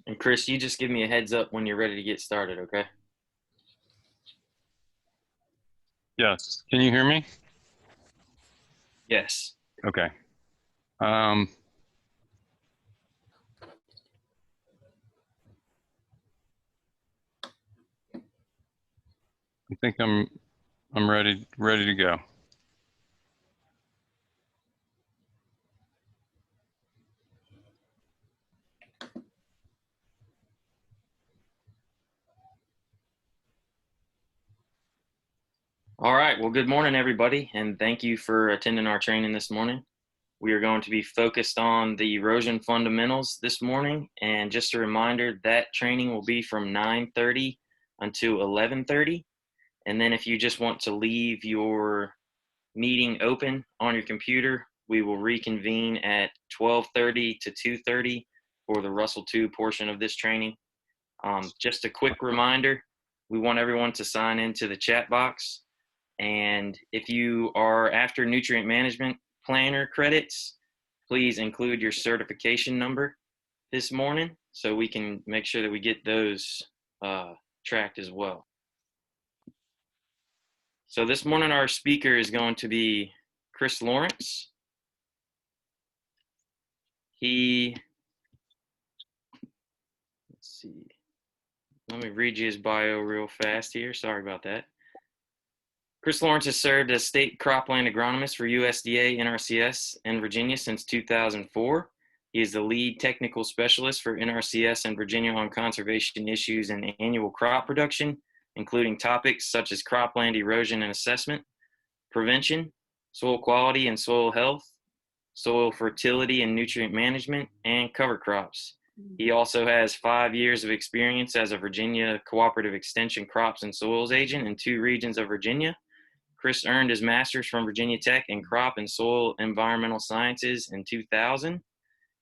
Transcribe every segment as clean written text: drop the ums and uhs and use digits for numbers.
And Chris, you just give me a heads up when you're ready to get started, okay? Yes. Can you hear me? Yes. Okay. I think I'm ready to go. All right. Well, good morning, everybody, and thank you for attending our training this morning. We are going to be focused on the erosion fundamentals this morning, and just a reminder that training will be from 9:30 until 11:30. And then if you just want to leave your meeting open on your computer, we will reconvene at 12:30 to 2:30 for the RUSLE2 portion of this training. Just a quick reminder, we want everyone to sign into the chat box. And if you are after nutrient management planner credits, please include your certification number this morning so we can make sure that we get those tracked as well. So this morning our speaker is going to be Chris Lawrence. Let's see, let me read you his bio real fast here. Sorry about that. Chris Lawrence has served as state cropland agronomist for USDA, NRCS, and Virginia since 2004. He is the lead technical specialist for NRCS and Virginia on conservation issues and annual crop production, including topics such as cropland erosion and assessment, prevention, soil quality and soil health, soil fertility and nutrient management, and cover crops. He also has 5 years of experience as a Virginia Cooperative Extension Crops and Soils agent in 2 regions of Virginia. Chris earned his master's from Virginia Tech in Crop and Soil Environmental Sciences in 2000.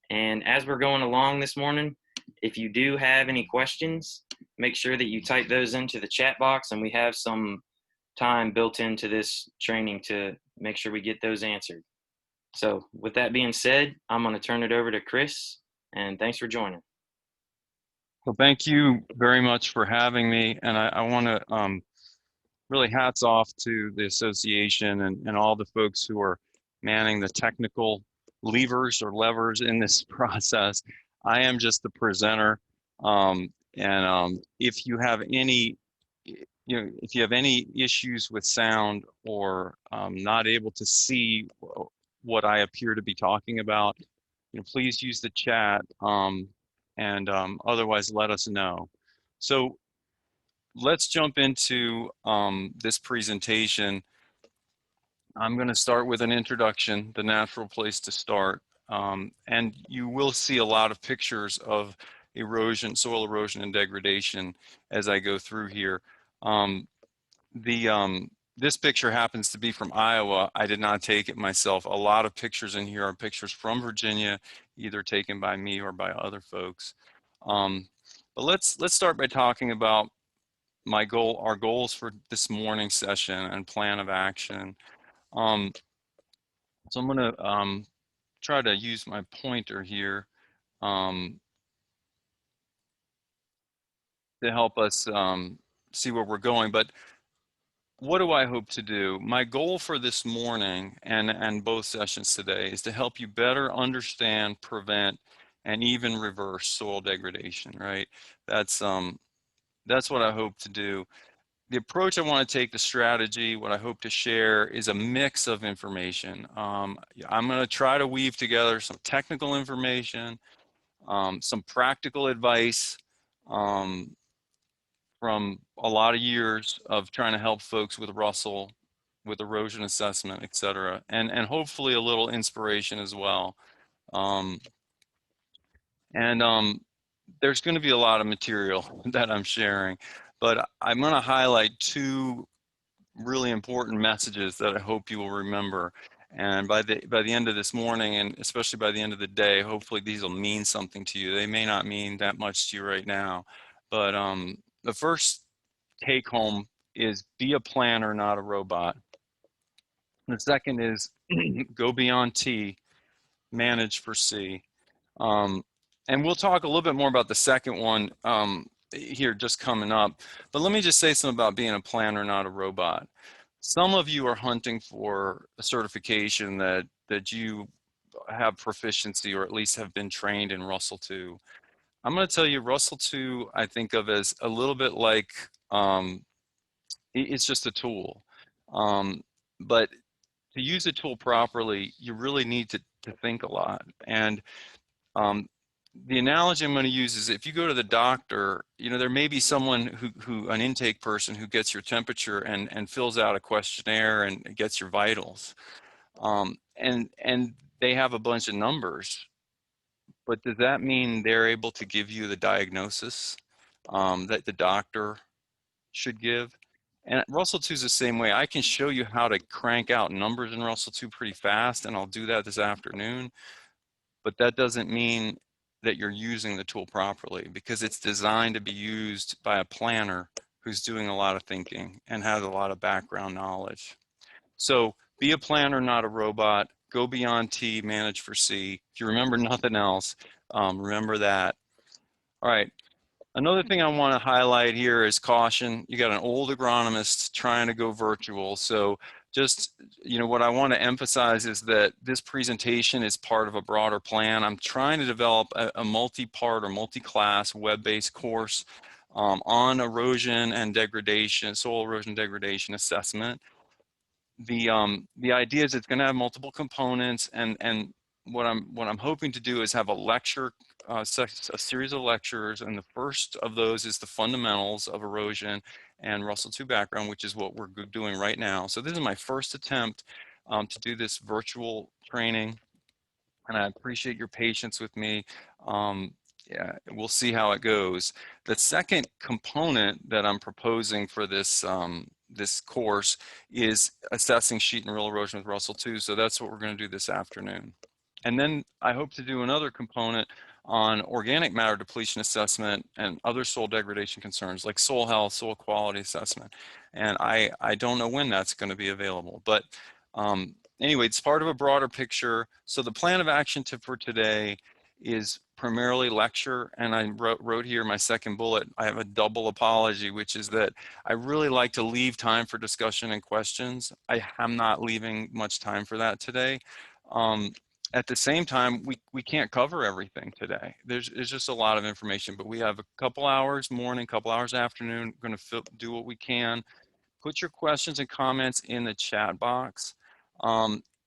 And as we're going along this morning, if you do have any questions, make sure that you type those into the chat box, and we have some time built into this training to make sure we get those answered. So with that being said, I'm going to turn it over to Chris, and thanks for joining. Well, thank you very much for having me. And I want to really hats off to the association and all the folks who are manning the technical levers in this process. I am just the presenter. If you have any, if you have any issues with sound or not able to see what I appear to be talking about, please use the chat otherwise let us know. So let's jump into this presentation. I'm going to start with an introduction, the natural place to start. And you will see a lot of pictures of erosion, soil erosion and degradation as I go through here. This picture happens to be from Iowa. I did not take it myself. A lot of pictures in here are pictures from Virginia, either taken by me or by other folks. But let's start by talking about our goals for this morning session and plan of action. So I'm going to try to use my pointer here to help us see where we're going. But what do I hope to do? My goal for this morning and both sessions today is to help you better understand, prevent, and even reverse soil degradation, right? That's what I hope to do. The approach I want to take, the strategy, what I hope to share is a mix of information. I'm going to try to weave together some technical information, some practical advice from a lot of years of trying to help folks with RUSLE, with erosion assessment, et cetera, and hopefully a little inspiration as well. There's going to be a lot of material that I'm sharing, but I'm going to highlight 2 really important messages that I hope you will remember. And by the end of this morning, and especially by the end of the day, hopefully these will mean something to you. They may not mean that much to you right now, but the first take home is be a planner, not a robot. The second is go beyond T, manage for C. And we'll talk a little bit more about the second one here just coming up. But let me just say something about being a planner, not a robot. Some of you are hunting for a certification that you have proficiency or at least have been trained in RUSLE2. I'm going to tell you, RUSLE2 I think of as a little bit like it's just a tool. But to use a tool properly, you really need to think a lot. And the analogy I'm going to use is if you go to the doctor, you know, there may be someone an intake person who gets your temperature and fills out a questionnaire and gets your vitals. And they have a bunch of numbers, but does that mean they're able to give you the diagnosis that the doctor should give? And RUSLE2 is the same way. I can show you how to crank out numbers in RUSLE2 pretty fast, and I'll do that this afternoon. But that doesn't mean that you're using the tool properly, because it's designed to be used by a planner who's doing a lot of thinking and has a lot of background knowledge. So be a planner, not a robot. Go beyond T, manage for C. If you remember nothing else, remember that. All right. Another thing I want to highlight here is caution. You got an old agronomist trying to go virtual. So just, you know, what I want to emphasize is that this presentation is part of a broader plan. I'm trying to develop a multi-part or multi-class web-based course on erosion and degradation, soil erosion degradation assessment. The idea is it's going to have multiple components, and what I'm hoping to do is have a lecture, a series of lectures, and the first of those is the fundamentals of erosion and RUSLE2 background, which is what we're doing right now. So this is my first attempt to do this virtual training, and I appreciate your patience with me. Yeah, we'll see how it goes. The second component that I'm proposing for this this course is assessing sheet and rill erosion with RUSLE2. So that's what we're going to do this afternoon. And then I hope to do another component on organic matter depletion assessment and other soil degradation concerns like soil health, soil quality assessment. And I don't know when that's going to be available, but anyway, it's part of a broader picture. So the plan of action for today is primarily lecture, and I wrote here my second bullet. I have a double apology, which is that I really like to leave time for discussion and questions. I am not leaving much time for that today. At the same time, we can't cover everything today. There's just a lot of information, but we have a couple hours morning, couple hours afternoon. We're going to do what we can. Put your questions and comments in the chat box.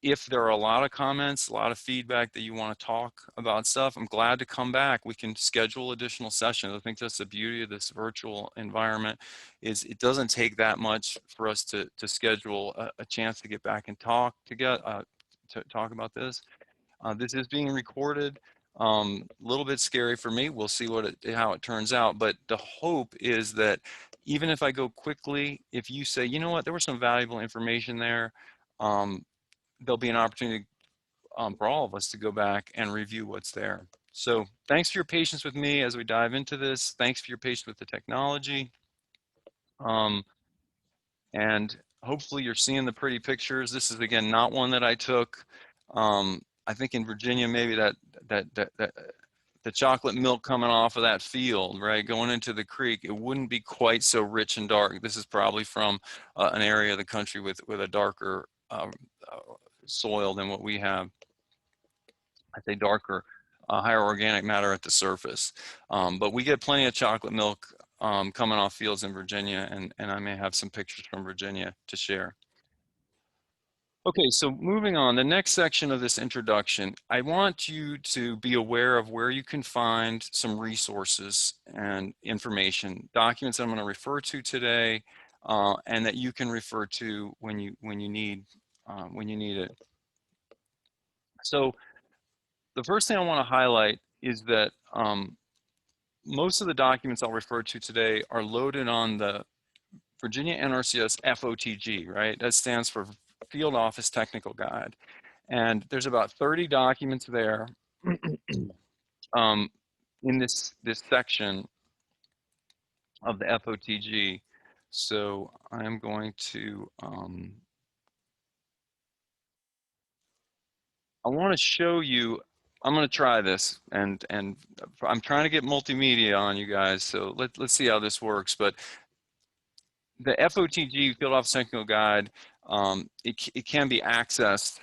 If there are a lot of comments, a lot of feedback that you want to talk about stuff, I'm glad to come back. We can schedule additional sessions. I think that's the beauty of this virtual environment, is it doesn't take that much for us to schedule a chance to get back and talk to talk about this. This is being recorded. A little bit scary for me. We'll see how it turns out. But the hope is that even if I go quickly, if you say, you know what, there was some valuable information there, there'll be an opportunity for all of us to go back and review what's there. So thanks for your patience with me as we dive into this. Thanks for your patience with the technology. And hopefully you're seeing the pretty pictures. This is, again, not one that I took. I think in Virginia, maybe the chocolate milk coming off of that field, right, going into the creek, it wouldn't be quite so rich and dark. This is probably from an area of the country with a darker soil than what we have. I say darker, higher organic matter at the surface. But we get plenty of chocolate milk coming off fields in Virginia, and I may have some pictures from Virginia to share. Okay, so moving on, the next section of this introduction, I want you to be aware of where you can find some resources and information, documents I'm going to refer to today, and that you can refer to when you need it. So the first thing I want to highlight is that most of the documents I'll refer to today are loaded on the Virginia NRCS FOTG, right? That stands for Field Office Technical Guide. And there's about 30 documents there in this section of the FOTG. So I'm going to, I want to show you I'm going to try this, and I'm trying to get multimedia on you guys, so let's see how this works. But the FOTG, Field Office Technical Guide, it can be accessed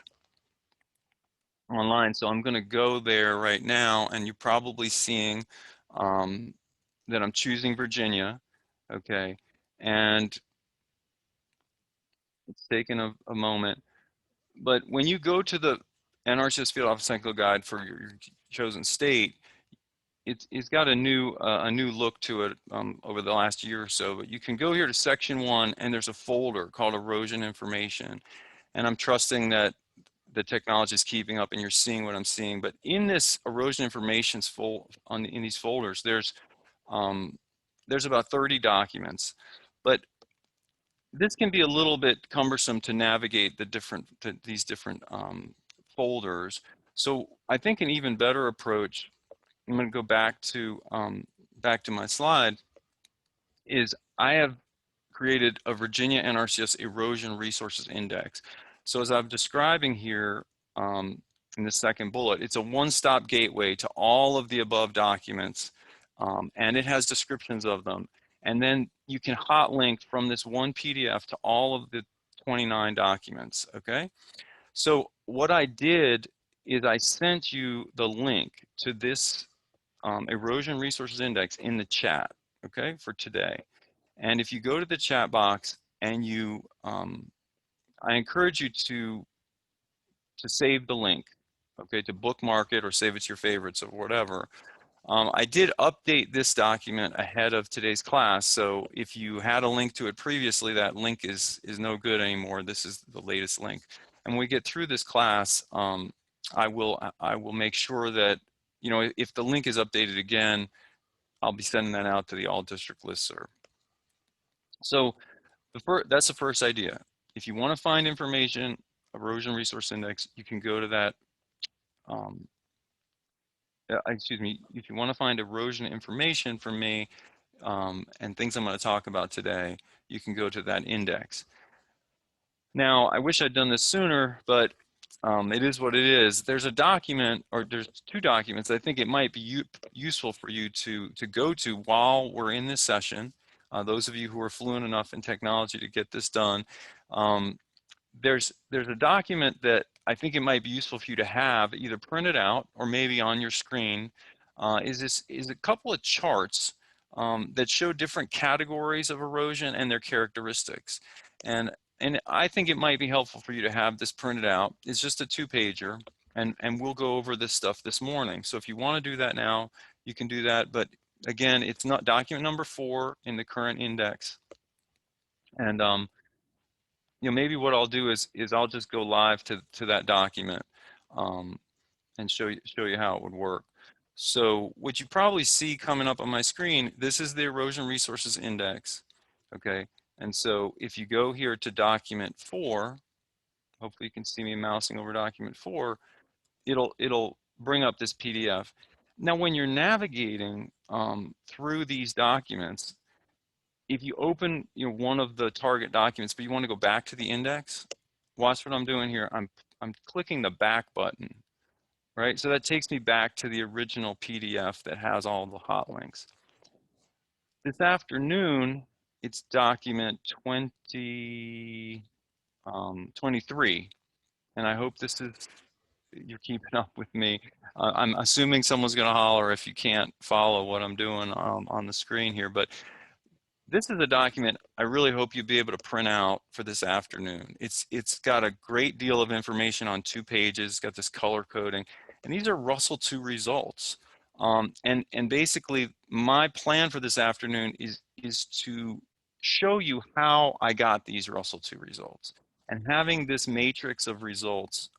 online. So I'm going to go there right now, and you're probably seeing that I'm choosing Virginia, okay? And it's taken a moment. But when you go to the NRCS Field Office Technical Guide for your chosen state, it's got a new look to it over the last year or so. But you can go here to section 1, and there's a folder called Erosion Information. And I'm trusting that the technology is keeping up and you're seeing what I'm seeing. But in this erosion information in these folders, there's about 30 documents. But this can be a little bit cumbersome to navigate these different folders. So I think an even better approach, I'm going to go back to my slide, is I have created a Virginia NRCS Erosion Resources Index. So as I'm describing here in the second bullet, it's a one-stop gateway to all of the above documents, and it has descriptions of them. And then you can hot link from this one PDF to all of the 29 documents, okay? So what I did is I sent you the link to this Erosion Resources Index in the chat, okay, for today. And if you go to the chat box and I encourage you to save the link, okay, to bookmark it or save it to your favorites or whatever. I did update this document ahead of today's class, so if you had a link to it previously, that link is no good anymore. This is the latest link. And when we get through this class, I will make sure that, you know, if the link is updated again, I'll be sending that out to the all district listserv. So that's the first idea. If you want to find information, Erosion Resource Index, you can go to that. Excuse me, if you want to find erosion information from me and things I'm going to talk about today, you can go to that index. Now, I wish I'd done this sooner, but it is what it is. There's a document, or there's two documents I think it might be useful for you to go to while we're in this session. Those of you who are fluent enough in technology to get this done, there's a document that I think it might be useful for you to have either printed out or maybe on your screen. Is a couple of charts that show different categories of erosion and their characteristics. And I think it might be helpful for you to have this printed out. It's just a 2-pager, and we'll go over this stuff this morning. So if you want to do that now, you can do that. But again, it's not document number 4 in the current index. And you know, maybe what I'll do is I'll just go live to that document and show you how it would work. So what you probably see coming up on my screen, this is the Erosion Resources Index, okay? And so if you go here to document 4, hopefully you can see me mousing over document 4, it'll bring up this PDF. Now, when you're navigating through these documents, if you open, you know, one of the target documents, but you want to go back to the index, watch what I'm doing here. I'm clicking the back button, right? So that takes me back to the original PDF that has all the hot links. This afternoon, it's document 23, and I hope you're keeping up with me. I'm assuming someone's going to holler if you can't follow what I'm doing on the screen here, but this is a document I really hope you'll be able to print out for this afternoon. It's got a great deal of information on 2 pages. It's got this color coding, and these are RUSLE2 results. And basically, my plan for this afternoon is to show you how I got these RUSLE2 results. And having this matrix of results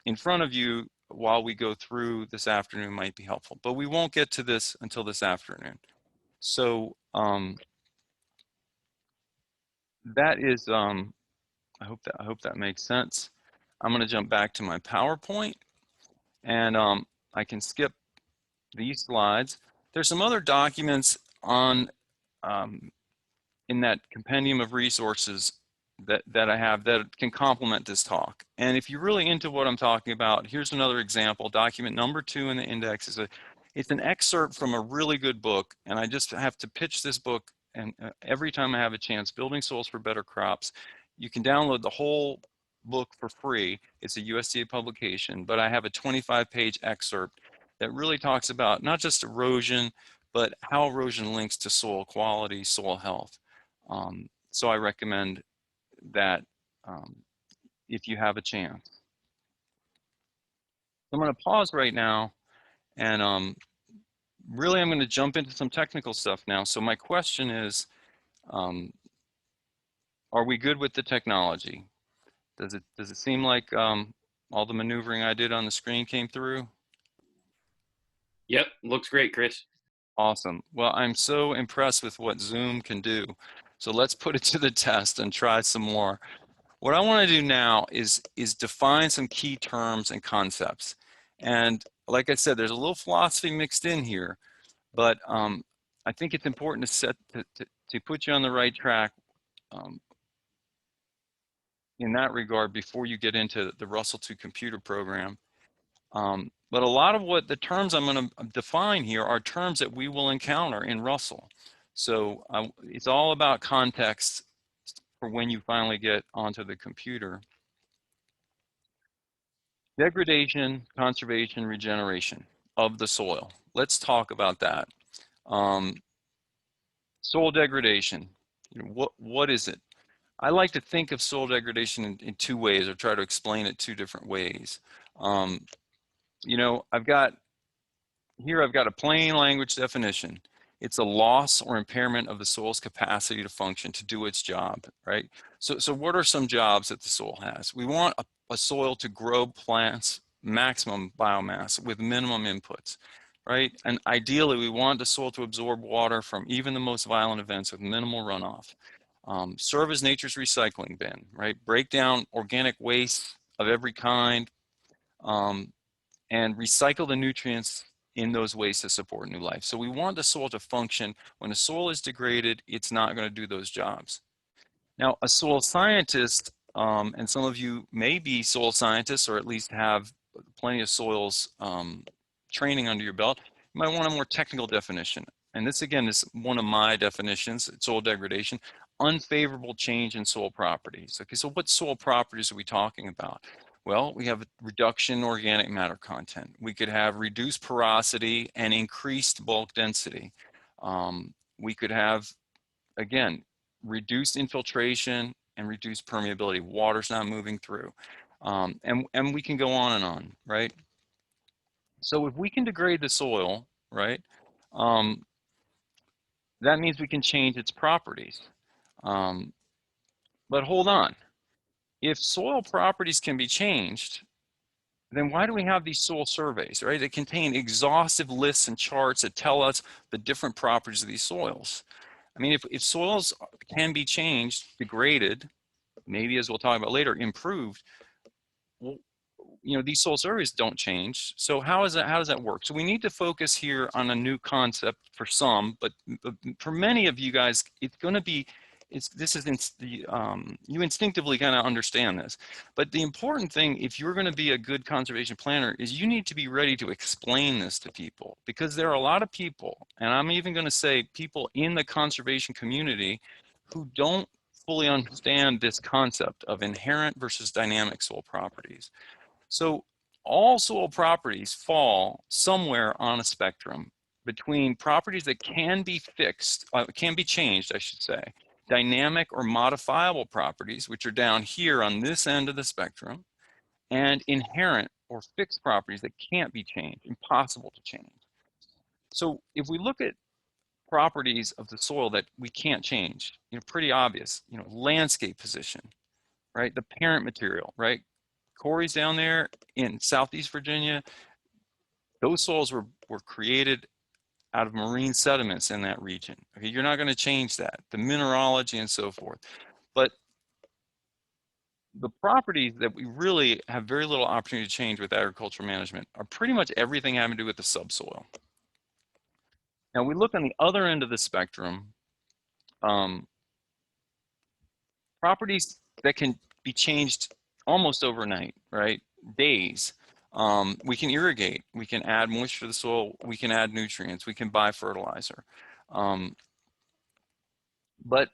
in front of you while we go through this afternoon might be helpful. But we won't get to this until this afternoon. So that is, I hope that makes sense. I'm going to jump back to my PowerPoint, and I can skip these slides. There's some other documents on in that compendium of resources that I have that can complement this talk. And if you're really into what I'm talking about, here's another example. Document number 2 in the index is it's an excerpt from a really good book, and I just have to pitch this book. And every time I have a chance, Building Soils for Better Crops. You can download the whole book for free. It's a USDA publication, but I have a 25-page excerpt that really talks about not just erosion, but how erosion links to soil quality, soil health. So I recommend that if you have a chance. I'm going to pause right now, and really I'm going to jump into some technical stuff now. So my question is, are we good with the technology? Does it seem like all the maneuvering I did on the screen came through? Yep, looks great, Chris. Awesome. Well, I'm so impressed with what Zoom can do. So let's put it to the test and try some more. What I want to do now is define some key terms and concepts. And like I said, there's a little philosophy mixed in here, but I think it's important to put you on the right track in that regard before you get into the RUSLE2 computer program. But a lot of what the terms I'm going to define here are terms that we will encounter in RUSLE. So it's all about context for when you finally get onto the computer. Degradation, conservation, regeneration of the soil. Let's talk about that. Soil degradation, what is it? I like to think of soil degradation in 2 ways, or try to explain it 2 different ways. I've got a plain language definition. It's a loss or impairment of the soil's capacity to function, to do its job, right? So what are some jobs that the soil has? We want a soil to grow plants maximum biomass with minimum inputs, right? And ideally, we want the soil to absorb water from even the most violent events with minimal runoff. Serve as nature's recycling bin, right? Break down organic waste of every kind, and recycle the nutrients in those ways to support new life. So we want the soil to function. When the soil is degraded, it's not going to do those jobs. Now, a soil scientist, and some of you may be soil scientists or at least have plenty of soils training under your belt, you might want a more technical definition. And this, again, is one of my definitions, soil degradation: unfavorable change in soil properties. Okay, so what soil properties are we talking about? Well, we have reduction in organic matter content. We could have reduced porosity and increased bulk density. We could have, again, reduced infiltration and reduced permeability. Water's not moving through. And we can go on and on, right? So if we can degrade the soil, right, that means we can change its properties. But hold on. If soil properties can be changed, then why do we have these soil surveys, right? They contain exhaustive lists and charts that tell us the different properties of these soils. I mean, if soils can be changed, degraded, maybe, as we'll talk about later, improved, well, these soil surveys don't change. So how does that work? So we need to focus here on a new concept for some, but for many of you guys, it's going to be, you instinctively kind of understand this. But the important thing, if you're going to be a good conservation planner, is you need to be ready to explain this to people, because there are a lot of people, and I'm even going to say people in the conservation community, who don't fully understand this concept of inherent versus dynamic soil properties. So all soil properties fall somewhere on a spectrum between properties that can be fixed, can be changed, I should say, dynamic or modifiable properties, which are down here on this end of the spectrum, and inherent or fixed properties that can't be changed, impossible to change. So if we look at properties of the soil that we can't change, pretty obvious, landscape position, right? The parent material, right? Quarries down there in Southeast Virginia, those soils were created out of marine sediments in that region. Okay, you're not going to change that, the mineralogy and so forth. But the properties that we really have very little opportunity to change with agricultural management are pretty much everything having to do with the subsoil. Now we look on the other end of the spectrum, properties that can be changed almost overnight, right? Days. We can irrigate, we can add moisture to the soil, we can add nutrients, we can buy fertilizer. But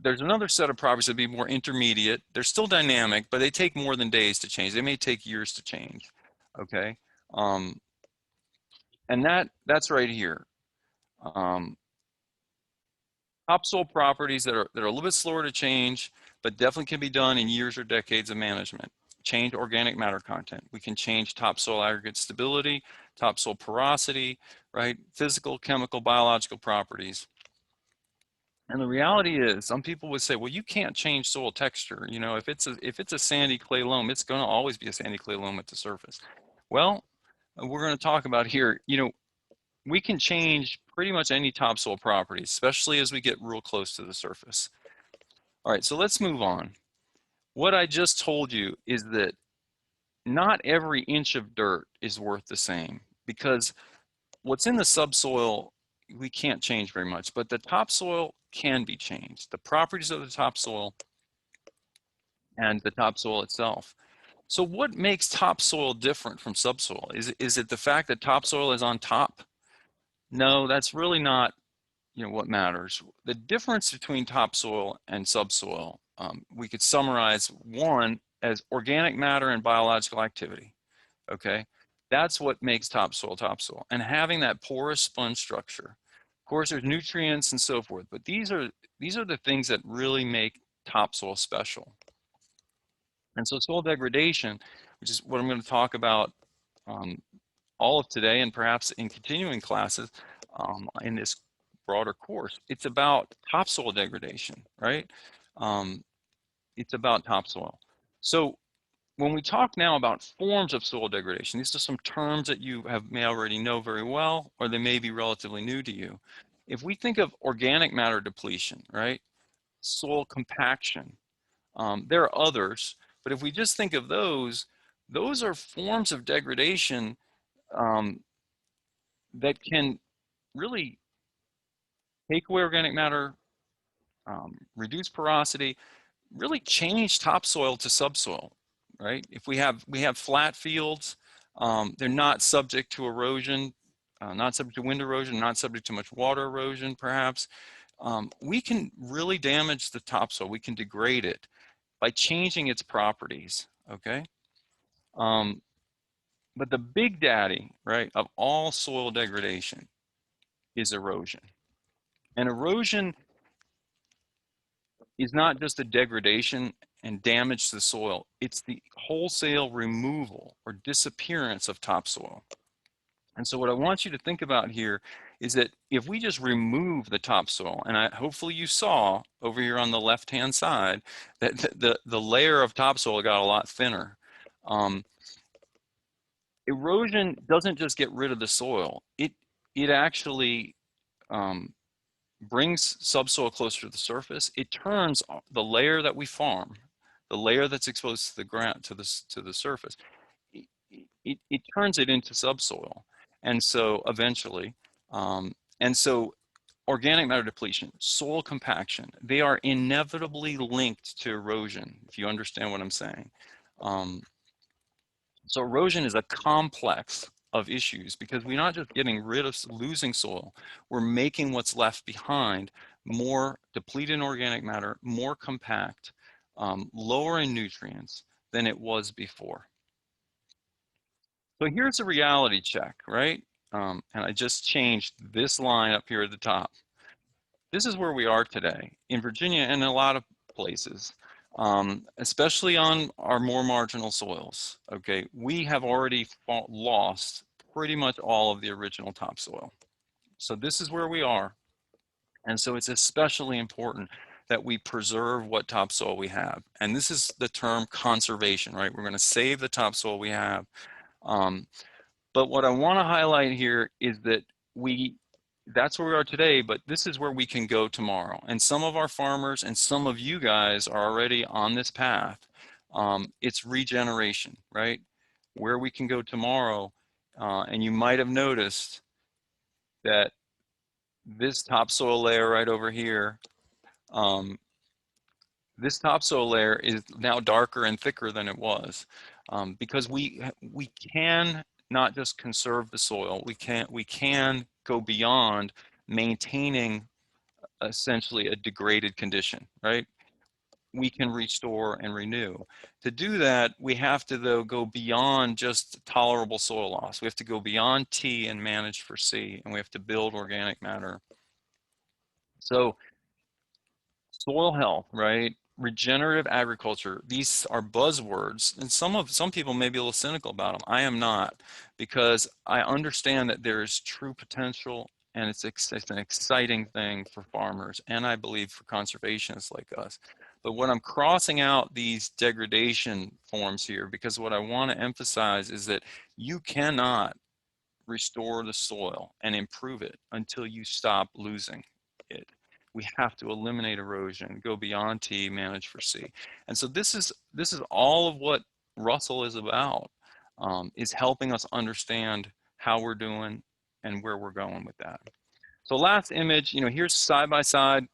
there's another set of properties that be more intermediate. They're still dynamic, but they take more than days to change. They may take years to change, okay? And that's right here. Topsoil properties that are a little bit slower to change, but definitely can be done in years or decades of management. Change organic matter content. We can change topsoil aggregate stability, topsoil porosity, right? Physical, chemical, biological properties. And the reality is, some people would say, well, you can't change soil texture. You know, if it's a sandy clay loam, it's going to always be a sandy clay loam at the surface. Well, we're going to talk about here, you know, we can change pretty much any topsoil property, especially as we get real close to the surface. All right, so let's move on. What I just told you is that not every inch of dirt is worth the same, because what's in the subsoil, we can't change very much, but the topsoil can be changed. The properties of the topsoil and the topsoil itself. So what makes topsoil different from subsoil? Is it the fact that topsoil is on top? No, that's really not, you know, what matters. The difference between topsoil and subsoil, we could summarize one as organic matter and biological activity, okay? That's what makes topsoil topsoil, and having that porous sponge structure. Of course, there's nutrients and so forth, but these are the things that really make topsoil special. And so soil degradation, which is what I'm going to talk about all of today and perhaps in continuing classes in this broader course, it's about topsoil degradation, right? It's about topsoil. So when we talk now about forms of soil degradation, these are some terms that you may already know very well, or they may be relatively new to you. If we think of organic matter depletion, right? Soil compaction, there are others, but if we just think of those are forms of degradation that can really take away organic matter, reduce porosity, really change topsoil to subsoil, right? If we have flat fields, they're not subject to erosion, not subject to wind erosion, not subject to much water erosion, perhaps. We can really damage the topsoil. We can degrade it by changing its properties, okay? But the big daddy, right, of all soil degradation is erosion. And erosion is not just a degradation and damage to the soil, it's the wholesale removal or disappearance of topsoil. And so what I want you to think about here is that if we just remove the topsoil, and hopefully you saw over here on the left-hand side that the layer of topsoil got a lot thinner. Erosion doesn't just get rid of the soil, it actually brings subsoil closer to the surface. It turns the layer that we farm, the layer that's exposed to the ground, to the surface, it turns it into subsoil. And so eventually, and so organic matter depletion, soil compaction, they are inevitably linked to erosion, if you understand what I'm saying. So erosion is a complex of issues because we're not just getting rid of losing soil, we're making what's left behind more depleted in organic matter, more compact, lower in nutrients than it was before. So here's a reality check, right? And I just changed this line up here at the top. This is where we are today in Virginia and in a lot of places. Especially on our more marginal soils, okay? We have already lost pretty much all of the original topsoil. So this is where we are. And so it's especially important that we preserve what topsoil we have. And this is the term conservation, right? We're gonna save the topsoil we have. But what I wanna highlight here is that that's where we are today, but this is where we can go tomorrow. And some of our farmers and some of you guys are already on this path. It's regeneration, right? Where we can go tomorrow. And you might have noticed that this topsoil layer right over here this topsoil layer is now darker and thicker than it was, because we can not just conserve the soil, we can go beyond maintaining essentially a degraded condition, right? We can restore and renew. To do that, we have to, though, go beyond just tolerable soil loss. We have to go beyond T and manage for C, and we have to build organic matter. So soil health, right? Regenerative agriculture, these are buzzwords, and some people may be a little cynical about them. I am not, because I understand that there is true potential, and it's an exciting thing for farmers, and I believe for conservationists like us. But what I'm crossing out these degradation forms here, because what I want to emphasize is that you cannot restore the soil and improve it until you stop losing it. We have to eliminate erosion, go beyond T, manage for C. And so this is all of what RUSLE is about, is helping us understand how we're doing and where we're going with that. So last image, here's side by side,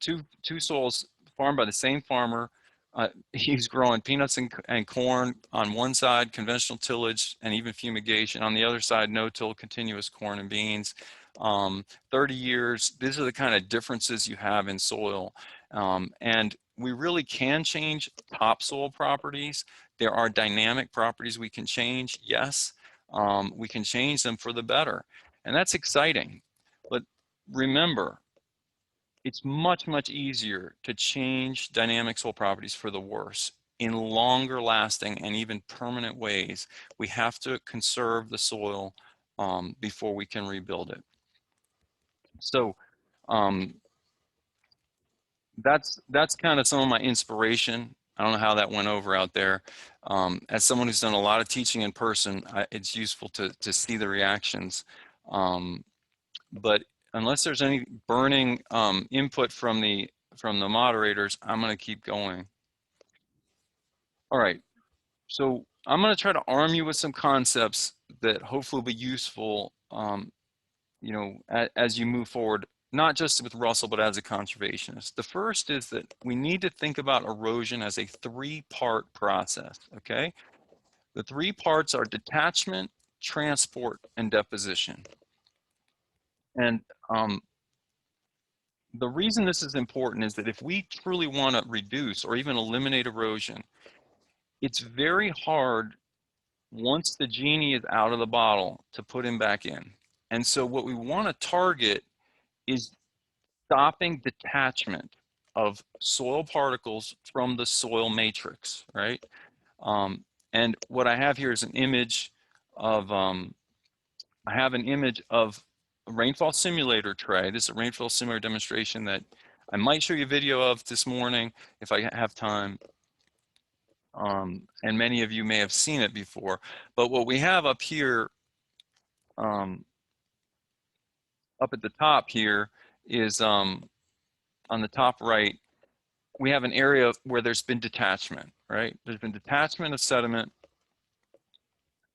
two soils farmed by the same farmer. He's growing peanuts and corn on one side, conventional tillage and even fumigation. On the other side, no-till, continuous corn and beans. 30 years, these are the kind of differences you have in soil. And we really can change topsoil properties. There are dynamic properties we can change, yes. We can change them for the better. And that's exciting. But remember, it's much, much easier to change dynamic soil properties for the worse in longer lasting and even permanent ways. We have to conserve the soil before we can rebuild it. So that's kind of some of my inspiration. I don't know how that went over out there. As someone who's done a lot of teaching in person, it's useful to see the reactions. But unless there's any burning input from the moderators, I'm going to keep going. All right. So I'm going to try to arm you with some concepts that hopefully will be useful, as you move forward, not just with RUSLE, but as a conservationist. The first is that we need to think about erosion as a three-part process, okay? The three parts are detachment, transport, and deposition. And the reason this is important is that if we truly want to reduce or even eliminate erosion, it's very hard once the genie is out of the bottle to put him back in. And so what we want to target is stopping detachment of soil particles from the soil matrix, right? And what I have here is an image of, a rainfall simulator tray. This is a rainfall simulator demonstration that I might show you a video of this morning if I have time. And many of you may have seen it before. But what we have up here, up at the top here, is on the top right, we have an area where there's been detachment, right? There's been detachment of sediment,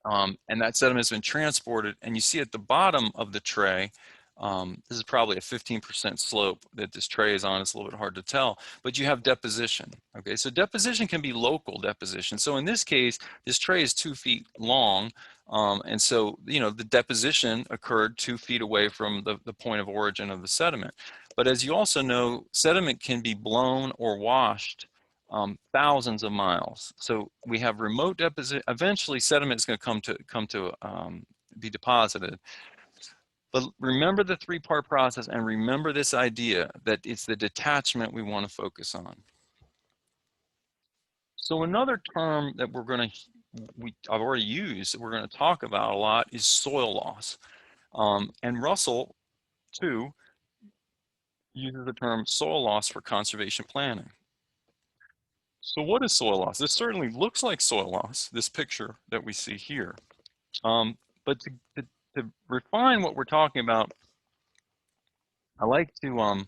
and that sediment has been transported. And you see at the bottom of the tray, this is probably a 15% slope that this tray is on. It's a little bit hard to tell, but you have deposition. Okay, so deposition can be local deposition. So in this case, this tray is 2 feet long. And so, the deposition occurred 2 feet away from the point of origin of the sediment. But as you also know, sediment can be blown or washed thousands of miles. So we have remote deposition. Eventually, sediment is going to come to be deposited. But remember the three-part process, and remember this idea that it's the detachment we want to focus on. So another term that I've already used, that we're going to talk about a lot, is soil loss. And RUSLE2 uses the term soil loss for conservation planning. So what is soil loss? This certainly looks like soil loss, this picture that we see here. But to refine what we're talking about, I like to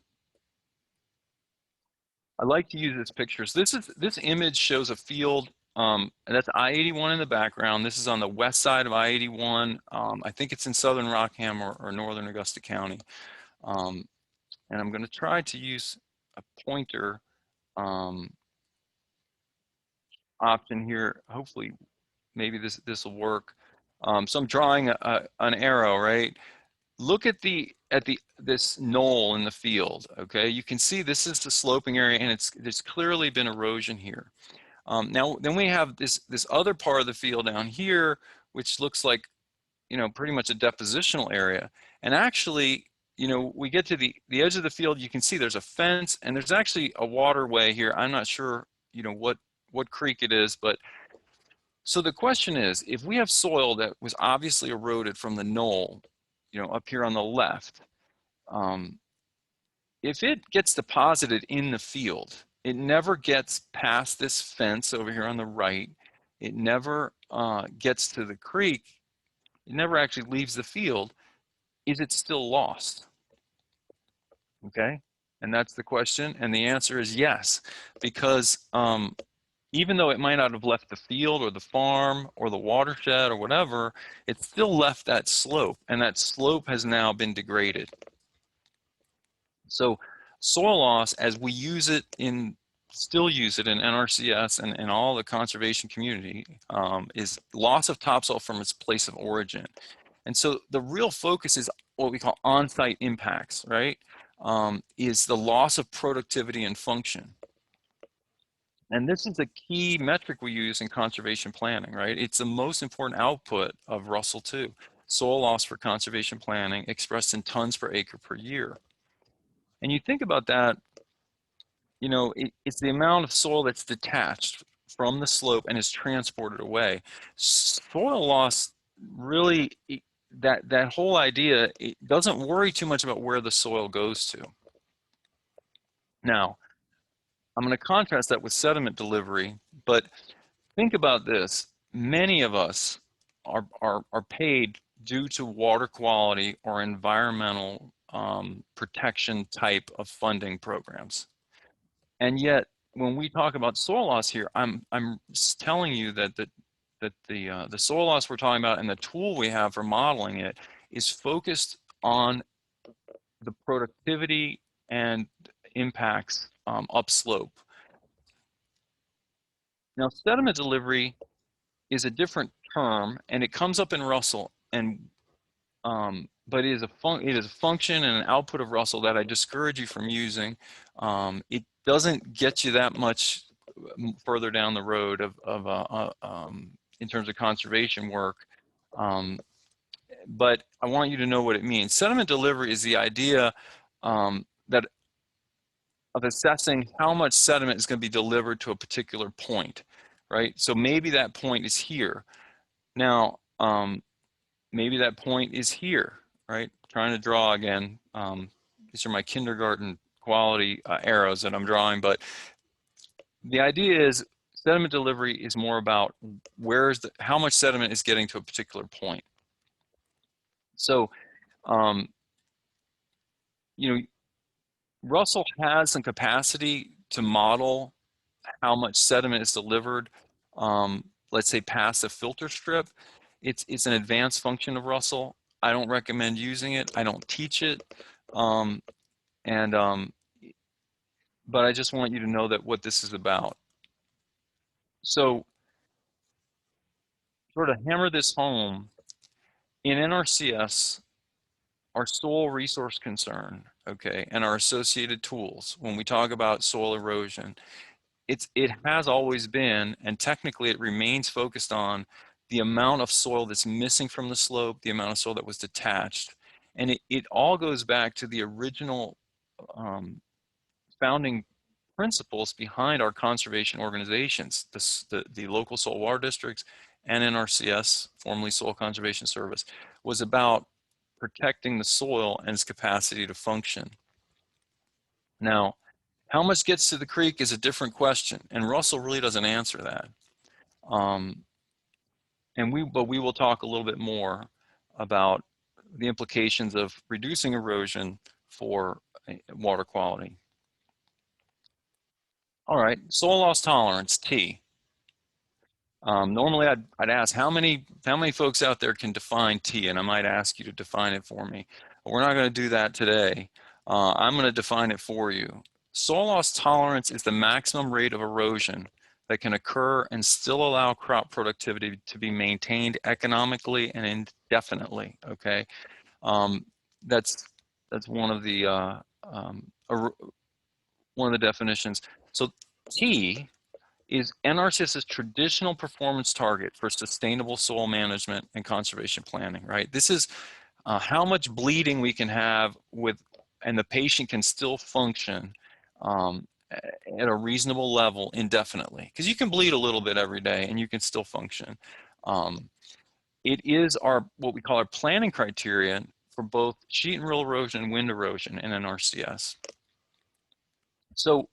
use this picture. So this image shows a field, and that's I-81 in the background. This is on the west side of I-81. I think it's in southern Rockham or northern Augusta County. And I'm going to try to use a pointer option here. Hopefully, maybe this will work. So I'm drawing an arrow, right? Look at this knoll in the field. Okay, you can see this is the sloping area, and there's clearly been erosion here. Now, then we have this other part of the field down here, which looks like, pretty much a depositional area. And actually, we get to the edge of the field, you can see there's a fence, and there's actually a waterway here. I'm not sure, what creek it is, but so the question is, if we have soil that was obviously eroded from the knoll, up here on the left, if it gets deposited in the field, it never gets past this fence over here on the right. It never gets to the creek. It never actually leaves the field. Is it still lost? Okay, and that's the question. And the answer is yes, because even though it might not have left the field or the farm or the watershed or whatever, it still left that slope, and that slope has now been degraded. So soil loss, as we still use it in NRCS and all the conservation community, is loss of topsoil from its place of origin. And so the real focus is what we call on-site impacts, right? Is the loss of productivity and function. And this is a key metric we use in conservation planning, right? It's the most important output of RUSLE2, soil loss for conservation planning expressed in tons per acre per year. And you think about that, it's the amount of soil that's detached from the slope and is transported away. Soil loss really, that whole idea, it doesn't worry too much about where the soil goes to. Now, I'm going to contrast that with sediment delivery, but think about this. Many of us are paid due to water quality or environmental protection type of funding programs. And yet, when we talk about soil loss here, I'm telling you that the soil loss we're talking about and the tool we have for modeling it is focused on the productivity and impacts upslope. Now, sediment delivery is a different term, and it comes up in RUSLE, and but it is a function and an output of RUSLE that I discourage you from using. It doesn't get you that much further down the road in terms of conservation work, but I want you to know what it means. Sediment delivery is the idea of assessing how much sediment is going to be delivered to a particular point, right? So maybe that point is here. Now, maybe that point is here, right? Trying to draw again. These are my kindergarten quality arrows that I'm drawing, but the idea is sediment delivery is more about how much sediment is getting to a particular point. So, RUSLE has some capacity to model how much sediment is delivered, let's say past a filter strip. It's an advanced function of RUSLE. I don't recommend using it. I don't teach it. But I just want you to know that what this is about. So, sort of hammer this home, in NRCS, our soil resource concern, okay, and our associated tools, when we talk about soil erosion, it has always been, and technically it remains focused on the amount of soil that's missing from the slope, the amount of soil that was detached. And it all goes back to the original founding principles behind our conservation organizations, the local soil water districts and NRCS, formerly Soil Conservation Service, was about protecting the soil and its capacity to function. Now, how much gets to the creek is a different question, and RUSLE really doesn't answer that. But we will talk a little bit more about the implications of reducing erosion for water quality. All right, soil loss tolerance, T. Normally I'd ask how many folks out there can define T, and I might ask you to define it for me. But we're not going to do that today. I'm going to define it for you. soil loss tolerance is the maximum rate of erosion that can occur and still allow crop productivity to be maintained economically and indefinitely, okay? That's one of the definitions. So T is NRCS's traditional performance target for sustainable soil management and conservation planning, right? This is how much bleeding we can have and the patient can still function at a reasonable level indefinitely. Because you can bleed a little bit every day and you can still function. It is what we call our planning criteria for both sheet and rill erosion and wind erosion in NRCS. So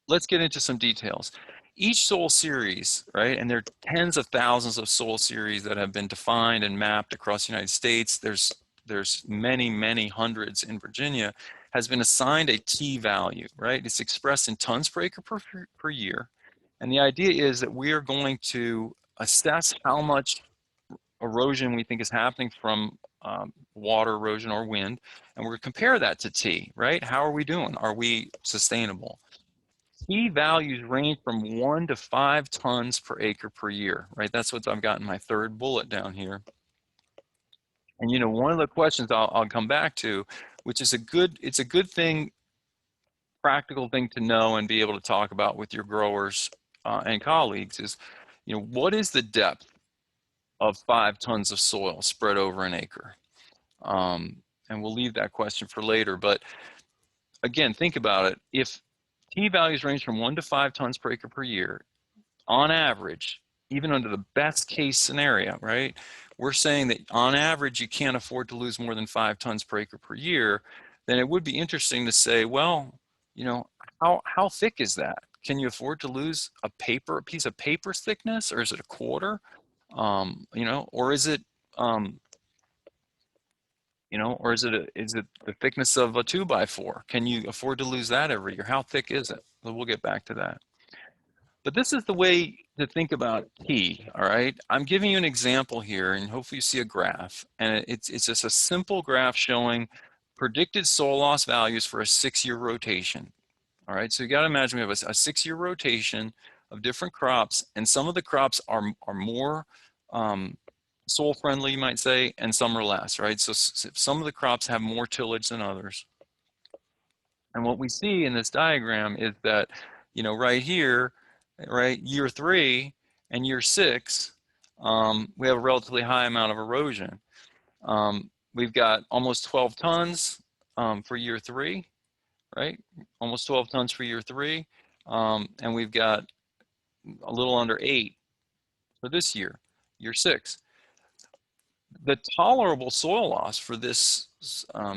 let's get into some details. Each soil series, right, and there are tens of thousands of soil series that have been defined and mapped across the United States. There's many, many hundreds in Virginia, has been assigned a T value, right? It's expressed in tons per acre per year. And the idea is that we are going to assess how much erosion we think is happening from water erosion or wind, and we're going to compare that to T, right? How are we doing? Are we sustainable? T values range from 1 to 5 tons per acre per year, right? That's what I've got in my third bullet down here. And you know, one of the questions I'll come back to, which is it's a good thing, practical thing to know and be able to talk about with your growers and colleagues is, you know, what is the depth of 5 tons of soil spread over an acre? And we'll leave that question for later, but again, think about it. If T values range from 1 to 5 tons per acre per year, on average, even under the best case scenario, right? We're saying that on average, you can't afford to lose more than 5 tons per acre per year. Then it would be interesting to say, well, you know, how thick is that? Can you afford to lose a piece of paper's thickness, or is it a quarter? You know, or is it, you know, or is it the thickness of a 2x4? Can you afford to lose that every year? How thick is it? We'll get back to that. But this is the way to think about T, all right? I'm giving you an example here, and hopefully you see a graph. And it's just a simple graph showing predicted soil loss values for a 6-year rotation, all right? So you got to imagine we have a 6-year rotation of different crops, and some of the crops are more soil friendly, you might say, and some are less, right? So some of the crops have more tillage than others. And what we see in this diagram is that, you know, right here, right, year 3 and year 6, we have a relatively high amount of erosion. We've got almost 12 tons for year 3, right? Almost 12 tons for year 3. And we've got a little under 8 for this year, year 6. The tolerable soil loss for this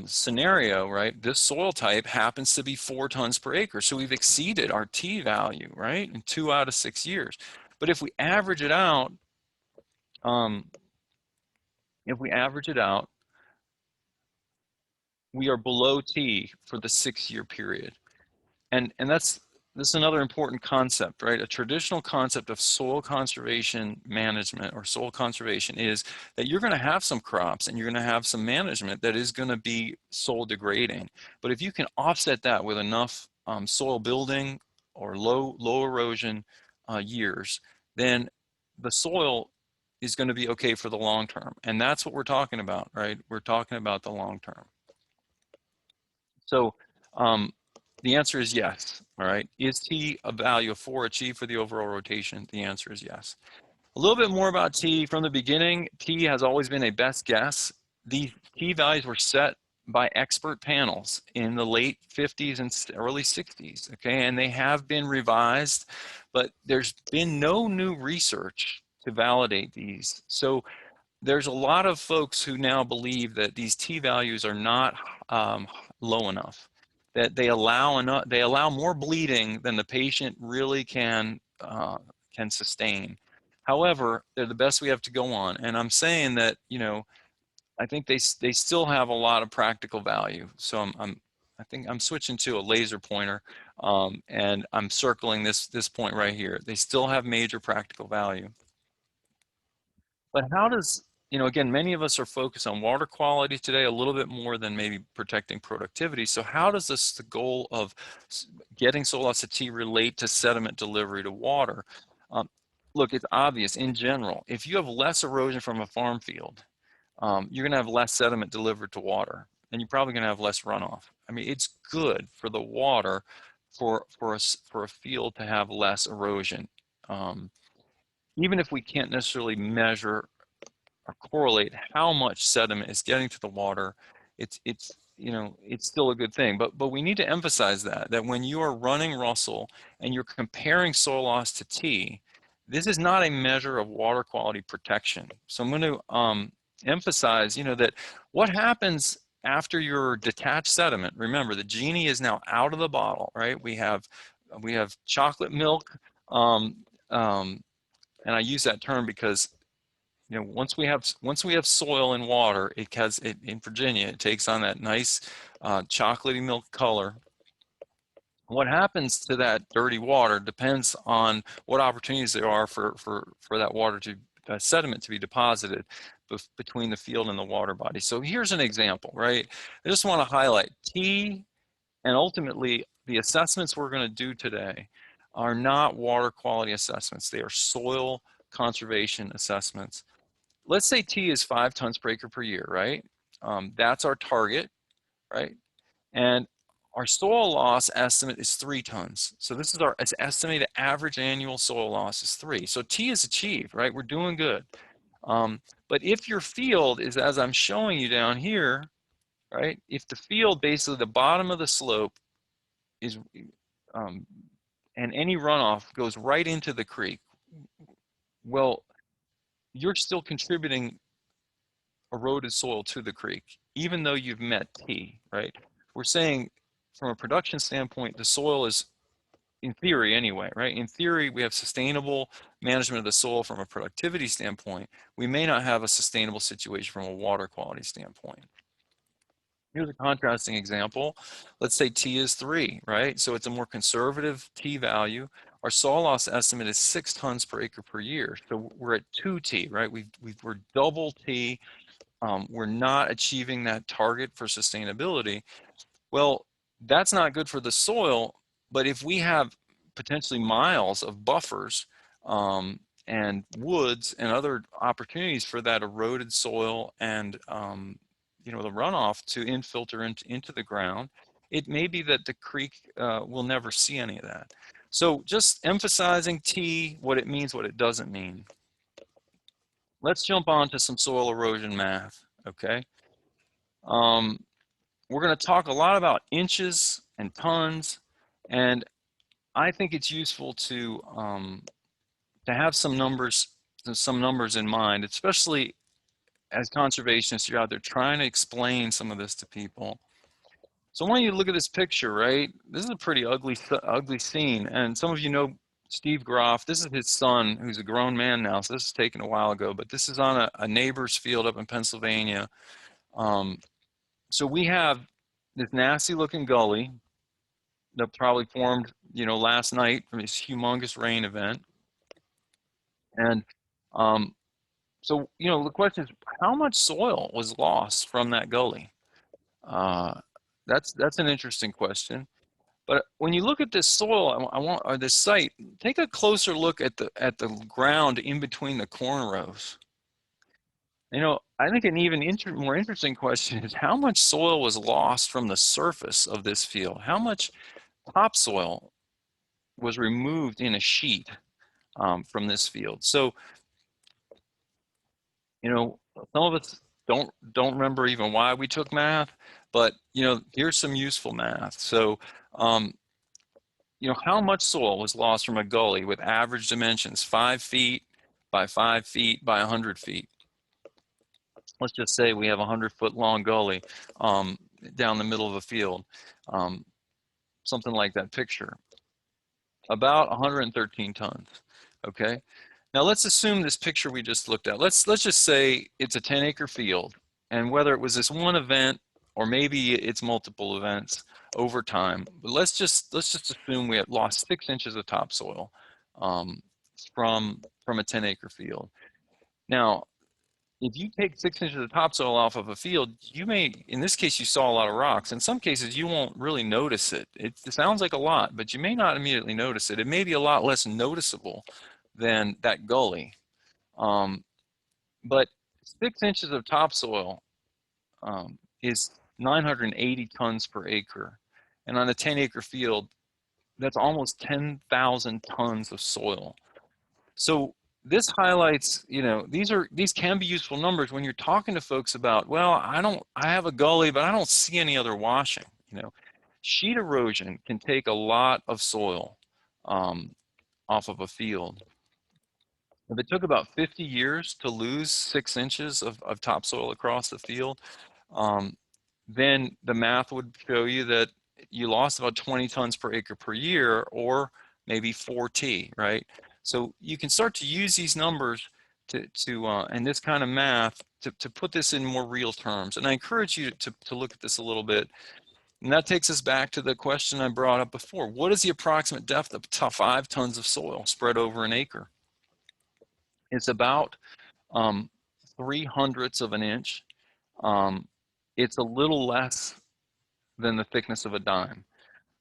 scenario, right, this soil type happens to be 4 tons per acre. So we've exceeded our T value, right, in 2 out of 6 years. But if we average it out, we are below T for the 6-year period. And this is another important concept, right? A traditional concept of soil conservation management or soil conservation is that you're going to have some crops and you're going to have some management that is going to be soil degrading. But if you can offset that with enough soil building or low erosion years, then the soil is going to be okay for the long term. And that's what we're talking about, right? We're talking about the long term. So the answer is yes, all right? Is T a value of 4 achieved for the overall rotation? The answer is yes. A little bit more about T from the beginning. T has always been a best guess. The T values were set by expert panels in the late 50s and early 60s, okay? And they have been revised, but there's been no new research to validate these. So there's a lot of folks who now believe that these T values are not low enough, that they allow more bleeding than the patient really can sustain. However, they're the best we have to go on, and I'm saying that, you know, I think they still have a lot of practical value. So I think I'm switching to a laser pointer, and I'm circling this point right here. They still have major practical value. But how does you know, again, many of us are focused on water quality today a little bit more than maybe protecting productivity. So how does this, the goal of getting soil loss to T relate to sediment delivery to water? Look, it's obvious in general, if you have less erosion from a farm field, you're gonna have less sediment delivered to water, and you're probably gonna have less runoff. I mean, it's good for the water for a field to have less erosion. Even if we can't necessarily measure or correlate how much sediment is getting to the water, it's you know, it's still a good thing. But we need to emphasize that when you are running RUSLE and you're comparing soil loss to T, this is not a measure of water quality protection. So I'm going to emphasize, you know, that what happens after your detached sediment. Remember, the genie is now out of the bottle, right? We have chocolate milk, and I use that term because, you know, once we have soil and water, it has it in Virginia. It takes on that nice chocolatey milk color. What happens to that dirty water depends on what opportunities there are for that water to sediment to be deposited between the field and the water body. So here's an example, right? I just want to highlight T, and ultimately the assessments we're going to do today are not water quality assessments. They are soil conservation assessments. Let's say T is 5 tons per acre per year, right? That's our target, right? And our soil loss estimate is 3 tons. So this is our estimated average annual soil loss is 3. So T is achieved, right? We're doing good. But if your field is, as I'm showing you down here, right? If the field, basically the bottom of the slope is, and any runoff goes right into the creek, well, you're still contributing eroded soil to the creek, even though you've met T, right? We're saying from a production standpoint, the soil is, in theory anyway, right? In theory, we have sustainable management of the soil from a productivity standpoint. We may not have a sustainable situation from a water quality standpoint. Here's a contrasting example. Let's say T is 3, right? So it's a more conservative T value. Our soil loss estimate is 6 tons per acre per year. So we're at 2T, right? We're double T. We're not achieving that target for sustainability. Well, that's not good for the soil, but if we have potentially miles of buffers and woods and other opportunities for that eroded soil and you know, the runoff to infilter into the ground, it may be that the creek will never see any of that. So just emphasizing T, what it means, what it doesn't mean. Let's jump on to some soil erosion math, okay? We're going to talk a lot about inches and tons, and I think it's useful to have some numbers in mind, especially as conservationists, you're out there trying to explain some of this to people. So I want you to look at this picture, right? This is a pretty ugly scene, and some of you know Steve Groff. This is his son, who's a grown man now, so this is taken a while ago, but this is on a neighbor's field up in Pennsylvania. So we have this nasty looking gully that probably formed, you know, last night from this humongous rain event. And so, you know, the question is, how much soil was lost from that gully? That's an interesting question. But when you look at this soil, or this site, take a closer look at the ground in between the corn rows. You know, I think an even more interesting question is how much soil was lost from the surface of this field? How much topsoil was removed in a sheet from this field? So, you know, some of us don't remember even why we took math, but you know, here's some useful math. So, you know, how much soil was lost from a gully with average dimensions 5 feet by 5 feet by 100 feet? Let's just say we have a 100-foot long gully down the middle of a field, something like that picture. About 113 tons. Okay. Now let's assume this picture we just looked at. Let's just say it's a 10-acre field, and whether it was this one event or maybe it's multiple events over time. But let's just assume we had lost 6 inches of topsoil from a 10-acre field. Now, if you take 6 inches of topsoil off of a field, you may, in this case, you saw a lot of rocks. In some cases, you won't really notice it. It sounds like a lot, but you may not immediately notice it. It may be a lot less noticeable than that gully. But 6 inches of topsoil is 980 tons per acre. And on a 10-acre field, that's almost 10,000 tons of soil. So this highlights, these can be useful numbers when you're talking to folks about, well, I have a gully, but I don't see any other washing. Sheet erosion can take a lot of soil off of a field. If it took about 50 years to lose 6 inches of topsoil across the field, then the math would show you that you lost about 20 tons per acre per year, or maybe 4T, right? So you can start to use these numbers and this kind of math to put this in more real terms. And I encourage you to look at this a little bit. And that takes us back to the question I brought up before. What is the approximate depth of 5 tons of soil spread over an acre? It's about 3/100ths of an inch. It's a little less than the thickness of a dime.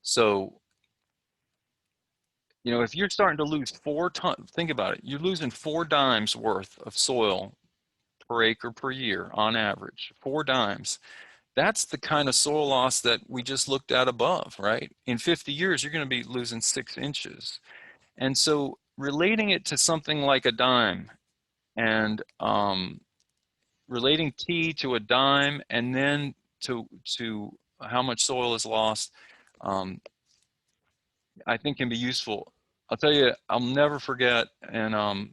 So, if you're starting to lose 4 tons, think about it. You're losing 4 dimes worth of soil per acre per year on average, 4 dimes. That's the kind of soil loss that we just looked at above, right? In 50 years, you're going to be losing 6 inches. And so relating it to something like a dime and relating T to a dime and then to how much soil is lost, I think can be useful. I'll tell you, I'll never forget, and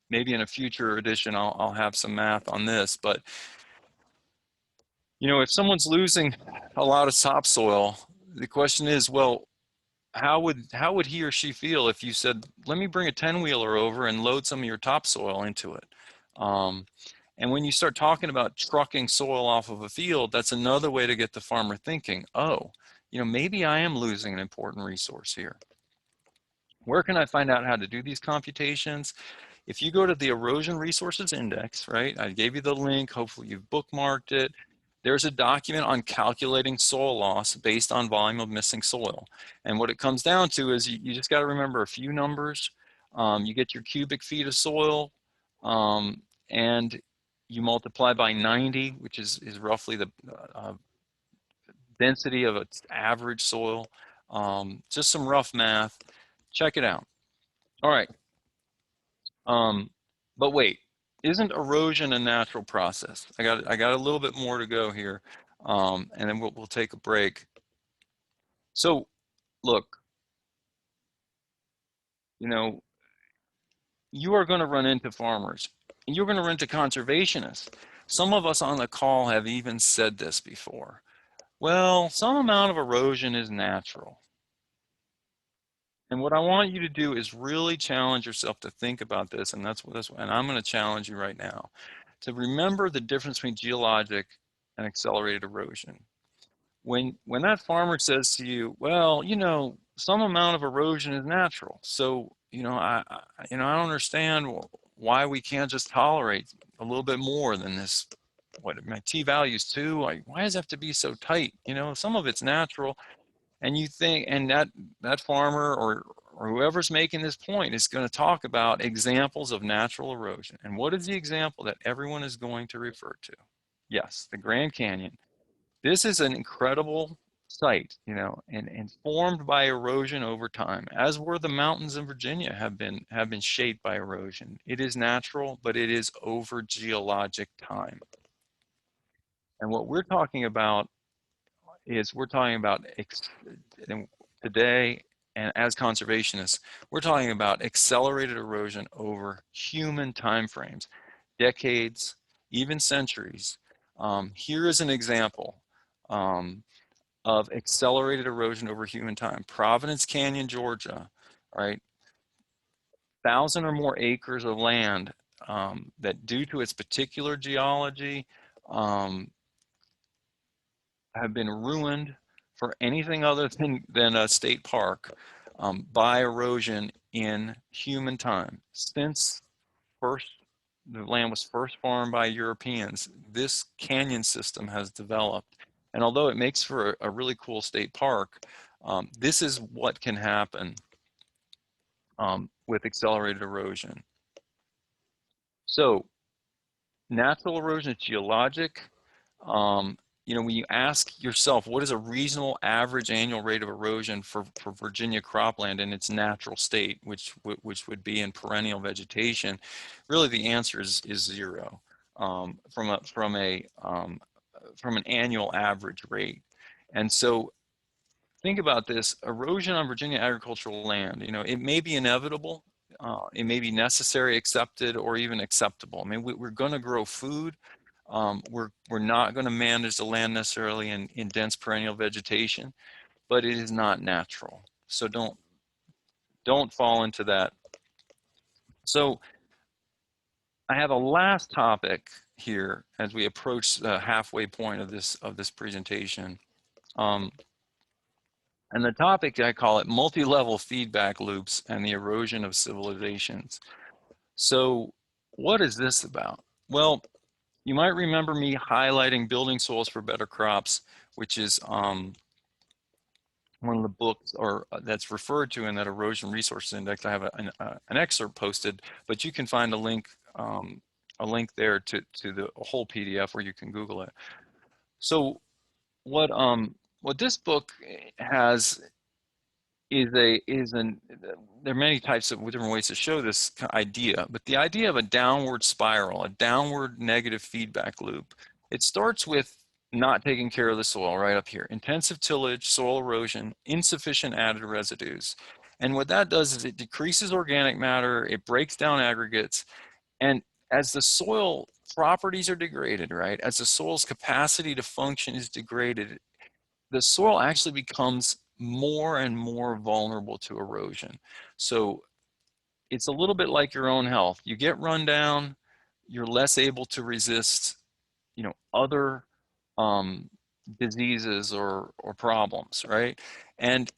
maybe in a future edition, I'll have some math on this, but if someone's losing a lot of topsoil, the question is, well, how would he or she feel if you said, let me bring a 10-wheeler over and load some of your topsoil into it? And when you start talking about trucking soil off of a field, that's another way to get the farmer thinking, oh, maybe I am losing an important resource here. Where can I find out how to do these computations? If you go to the Erosion Resources Index, right? I gave you the link, hopefully you've bookmarked it. There's a document on calculating soil loss based on volume of missing soil. And what it comes down to is you just got to remember a few numbers. You get your cubic feet of soil, and you multiply by 90, which is roughly the density of its average soil. Just some rough math. Check it out. All right. But wait, isn't erosion a natural process? I got a little bit more to go here, and then we'll take a break. So, look, you are going to run into farmers, and you're going to run into conservationists. Some of us on the call have even said this before. Well, some amount of erosion is natural. And what I want you to do is really challenge yourself to think about this, and and I'm going to challenge you right now to remember the difference between geologic and accelerated erosion. When that farmer says to you, well, some amount of erosion is natural, so I don't understand why we can't just tolerate a little bit more than this. What, my T values 2? Why does it have to be so tight? Some of it's natural. And you think, and that farmer or whoever's making this point is going to talk about examples of natural erosion. And what is the example that everyone is going to refer to? Yes, the Grand Canyon. This is an incredible site, and formed by erosion over time, as were the mountains in Virginia have been shaped by erosion. It is natural, but it is over geologic time. And what we're talking about is today, and as conservationists, we're talking about accelerated erosion over human timeframes, decades, even centuries. Here is an example of accelerated erosion over human time. Providence Canyon, Georgia, right? 1,000 or more acres of land that, due to its particular geology, have been ruined for anything other than a state park by erosion in human time since first the land was first farmed by Europeans, this canyon system has developed. And although it makes for a really cool state park, this is what can happen with accelerated erosion. So natural erosion is geologic. You know, when you ask yourself, what is a reasonable average annual rate of erosion for Virginia cropland in its natural state, which would be in perennial vegetation, really the answer is zero from an annual average rate. And so think about this: erosion on Virginia agricultural land. You know, it may be inevitable. It may be necessary, accepted, or even acceptable. I mean, we're going to grow food. We're not going to manage the land necessarily in dense perennial vegetation, but it is not natural. So don't fall into that. So I have a last topic here as we approach the halfway point of this presentation. And the topic, I call it multi-level feedback loops and the erosion of civilizations. So what is this about? Well, you might remember me highlighting Building Soils for Better Crops, which is one of the books that's referred to in that Erosion Resources Index. I have an excerpt posted, but you can find a link there to the whole PDF where you can Google it. So what this book has there are many types of different ways to show this idea, but the idea of a downward spiral, a downward negative feedback loop, it starts with not taking care of the soil right up here. Intensive tillage, soil erosion, insufficient added residues. And what that does is it decreases organic matter, it breaks down aggregates, and as the soil properties are degraded, right, as the soil's capacity to function is degraded, the soil actually becomes more and more vulnerable to erosion. So it's a little bit like your own health. You get run down, you're less able to resist, you know, other diseases or problems, right? And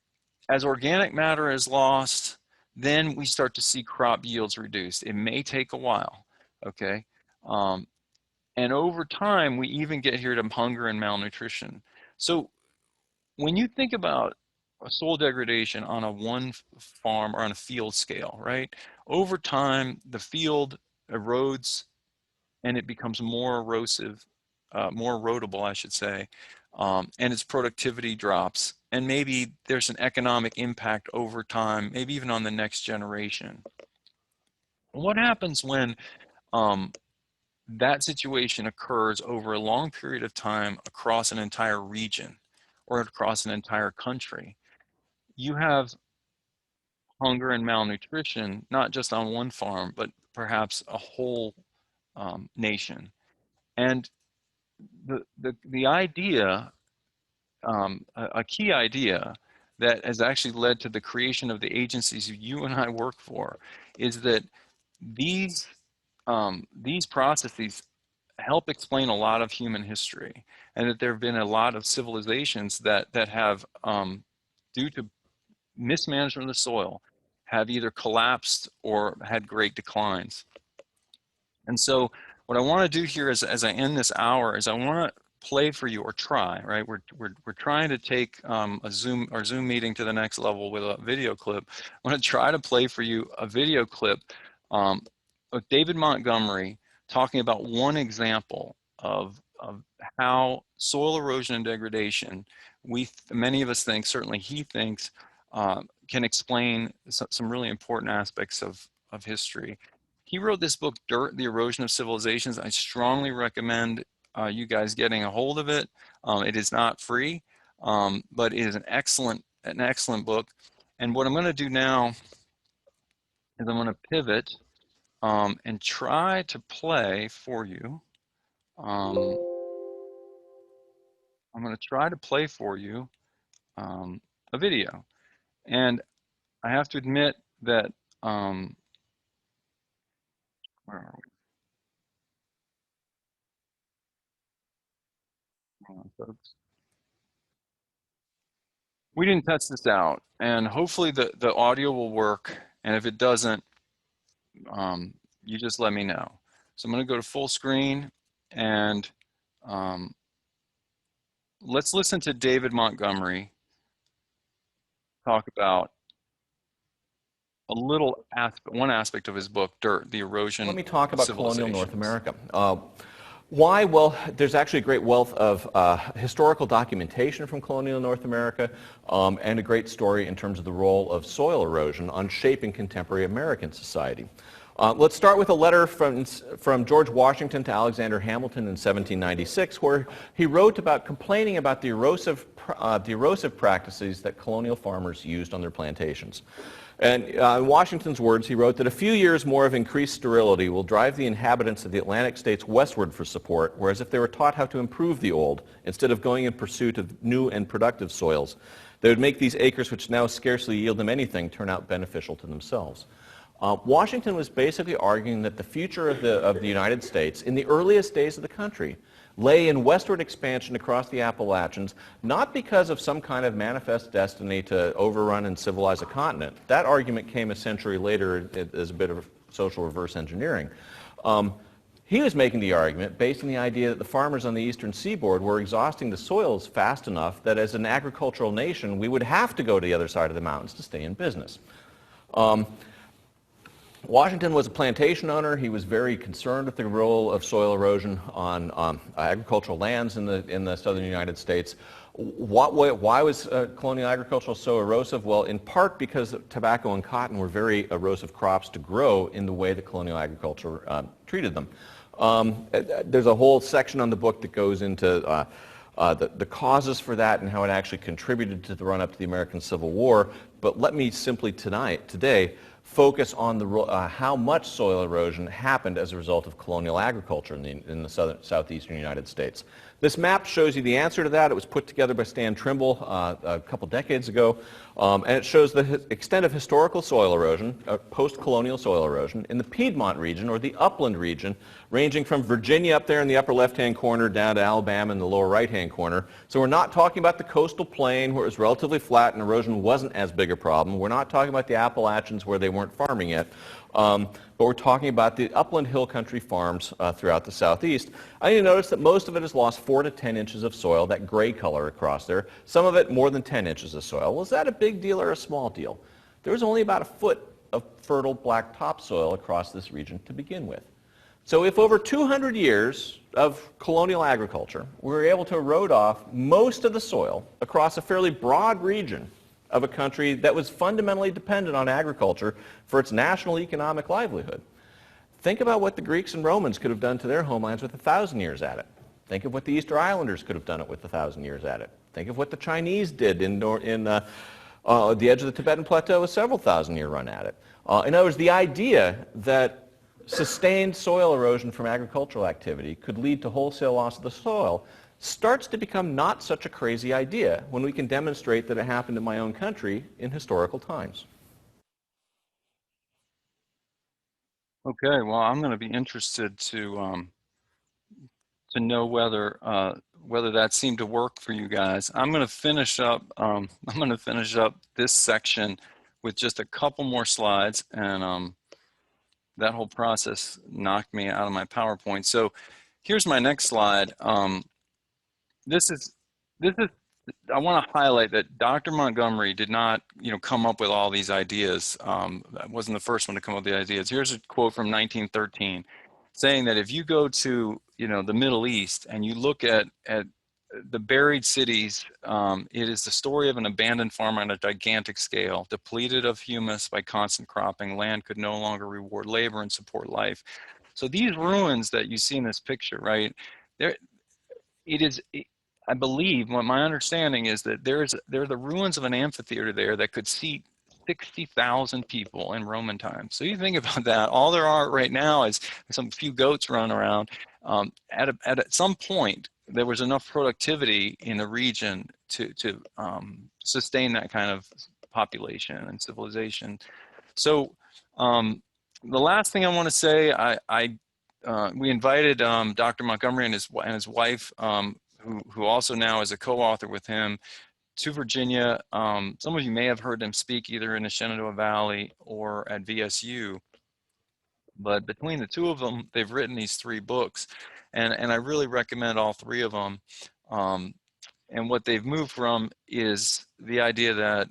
as organic matter is lost, then we start to see crop yields reduced. It may take a while, okay? And over time, we even get here to hunger and malnutrition. So when you think about soil degradation on a one farm or on a field scale, right? Over time, the field erodes and it becomes more erosive, more erodible, I should say, and its productivity drops. And maybe there's an economic impact over time, maybe even on the next generation. What happens when that situation occurs over a long period of time across an entire region or across an entire country? You have hunger and malnutrition, not just on one farm, but perhaps a whole nation. And the idea, a key idea that has actually led to the creation of the agencies you and I work for, is that these processes help explain a lot of human history, and that there have been a lot of civilizations that have, due to mismanagement of the soil, have either collapsed or had great declines. And so what I want to do here is, as I end this hour, is I want to play for you, or try, right? We're trying to take our Zoom meeting to the next level with a video clip. I want to try to play for you a video clip of David Montgomery talking about one example of how soil erosion and degradation, many of us think, certainly he thinks, can explain some really important aspects of history. He wrote this book, Dirt, the Erosion of Civilizations. I strongly recommend you guys getting a hold of it. It is not free, but it is an excellent book. And what I'm going to do now is I'm going to pivot and try to play for you. I'm going to try to play for you a video. And I have to admit that, where are we? Hold on, folks. We didn't test this out, and hopefully the audio will work. And if it doesn't, you just let me know. So I'm going to go to full screen, and let's listen to David Montgomery talk about a little one aspect of his book, Dirt, the Erosion Let me talk of about colonial North Civilizations. America. Why? Well, there's actually a great wealth of historical documentation from colonial North America and a great story in terms of the role of soil erosion on shaping contemporary American society. Let's start with a letter from George Washington to Alexander Hamilton in 1796, where he wrote about complaining about the erosive practices that colonial farmers used on their plantations. And in Washington's words, he wrote that a few years more of increased sterility will drive the inhabitants of the Atlantic states westward for support, whereas if they were taught how to improve the old, instead of going in pursuit of new and productive soils, they would make these acres which now scarcely yield them anything turn out beneficial to themselves. Washington was basically arguing that the future of the United States in the earliest days of the country lay in westward expansion across the Appalachians, not because of some kind of manifest destiny to overrun and civilize a continent. That argument came a century later as a bit of social reverse engineering. He was making the argument based on the idea that the farmers on the eastern seaboard were exhausting the soils fast enough that as an agricultural nation we would have to go to the other side of the mountains to stay in business. Washington was a plantation owner. He was very concerned with the role of soil erosion on agricultural lands in the southern United States. Why was colonial agriculture so erosive? Well, in part because tobacco and cotton were very erosive crops to grow in the way that colonial agriculture treated them. There's a whole section on the book that goes into the causes for that and how it actually contributed to the run-up to the American Civil War. But let me simply today, focus on how much soil erosion happened as a result of colonial agriculture in the southeastern United States. This map shows you the answer to that. It was put together by Stan Trimble a couple decades ago, and it shows the extent of historical soil erosion, post-colonial soil erosion, in the Piedmont region, or the upland region, ranging from Virginia up there in the upper left-hand corner down to Alabama in the lower right-hand corner. So we're not talking about the coastal plain where it was relatively flat and erosion wasn't as big a problem. We're not talking about the Appalachians where they weren't farming yet. But we're talking about the upland hill country farms throughout the southeast. You notice that most of it has lost 4 to 10 inches of soil, that gray color across there. Some of it more than 10 inches of soil. Well, is that a big deal or a small deal? There was only about a foot of fertile black topsoil across this region to begin with. So if over 200 years of colonial agriculture, we were able to erode off most of the soil across a fairly broad region of a country that was fundamentally dependent on agriculture for its national economic livelihood. Think about what the Greeks and Romans could have done to their homelands with 1,000 years at it. Think of what the Easter Islanders could have done it with 1,000 years at it. Think of what the Chinese did in the edge of the Tibetan Plateau with several thousand-year run at it. In other words, the idea that sustained soil erosion from agricultural activity could lead to wholesale loss of the soil starts to become not such a crazy idea when we can demonstrate that it happened in my own country in historical times. Okay, well, I'm going to be interested to know whether that seemed to work for you guys. I'm going to finish up. I'm going to finish up this section with just a couple more slides, and that whole process knocked me out of my PowerPoint. So here's my next slide. This is I want to highlight that Dr. Montgomery did not, come up with all these ideas. That wasn't the first one to come up with the ideas. Here's a quote from 1913 saying that if you go to, the Middle East and you look at the buried cities, it is the story of an abandoned farm on a gigantic scale, depleted of humus by constant cropping. Land could no longer reward labor and support life. So these ruins that you see in this picture, right, I believe, what my understanding is that there are the ruins of an amphitheater there that could seat 60,000 people in Roman times. So you think about that. All there are right now is some few goats running around. At some point, there was enough productivity in the region to sustain that kind of population and civilization. So the last thing I want to say, we invited Dr. Montgomery and his wife, who also now is a co-author with him, to Virginia. Some of you may have heard them speak either in the Shenandoah Valley or at VSU. But between the two of them, they've written these 3 books, and I really recommend all 3 of them. And what they've moved from is the idea that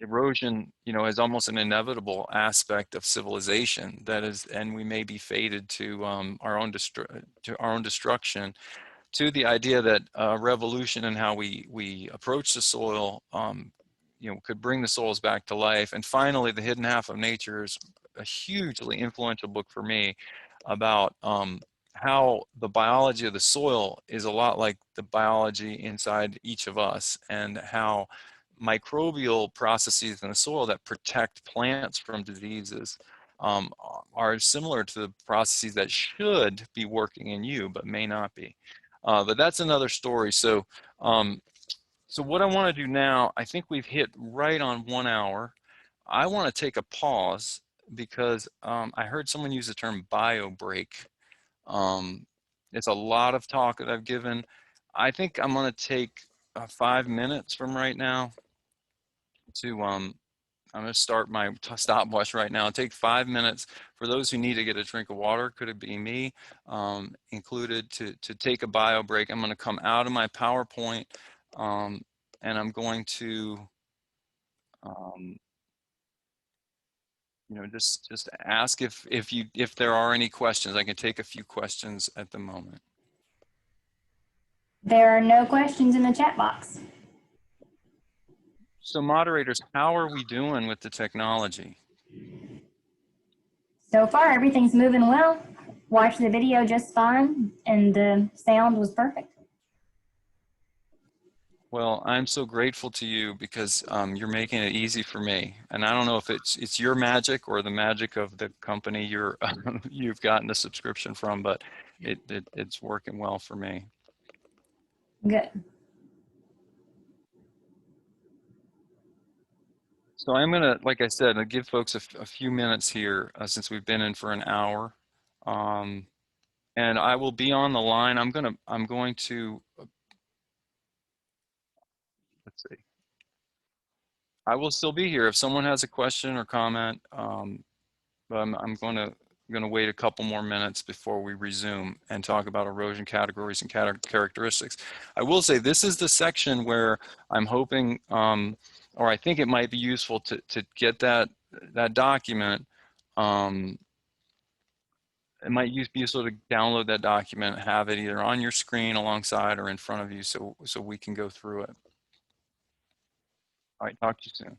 erosion, is almost an inevitable aspect of civilization. That is, and we may be fated to our own destruction. To the idea that revolution in how we approach the soil, could bring the soils back to life. And finally, The Hidden Half of Nature is a hugely influential book for me about how the biology of the soil is a lot like the biology inside each of us, and how microbial processes in the soil that protect plants from diseases are similar to the processes that should be working in you but may not be. But that's another story. So what I want to do now, I think we've hit right on 1 hour. I want to take a pause because I heard someone use the term bio break. It's a lot of talk that I've given. I think I'm going to take 5 minutes from right now to I'm going to start my stopwatch right now. Take 5 minutes for those who need to get a drink of water. Could it be me included to take a bio break? I'm going to come out of my PowerPoint and I'm going to just ask if there are any questions. I can take a few questions at the moment. There are no questions in the chat box. So moderators, how are we doing with the technology? So far, everything's moving well. Watched the video just fine, and the sound was perfect. Well, I'm so grateful to you because you're making it easy for me. And I don't know if it's your magic or the magic of the company you've gotten the subscription from, but it's working well for me. Good. So I'm gonna, like I said, I'll give folks a few minutes here since we've been in for an hour, and I will be on the line. I'm going to let's see. I will still be here if someone has a question or comment. But I'm going to wait a couple more minutes before we resume and talk about erosion categories and characteristics. I will say this is the section where I'm hoping, or I think it might be useful to get that document. It might be useful to download that document, have it either on your screen alongside or in front of you, so we can go through it. All right, talk to you soon.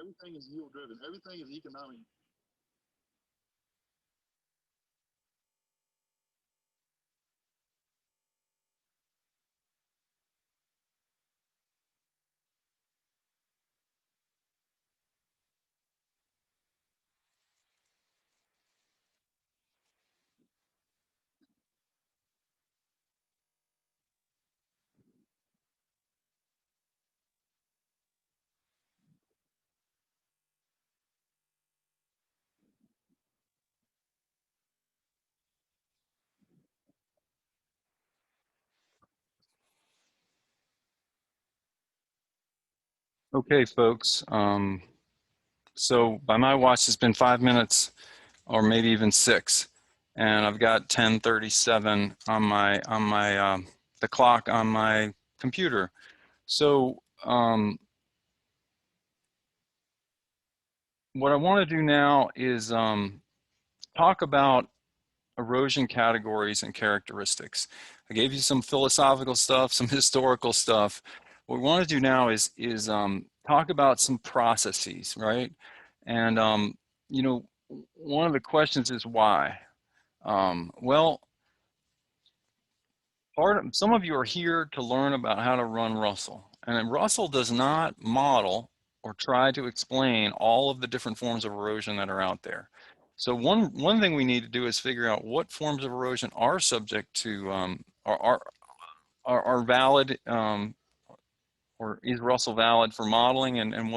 everything is yield driven. Everything is economic. Okay, folks. So by my watch, it's been 5 minutes, or maybe even 6, and I've got 10:37 on my the clock on my computer. So what I want to do now is talk about erosion categories and characteristics. I gave you some philosophical stuff, some historical stuff. What we want to do now is talk about some processes, right? And you know, one of the questions is why. Well, some of you are here to learn about how to run RUSLE, and RUSLE does not model or try to explain all of the different forms of erosion that are out there. So one thing we need to do is figure out what forms of erosion are subject to are valid, or is RUSLE valid for modeling, and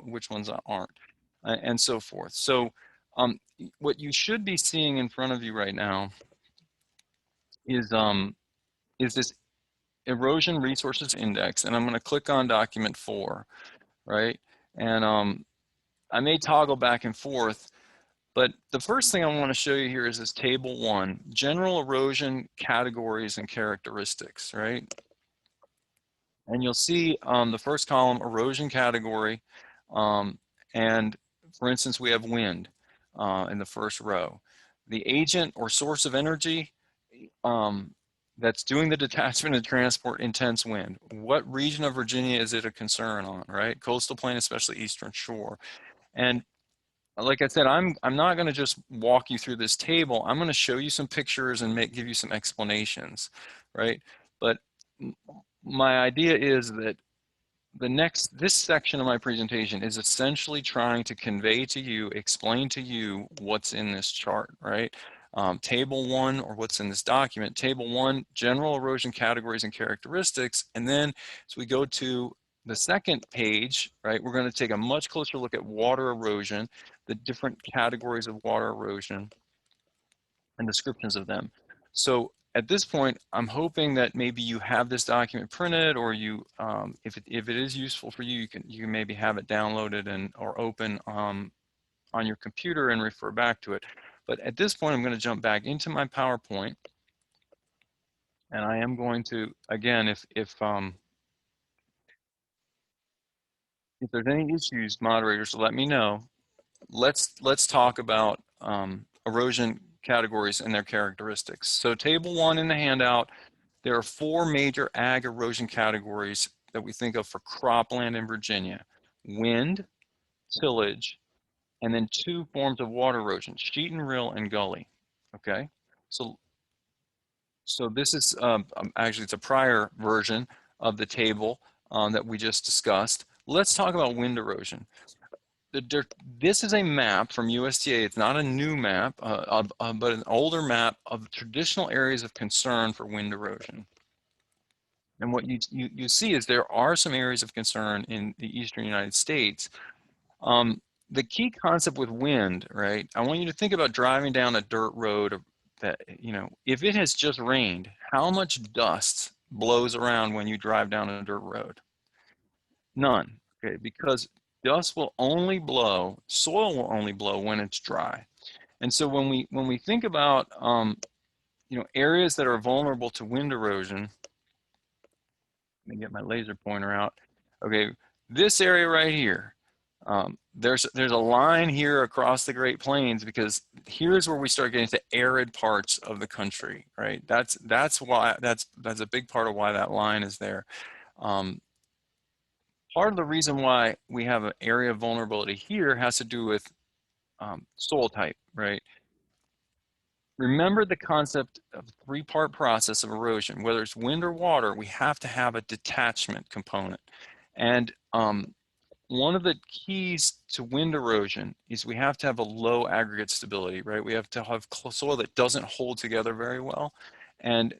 which ones aren't, and so forth. So what you should be seeing in front of you right now is this Erosion Resources Index, and I'm going to click on document 4, right? And I may toggle back and forth, but the first thing I want to show you here is this table 1, general erosion categories and characteristics, right? And you'll see the first column, erosion category, and for instance, we have wind in the first row. The agent or source of energy, that's doing the detachment and transport, intense wind. What region of Virginia is it a concern on, right? Coastal plain, especially eastern shore. And like I said, I'm not going to just walk you through this table. I'm going to show you some pictures and give you some explanations, right? But my idea is that this section of my presentation is essentially trying to convey to you, explain to you what's in this chart, right? Table 1, or what's in this document. Table 1, general erosion categories and characteristics. And then as we go to the second page, right, we're going to take a much closer look at water erosion, the different categories of water erosion and descriptions of them. So at this point, I'm hoping that maybe you have this document printed, or you, if it is useful for you, you can maybe have it downloaded or open on your computer and refer back to it. But at this point, I'm going to jump back into my PowerPoint, and I am going to, again, if there's any issues, moderators, let me know. Let's talk about erosion categories and their characteristics. So table 1 in the handout, there are 4 major ag erosion categories that we think of for cropland in Virginia: wind, tillage, and then 2 forms of water erosion: sheet and rill and gully. Okay, so this is actually, it's a prior version of the table that we just discussed. Let's talk about wind erosion. This is a map from USDA. It's not a new map, but an older map of traditional areas of concern for wind erosion. And what you see is there are some areas of concern in the eastern United States. The key concept with wind, right? I want you to think about driving down a dirt road that, you know, if it has just rained, how much dust blows around when you drive down a dirt road? None, okay? Because dust will only blow, soil will only blow when it's dry. And so when we think about, you know, areas that are vulnerable to wind erosion, let me get my laser pointer out. Okay, this area right here, there's a line here across the Great Plains, because here's where we start getting to arid parts of the country, right? That's why that's a big part of why that line is there. part of the reason why we have an area of vulnerability here has to do with soil type, right? Remember the concept of a three-part process of erosion. Whether it's wind or water, we have to have a detachment component. And one of the keys to wind erosion is we have to have a low aggregate stability, right? We have to have soil that doesn't hold together very well. And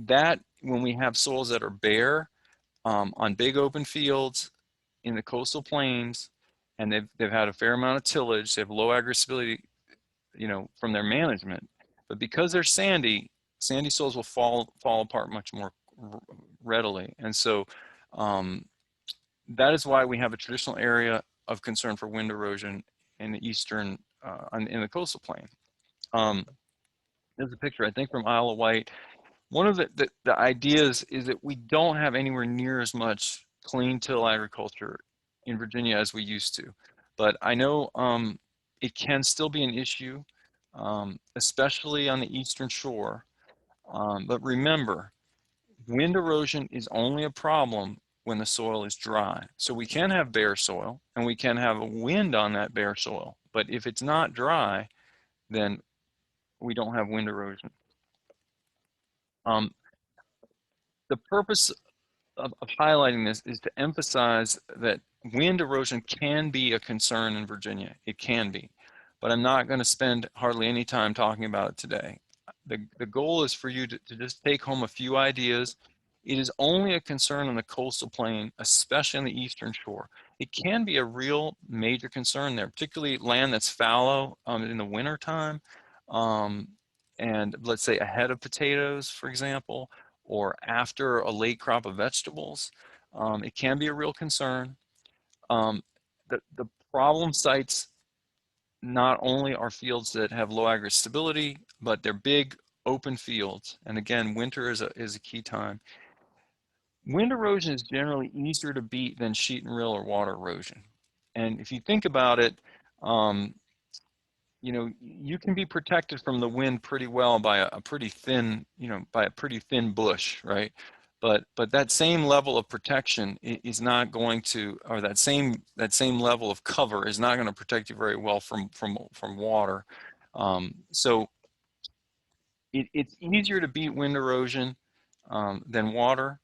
that, when we have soils that are bare on big open fields in the coastal plains, and they've had a fair amount of tillage, they have low aggregate stability, you know, from their management. But because they're sandy soils will fall apart much more readily. And so that is why we have a traditional area of concern for wind erosion in the eastern, in the coastal plain. There's a picture, I think, from Isle of Wight. One of the ideas is that we don't have anywhere near as much clean till agriculture in Virginia as we used to. But I know it can still be an issue, especially on the eastern shore. But remember, wind erosion is only a problem when the soil is dry. So we can have bare soil and we can have a wind on that bare soil. But if it's not dry, then we don't have wind erosion. The purpose of highlighting this is to emphasize that wind erosion can be a concern in Virginia. It can be, but I'm not going to spend hardly any time talking about it today. The goal is for you to just take home a few ideas. It is only a concern on the coastal plain, especially on the eastern shore. It can be a real major concern there, particularly land that's fallow in the wintertime, and let's say ahead of potatoes, for example, or after a late crop of vegetables. It can be a real concern. The problem sites not only are fields that have low aggregate stability, but they're big open fields. And again, winter is a key time. Wind erosion is generally easier to beat than sheet and rill or water erosion. And if you think about it, you know, you can be protected from the wind pretty well by a pretty thin, you know, by a pretty thin bush, right? But that same level of protection is not going to, or that same level of cover is not going to protect you very well from water. So it's easier to beat wind erosion than water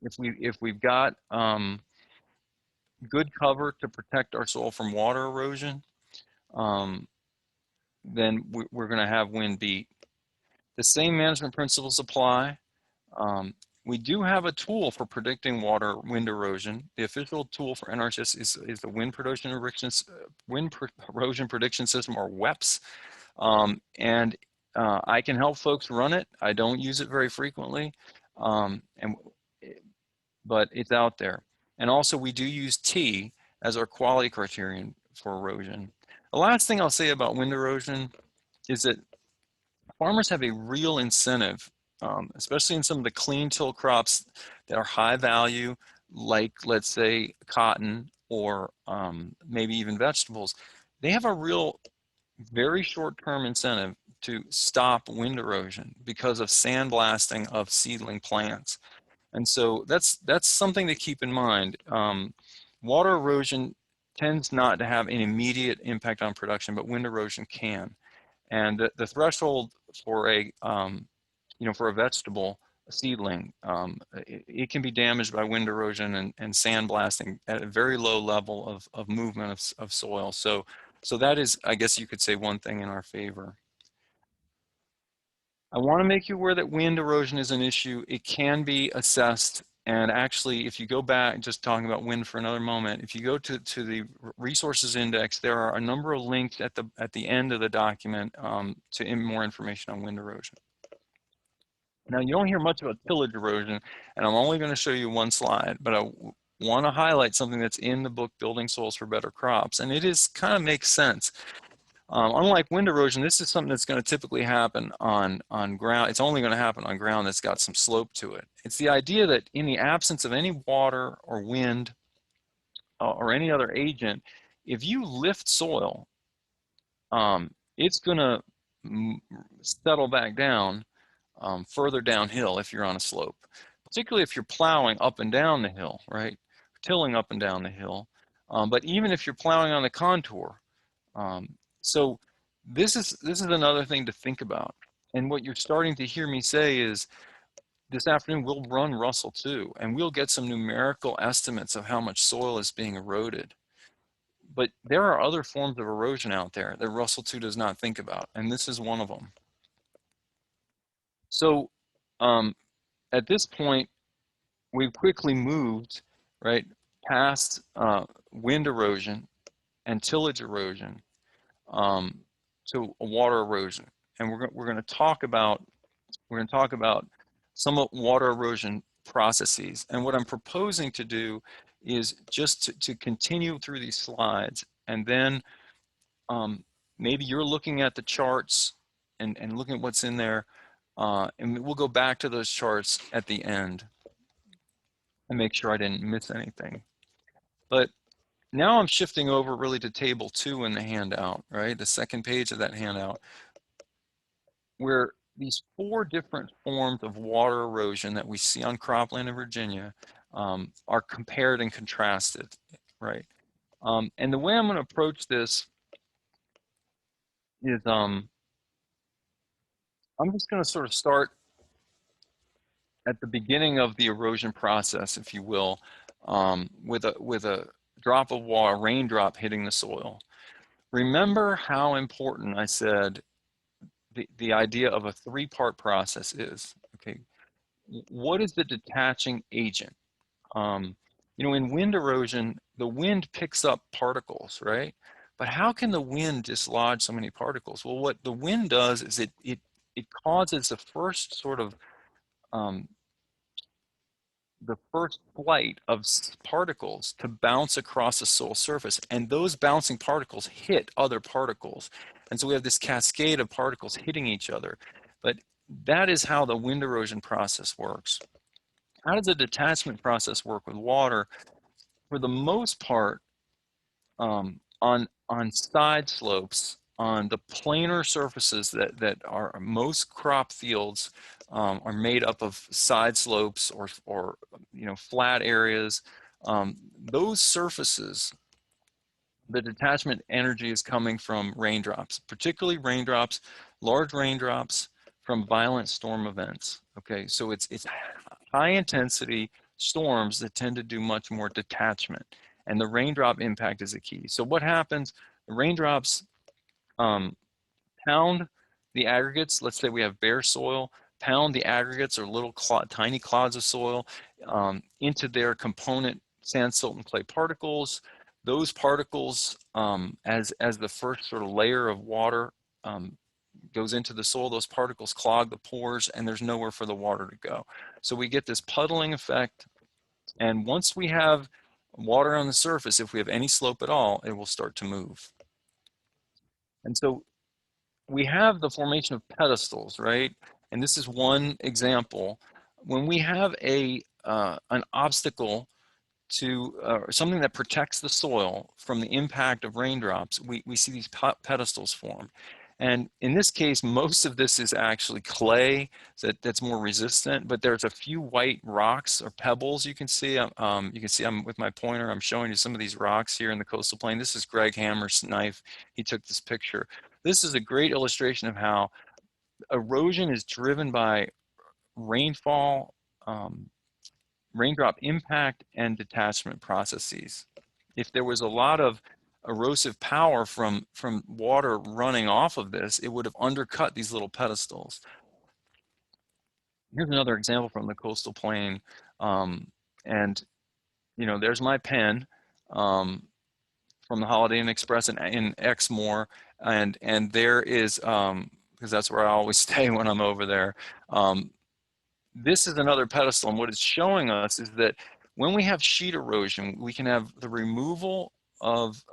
if we've got good cover to protect our soil from water erosion. Then we're going to have wind beat. The same management principles apply. We do have a tool for predicting wind erosion. The official tool for NRCS is the Wind Erosion Prediction System, or WEPS. And I can help folks run it. I don't use it very frequently, but it's out there. And also we do use T as our quality criterion for erosion. The last thing I'll say about wind erosion is that farmers have a real incentive, especially in some of the clean till crops that are high value, like let's say cotton or maybe even vegetables. They have a real, very short-term incentive to stop wind erosion because of sandblasting of seedling plants. And so that's something to keep in mind. Water erosion tends not to have an immediate impact on production, but wind erosion can. And the threshold for a, you know, for a vegetable, a seedling, it can be damaged by wind erosion and sandblasting at a very low level of movement of soil. So that is, I guess you could say, one thing in our favor. I want to make you aware that wind erosion is an issue. It can be assessed. And actually, if you go back, just talking about wind for another moment, if you go to the resources index, there are a number of links at the end of the document to more information on wind erosion. Now, you don't hear much about tillage erosion, and I'm only going to show you one slide, but I want to highlight something that's in the book, Building Soils for Better Crops, and it is kind of makes sense. Unlike wind erosion, this is something that's going to typically happen on ground. It's only going to happen on ground that's got some slope to it. It's the idea that in the absence of any water or wind or any other agent, if you lift soil, it's going to settle back down further downhill if you're on a slope, particularly if you're plowing up and down the hill, right? tilling up and down the hill. But even if you're plowing on the contour, so this is another thing to think about. And what you're starting to hear me say is, this afternoon we'll run RUSLE2 and we'll get some numerical estimates of how much soil is being eroded. But there are other forms of erosion out there that RUSLE2 does not think about, and this is one of them. So at this point, we've quickly moved right past wind erosion and tillage erosion to water erosion, and we're going to talk about some water erosion processes. And what I'm proposing to do is just to continue through these slides, and then maybe you're looking at the charts and looking at what's in there, and we'll go back to those charts at the end and make sure I didn't miss anything. But now I'm shifting over really to table 2 in the handout, right? The second page of that handout, where these 4 different forms of water erosion that we see on cropland in Virginia are compared and contrasted, right? And the way I'm going to approach this is I'm just going to sort of start at the beginning of the erosion process, if you will, with a drop of water, a raindrop hitting the soil. Remember how important I said the idea of a 3-part process is. Okay, what is the detaching agent? You know, in wind erosion, the wind picks up particles, right? But how can the wind dislodge so many particles? Well, what the wind does is it causes the first sort of the first flight of particles to bounce across the soil surface, and those bouncing particles hit other particles. And so we have this cascade of particles hitting each other. But that is how the wind erosion process works. How does the detachment process work with water? For the most part, on side slopes, on the planar surfaces that are most crop fields are made up of side slopes or you know, flat areas. Those surfaces, the detachment energy is coming from raindrops, particularly raindrops, large raindrops from violent storm events. Okay, so it's high intensity storms that tend to do much more detachment, and the raindrop impact is the key. So what happens? The raindrops pound the aggregates. Let's say we have bare soil, pound the aggregates or little tiny clods of soil into their component sand, silt, and clay particles. Those particles, as the first sort of layer of water goes into the soil, those particles clog the pores and there's nowhere for the water to go. So we get this puddling effect. And once we have water on the surface, if we have any slope at all, it will start to move. And so we have the formation of pedestals, right? And this is one example. When we have an obstacle to something that protects the soil from the impact of raindrops, we see these pedestals form. And in this case, most of this is actually clay that's more resistant, but there's a few white rocks or pebbles you can see. You can see I'm with my pointer, I'm showing you some of these rocks here in the coastal plain. This is Greg Hammer's knife. He took this picture. This is a great illustration of how erosion is driven by rainfall, raindrop impact, and detachment processes. If there was a lot of erosive power from water running off of this, it would have undercut these little pedestals. Here's another example from the coastal plain. And, you know, there's my pen from the Holiday Inn Express in Exmoor. And there is, because that's where I always stay when I'm over there. This is another pedestal, and what it's showing us is that when we have sheet erosion, we can have the removal of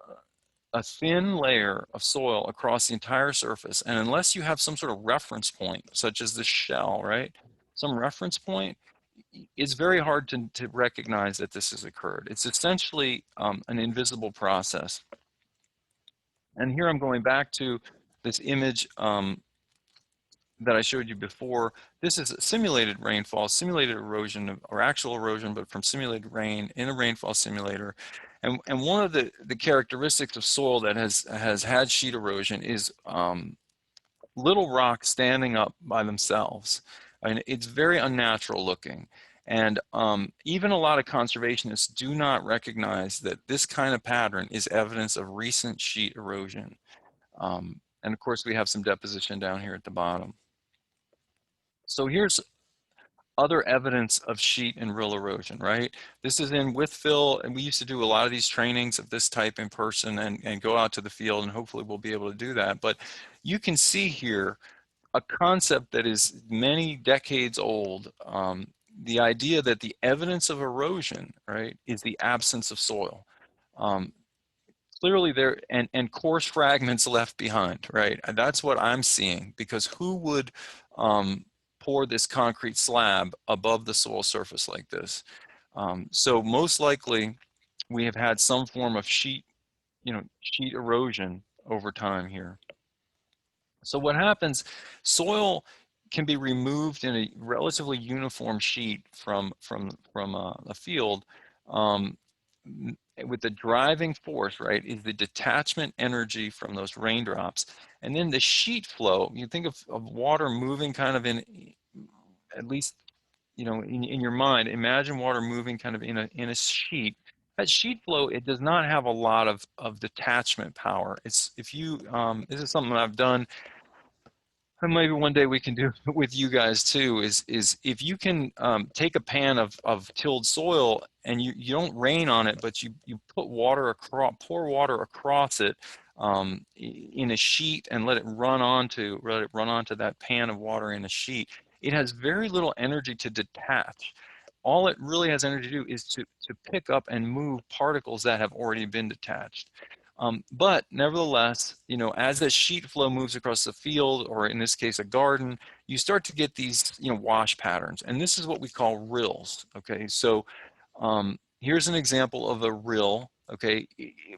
a thin layer of soil across the entire surface, and unless you have some sort of reference point, such as this shell, right? Some reference point, it's very hard to recognize that this has occurred. It's essentially an invisible process. And here I'm going back to this image that I showed you before, this is simulated rainfall, simulated erosion, or actual erosion, but from simulated rain in a rainfall simulator. And one of the characteristics of soil that has had sheet erosion is little rocks standing up by themselves. And it's very unnatural looking. And even a lot of conservationists do not recognize that this kind of pattern is evidence of recent sheet erosion. And of course, we have some deposition down here at the bottom. So here's other evidence of sheet and rill erosion, right? This is in with fill, and we used to do a lot of these trainings of this type in person and go out to the field, and hopefully we'll be able to do that. But you can see here a concept that is many decades old, the idea that the evidence of erosion, right, is the absence of soil. Clearly there, and coarse fragments left behind, right? And that's what I'm seeing, because who would pour this concrete slab above the soil surface like this? So most likely we have had some form of sheet erosion over time here. So what happens, soil can be removed in a relatively uniform sheet from a field with the driving force, right, is the detachment energy from those raindrops. And then the sheet flow, you think of water moving kind of in, at least, in your mind, imagine water moving kind of in a sheet. That sheet flow, it does not have a lot of detachment power. It's, if you, this is something I've done, and maybe one day we can do it with you guys too, is if you can take a pan of tilled soil and you don't rain on it, but you put water across, pour water across it in a sheet and let it run onto that pan of water in a sheet, it has very little energy to detach. All it really has energy to do is to pick up and move particles that have already been detached. But nevertheless, as the sheet flow moves across the field, or in this case, a garden, you start to get these, wash patterns. And this is what we call rills, okay? So here's an example of a rill, okay?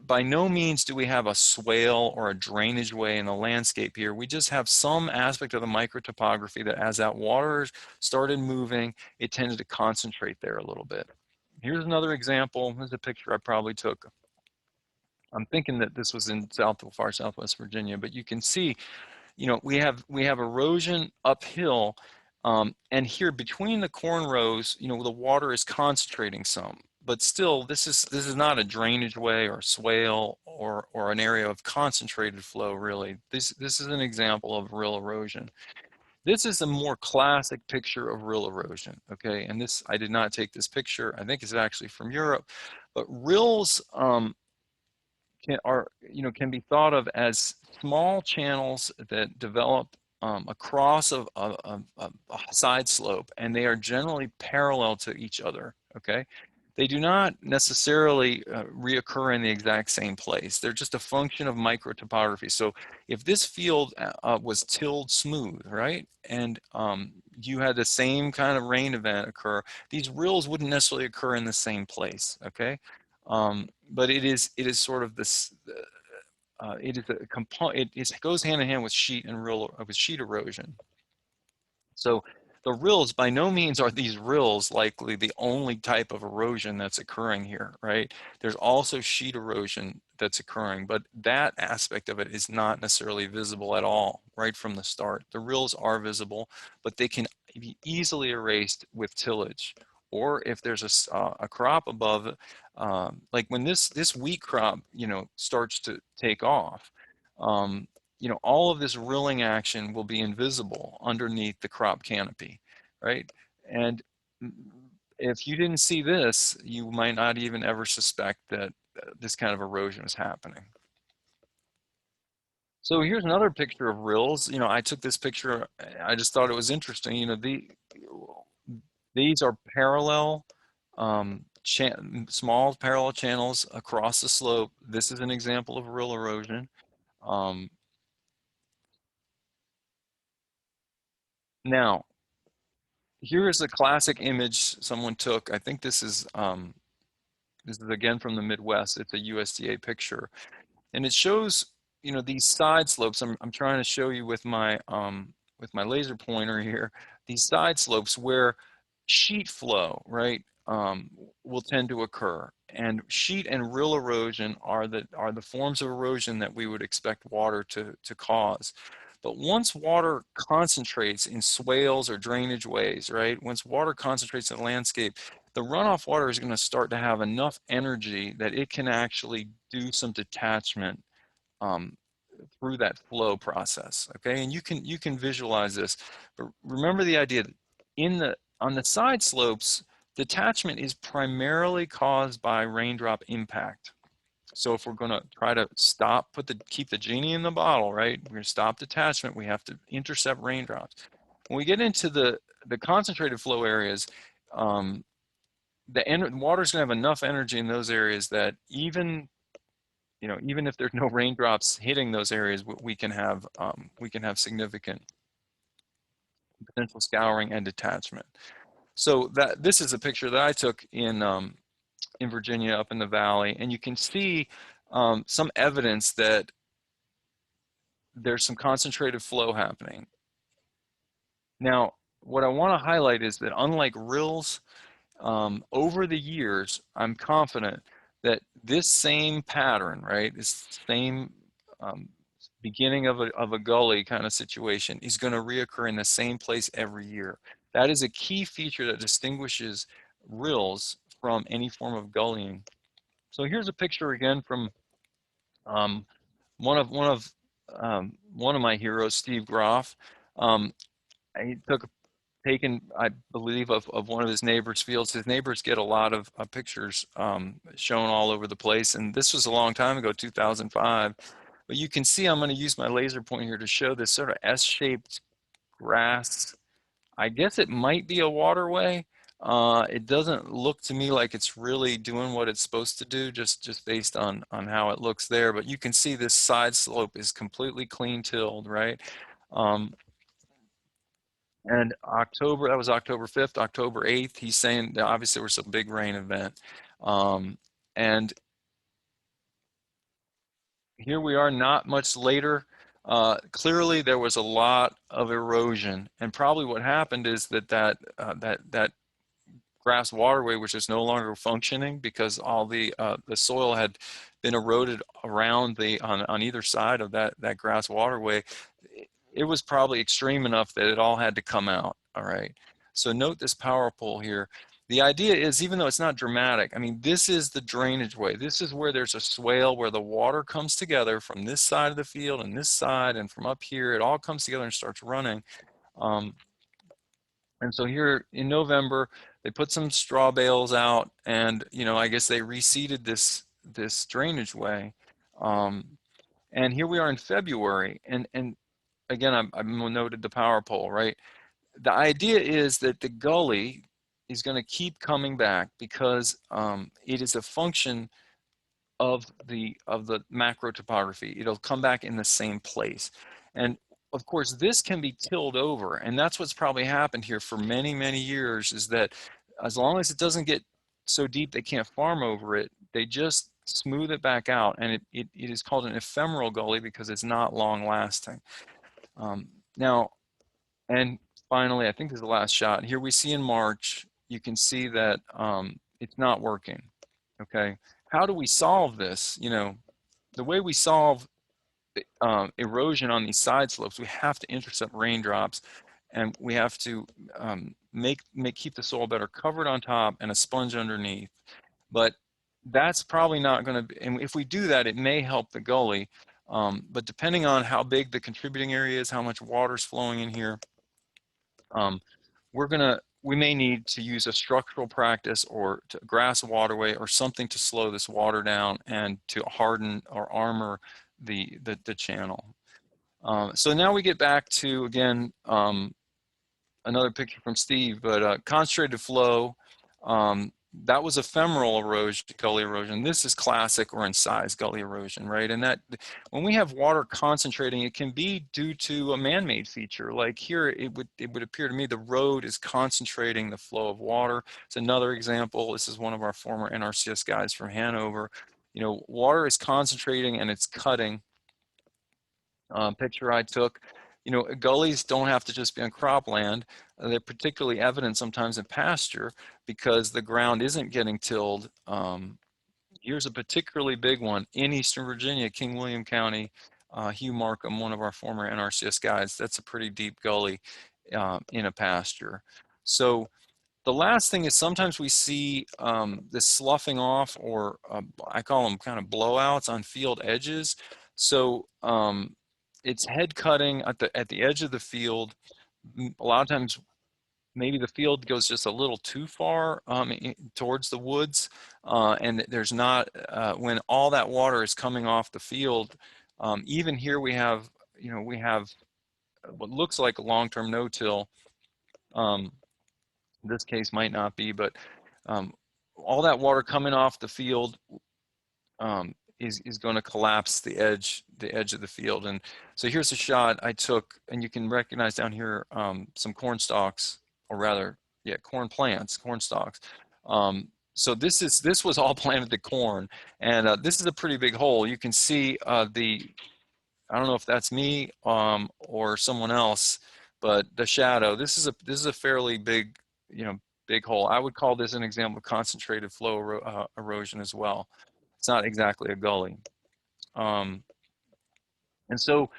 By no means do we have a swale or a drainage way in the landscape here. We just have some aspect of the microtopography that as that water started moving, it tended to concentrate there a little bit. Here's another example. Here's a picture I probably took. I'm thinking that this was in far southwest Virginia, but you can see, we have erosion uphill, and here between the corn rows, the water is concentrating some, but still, this is not a drainage way or swale or an area of concentrated flow. Really, this is an example of rill erosion. This is a more classic picture of rill erosion. Okay, and this, I did not take this picture. I think it's actually from Europe, but rills can be thought of as small channels that develop across a side slope, and they are generally parallel to each other. Okay, they do not necessarily reoccur in the exact same place. They're just a function of microtopography. So if this field was tilled smooth, right, and you had the same kind of rain event occur, these rills wouldn't necessarily occur in the same place. Okay. But it is sort of this. It is a component. It goes hand in hand with sheet erosion. So the rills, by no means are these rills likely the only type of erosion that's occurring here, right? There's also sheet erosion that's occurring, but that aspect of it is not necessarily visible at all right from the start. The rills are visible, but they can be easily erased with tillage. Or if there's a crop above, like when this wheat crop, starts to take off, all of this rilling action will be invisible underneath the crop canopy, right? And if you didn't see this, you might not even ever suspect that this kind of erosion is happening. So here's another picture of rills. I took this picture, I just thought it was interesting. These are parallel, small parallel channels across the slope. This is an example of rill erosion. Now, here is a classic image someone took. I think this is again from the Midwest. It's a USDA picture, and it shows these side slopes. I'm trying to show you with my with my laser pointer here, these side slopes where sheet flow, right, will tend to occur. And sheet and rill erosion are the forms of erosion that we would expect water to cause. But once water concentrates in swales or drainage ways, right, once water concentrates in the landscape, the runoff water is going to start to have enough energy that it can actually do some detachment through that flow process. Okay, and you can visualize this, but remember the idea that on the side slopes, detachment is primarily caused by raindrop impact. So if we're going to try to keep the genie in the bottle, right? We're going to stop detachment. We have to intercept raindrops. When we get into the concentrated flow areas, the water's going to have enough energy in those areas that even if there's no raindrops hitting those areas, we can have significant potential scouring and detachment. So this is a picture that I took in Virginia up in the valley, and you can see some evidence that there's some concentrated flow happening. Now, what I want to highlight is that unlike rills, over the years, I'm confident that this same pattern, right, this same beginning of a gully kind of situation is going to reoccur in the same place every year. That is a key feature that distinguishes rills from any form of gullying. So here's a picture again from one of my heroes, Steve Groff. He taken, I believe, of one of his neighbors' fields. His neighbors get a lot of pictures shown all over the place, and this was a long time ago, 2005. But you can see I'm going to use my laser point here to show this sort of S-shaped grass. I guess it might be a waterway. It doesn't look to me like it's really doing what it's supposed to do, just based on how it looks there. But you can see this side slope is completely clean tilled, right? And that was October 5th, October 8th, he's saying that obviously there was a big rain event. And here we are not much later. Clearly there was a lot of erosion, and probably what happened is that grass waterway, which is no longer functioning because all the soil had been eroded around on either side of that grass waterway. It was probably extreme enough that it all had to come out. All right. So note this power pole here. The idea is, even though it's not dramatic, I mean, this is the drainage way. This is where there's a swale where the water comes together from this side of the field and this side, and from up here, it all comes together and starts running. And so here in November, they put some straw bales out, and I guess they reseeded this drainage way. And here we are in February, and again, I've noted the power pole, right? The idea is that the gully is going to keep coming back because it is a function of the macro topography. It'll come back in the same place. And of course, this can be tilled over, and that's what's probably happened here for many, many years, is that as long as it doesn't get so deep they can't farm over it, they just smooth it back out, and it is called an ephemeral gully because it's not long lasting. Now, and finally, I think this is the last shot. Here we see in March, you can see that it's not working, okay? How do we solve this? The way we solve erosion on these side slopes, we have to intercept raindrops, and we have to keep the soil better covered on top and a sponge underneath. But that's probably not going to be, and if we do that, it may help the gully. But depending on how big the contributing area is, how much water's flowing in here, we may need to use a structural practice or grass waterway or something to slow this water down and to harden or armor the channel. So now we get back to, again, another picture from Steve, but concentrated flow. That was ephemeral erosion, gully erosion. This is classic or incised gully erosion, right? And that when we have water concentrating, it can be due to a man-made feature. Like here, it would appear to me the road is concentrating the flow of water. It's another example. This is one of our former NRCS guys from Hanover. Water is concentrating and it's cutting. Picture I took. You know, gullies don't have to just be on cropland. They're particularly evident sometimes in pasture because the ground isn't getting tilled. Here's a particularly big one in Eastern Virginia, King William County. Hugh Markham, one of our former NRCS guides, that's a pretty deep gully in a pasture. So the last thing is sometimes we see this sloughing off, or I call them kind of blowouts on field edges. So it's head cutting at the edge of the field. A lot of times maybe the field goes just a little too far towards the woods, and there's not, when all that water is coming off the field, even here we have, you know, we have what looks like a long-term no-till. This case might not be, but all that water coming off the field is going to collapse the edge of the field. And so here's a shot I took, and you can recognize down here some corn stalks, or rather, yeah, corn plants, corn stalks. So this was all planted to corn, and this is a pretty big hole. You can see I don't know if that's me or someone else, but the shadow. This is a fairly big, you know, big hole. I would call this an example of concentrated flow erosion as well. It's not exactly a gully. And so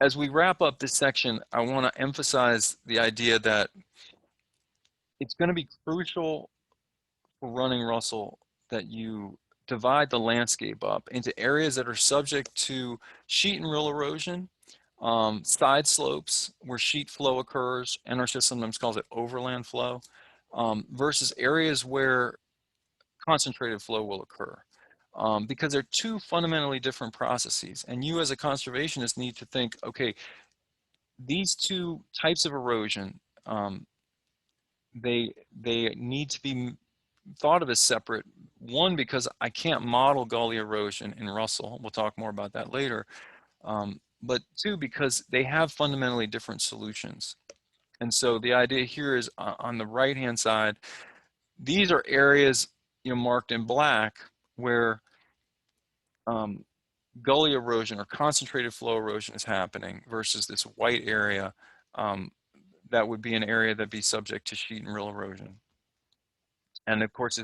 as we wrap up this section, I want to emphasize the idea that it's going to be crucial for running Russell that you divide the landscape up into areas that are subject to sheet and rill erosion, side slopes where sheet flow occurs, NRCS sometimes calls it overland flow, versus areas where concentrated flow will occur. Because they're two fundamentally different processes, and you as a conservationist need to think, okay, these two types of erosion, they need to be thought of as separate. One, because I can't model gully erosion in Russell. We'll talk more about that later. But two, because they have fundamentally different solutions. And so the idea here is on the right-hand side, these are areas, you know, marked in black where gully erosion or concentrated flow erosion is happening, versus this white area that would be an area that'd be subject to sheet and rill erosion. And of course,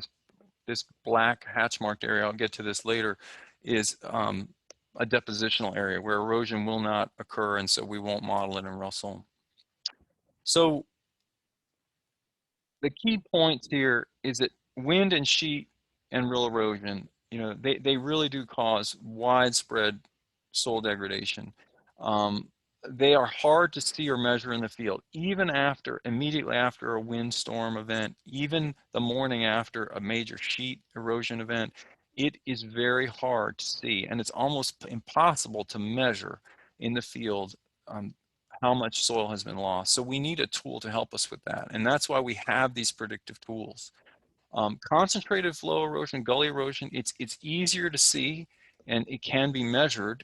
this black hatch marked area, I'll get to this later, is a depositional area where erosion will not occur, and so we won't model it in Russell. So the key points here is that wind and sheet and rill erosion, you know, they really do cause widespread soil degradation. They are hard to see or measure in the field, even immediately after a windstorm event, even the morning after a major sheet erosion event. It is very hard to see, and it's almost impossible to measure in the field how much soil has been lost. So we need a tool to help us with that, and that's why we have these predictive tools. Concentrated flow erosion, gully erosion, it's easier to see, and it can be measured.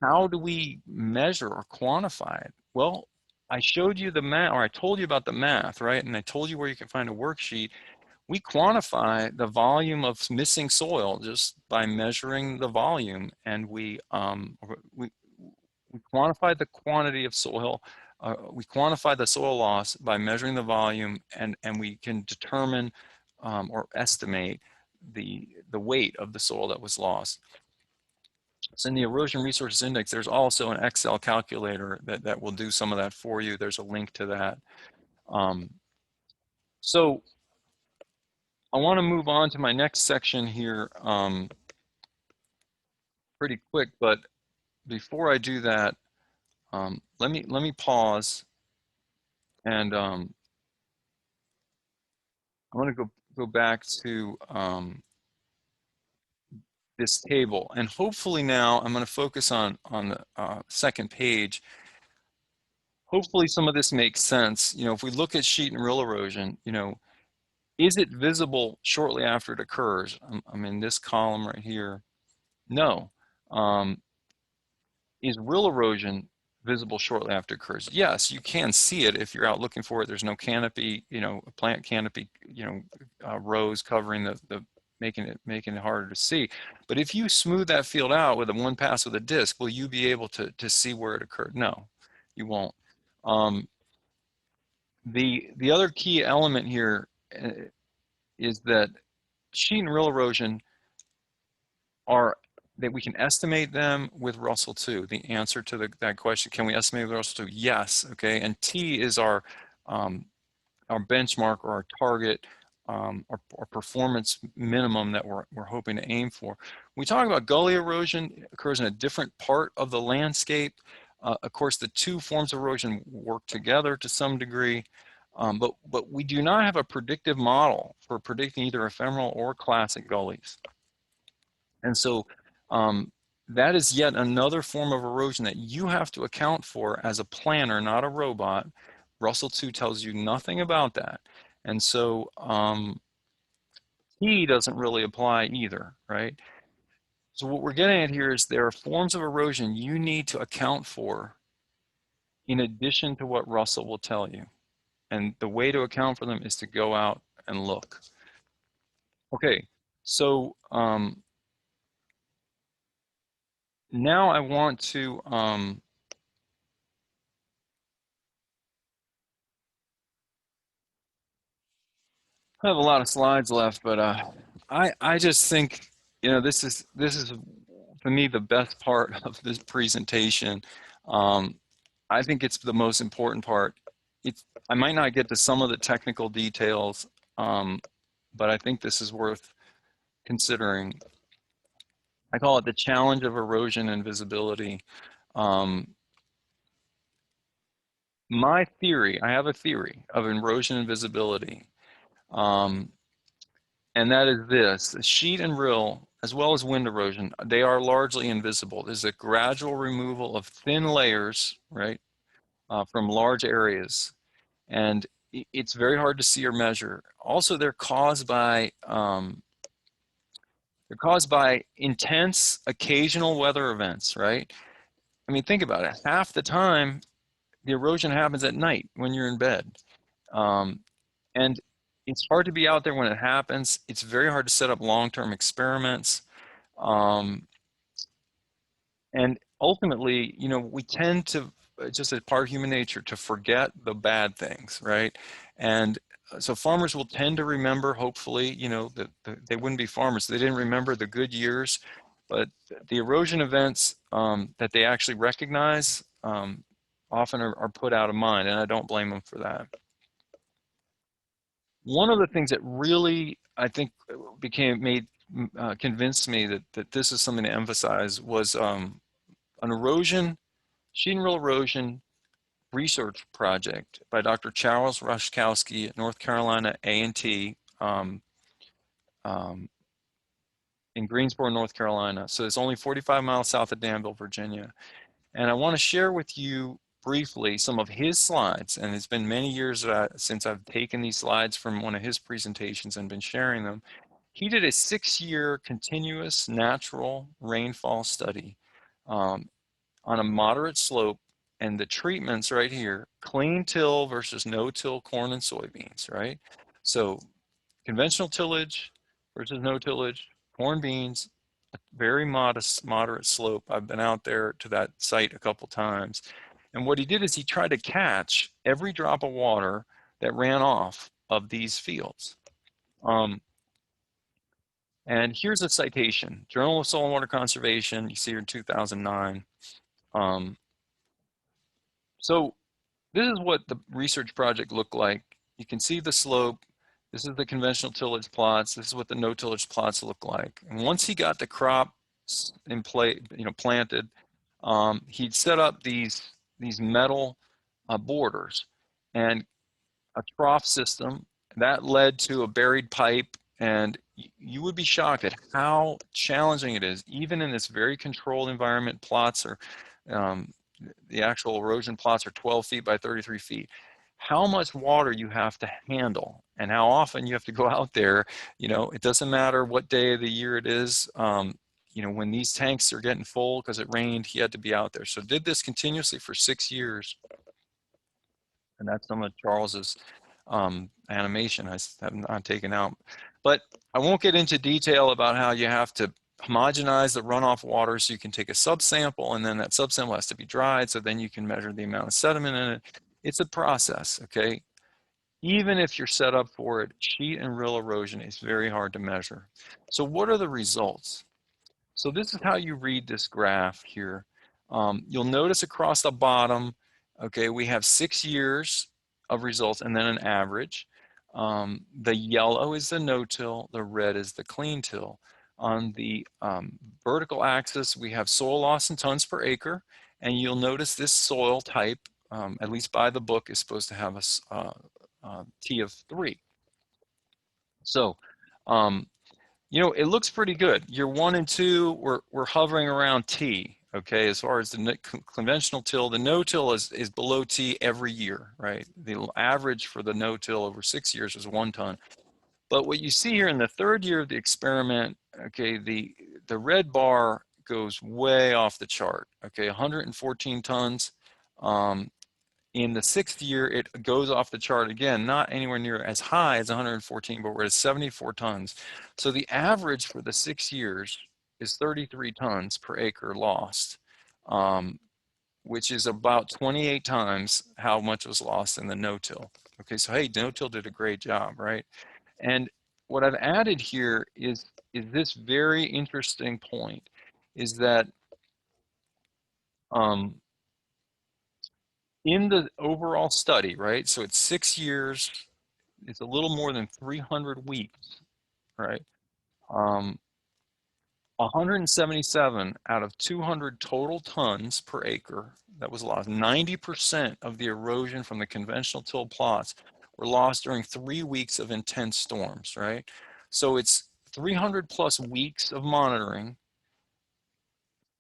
How do we measure or quantify it? Well, I showed you the math, or I told you about the math, right? And I told you where you can find a worksheet. We quantify the volume of missing soil just by measuring the volume, and we quantify the quantity of soil. We quantify the soil loss by measuring the volume, and we can determine or estimate the weight of the soil that was lost. So in the Erosion Resources Index, there's also an Excel calculator that will do some of that for you. There's a link to that. So I want to move on to my next section here pretty quick, but before I do that, let me pause, and I want to go back to this table, and hopefully now I'm going to focus on the second page. Hopefully some of this makes sense. You know, if we look at sheet and rill erosion, you know, is it visible shortly after it occurs? I'm in this column right here. No. Is rill erosion visible shortly after it occurs? Yes, you can see it if you're out looking for it. There's no canopy, you know, plant canopy, you know, rows covering the making it harder to see. But if you smooth that field out with one pass with a disc, will you be able to see where it occurred? No. you won't. The other key element here is that sheet and rill erosion are that we can estimate them with RUSLE2. The answer to that question, can we estimate with RUSLE2? Yes, okay, and T is our benchmark or our target, our performance minimum that we're hoping to aim for. When we talk about gully erosion, it occurs in a different part of the landscape. Of course, the two forms of erosion work together to some degree, but we do not have a predictive model for predicting either ephemeral or classic gullies. And so that is yet another form of erosion that you have to account for as a planner, not a robot. RUSLE2 tells you nothing about that. And so T doesn't really apply either, right? So what we're getting at here is there are forms of erosion you need to account for in addition to what Russell will tell you. And the way to account for them is to go out and look. Okay, so now I want to I have a lot of slides left, but I just think, you know, this is for me the best part of this presentation. I think it's the most important part. I might not get to some of the technical details, but I think this is worth considering. I call it the challenge of erosion and visibility. My theory, I have a theory of erosion and visibility. And that is this: sheet and rill, as well as wind erosion, they are largely invisible. There's a gradual removal of thin layers, right, from large areas. And it's very hard to see or measure. Also, they're caused by intense occasional weather events, right? I mean, think about it. Half the time, the erosion happens at night when you're in bed. And it's hard to be out there when it happens. It's very hard to set up long-term experiments. And ultimately, you know, we tend to, just as part of human nature, to forget the bad things, right? And so farmers will tend to remember, hopefully, you know, that they wouldn't be farmers. They didn't remember the good years, but the erosion events that they actually recognize often are put out of mind, and I don't blame them for that. One of the things that really, I think, convinced me that this is something to emphasize was an erosion, sheet and rill erosion research project by Dr. Charles Rushkowski at North Carolina A&T in Greensboro, North Carolina. So it's only 45 miles south of Danville, Virginia. And I want to share with you briefly some of his slides. And it's been many years since I've taken these slides from one of his presentations and been sharing them. He did a 6-year continuous natural rainfall study on a moderate slope, and the treatments right here, clean till versus no-till corn and soybeans, right? So conventional tillage versus no tillage, corn, beans, a very moderate slope. I've been out there to that site a couple times. And what he did is he tried to catch every drop of water that ran off of these fields. And here's a citation, Journal of Soil and Water Conservation, you see here in 2009. So this is what the research project looked like. You can see the slope. This is the conventional tillage plots. This is what the no tillage plots look like. And once he got the crop in play, planted, he'd set up these metal borders and a trough system that led to a buried pipe. And you would be shocked at how challenging it is, even in this very controlled environment. Plots are, the actual erosion plots are 12 feet by 33 feet. How much water you have to handle and how often you have to go out there. You know, it doesn't matter what day of the year it is. You know, when these tanks are getting full because it rained, he had to be out there. So did this continuously for 6 years. And that's some of Charles's animation I have not taken out. But I won't get into detail about how you have to homogenize the runoff water so you can take a subsample, and then that subsample has to be dried, so then you can measure the amount of sediment in it. It's a process, okay? Even if you're set up for it, sheet and rill erosion is very hard to measure. So what are the results? So this is how you read this graph here. You'll notice across the bottom, okay, we have 6 years of results and then an average. The yellow is the no-till, the red is the clean-till. On the vertical axis, we have soil loss in tons per acre, and you'll notice this soil type, at least by the book, is supposed to have a T of 3. So, you know, it looks pretty good. Year 1 and 2, we're hovering around T, okay? As far as the conventional till, the no-till is below T every year, right? The average for the no-till over 6 years is 1 ton. But what you see here in the 3rd year of the experiment, okay, the red bar goes way off the chart, okay? 114 tons. In the 6th year, it goes off the chart again, not anywhere near as high as 114, but we're at 74 tons. So the average for the 6 years is 33 tons per acre lost, which is about 28 times how much was lost in the no-till. Okay, so hey, no-till did a great job, right? And what I've added here is this very interesting point, is that in the overall study, right? So it's 6 years, it's a little more than 300 weeks, right? 177 out of 200 total tons per acre that was lost. 90% of the erosion from the conventional till plots were lost during 3 weeks of intense storms, right? So it's 300 plus weeks of monitoring,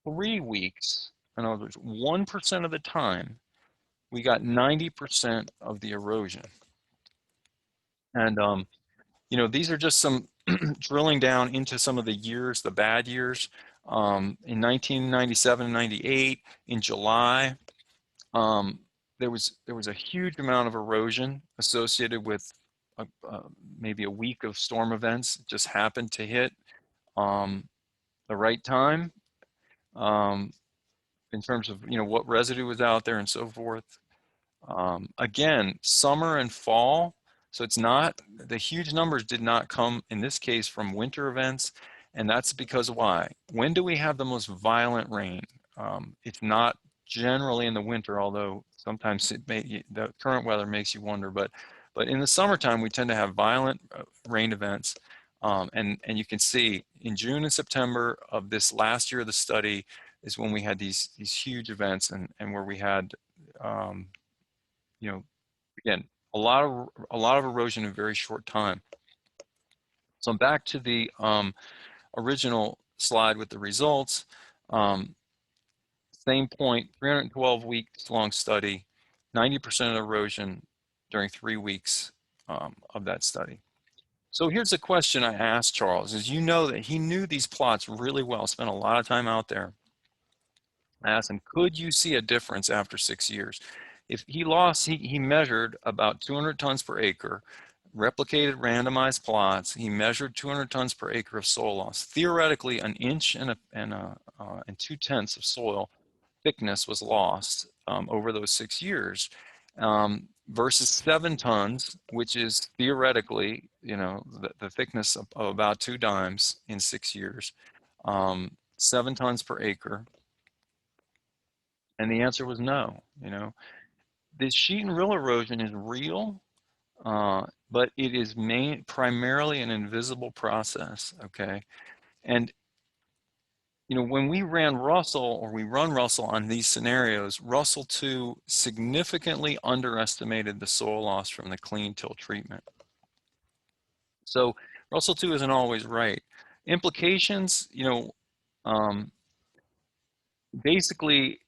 3 weeks, in other words, 1% of the time, we got 90% of the erosion. And, you know, these are just some drilling down into some of the years, the bad years. In 1997 and 98, in July, there was a huge amount of erosion associated with maybe a week of storm events. It just happened to hit the right time in terms of, you know, what residue was out there and so forth. Again, summer and fall, so it's not, the huge numbers did not come in this case from winter events, and that's because why? When do we have the most violent rain? It's not generally in the winter, although sometimes the current weather makes you wonder, but in the summertime we tend to have violent rain events, and you can see in June and September of this last year of the study is when we had these huge events, and where we had you know, again, a lot of erosion in a very short time. So I'm back to the original slide with the results. Same point, 312 weeks long study, 90% of erosion during 3 weeks of that study. So here's a question I asked Charles, is you know that he knew these plots really well, spent a lot of time out there. I asked him, could you see a difference after 6 years? If he lost, he measured about 200 tons per acre, replicated randomized plots. He measured 200 tons per acre of soil loss. Theoretically, an inch and 2/10 of soil thickness was lost over those 6 years, versus 7 tons, which is theoretically, you know, the thickness of about 2 dimes in 6 years, 7 tons per acre. And the answer was no. You know, this sheet and rill erosion is real, but it is primarily an invisible process, okay? And, you know, when we ran RUSLE, or we run RUSLE on these scenarios, RUSLE2 significantly underestimated the soil loss from the clean till treatment. So RUSLE2 isn't always right. Implications, you know, basically,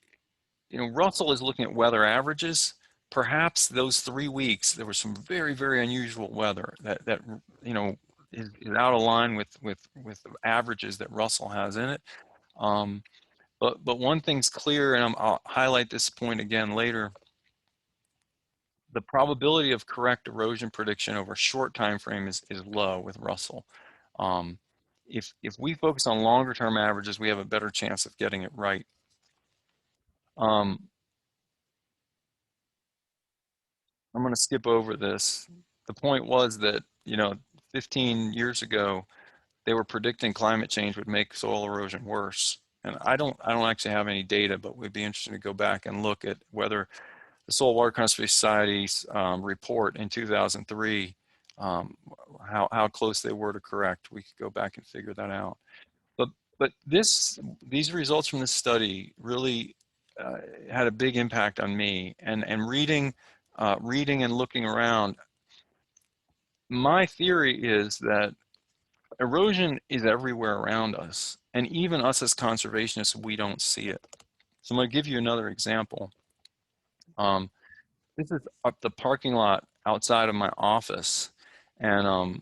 you know, RUSLE is looking at weather averages. Perhaps those 3 weeks, there was some very, very unusual weather that you know, is out of line with the averages that RUSLE has in it. But one thing's clear, and I'll highlight this point again later. The probability of correct erosion prediction over a short time frame is low with RUSLE. if we focus on longer term averages, we have a better chance of getting it right. I'm going to skip over this. The point was that, 15 years ago, they were predicting climate change would make soil erosion worse. And I don't actually have any data, but we'd be interested to go back and look at whether the Soil Water Conservation Society's report in 2003, how close they were to correct. We could go back and figure that out. But these results from this study really had a big impact on me. And reading and looking around, my theory is that erosion is everywhere around us, and even us as conservationists, we don't see it. So I'm going to give you another example. This is up the parking lot outside of my office, and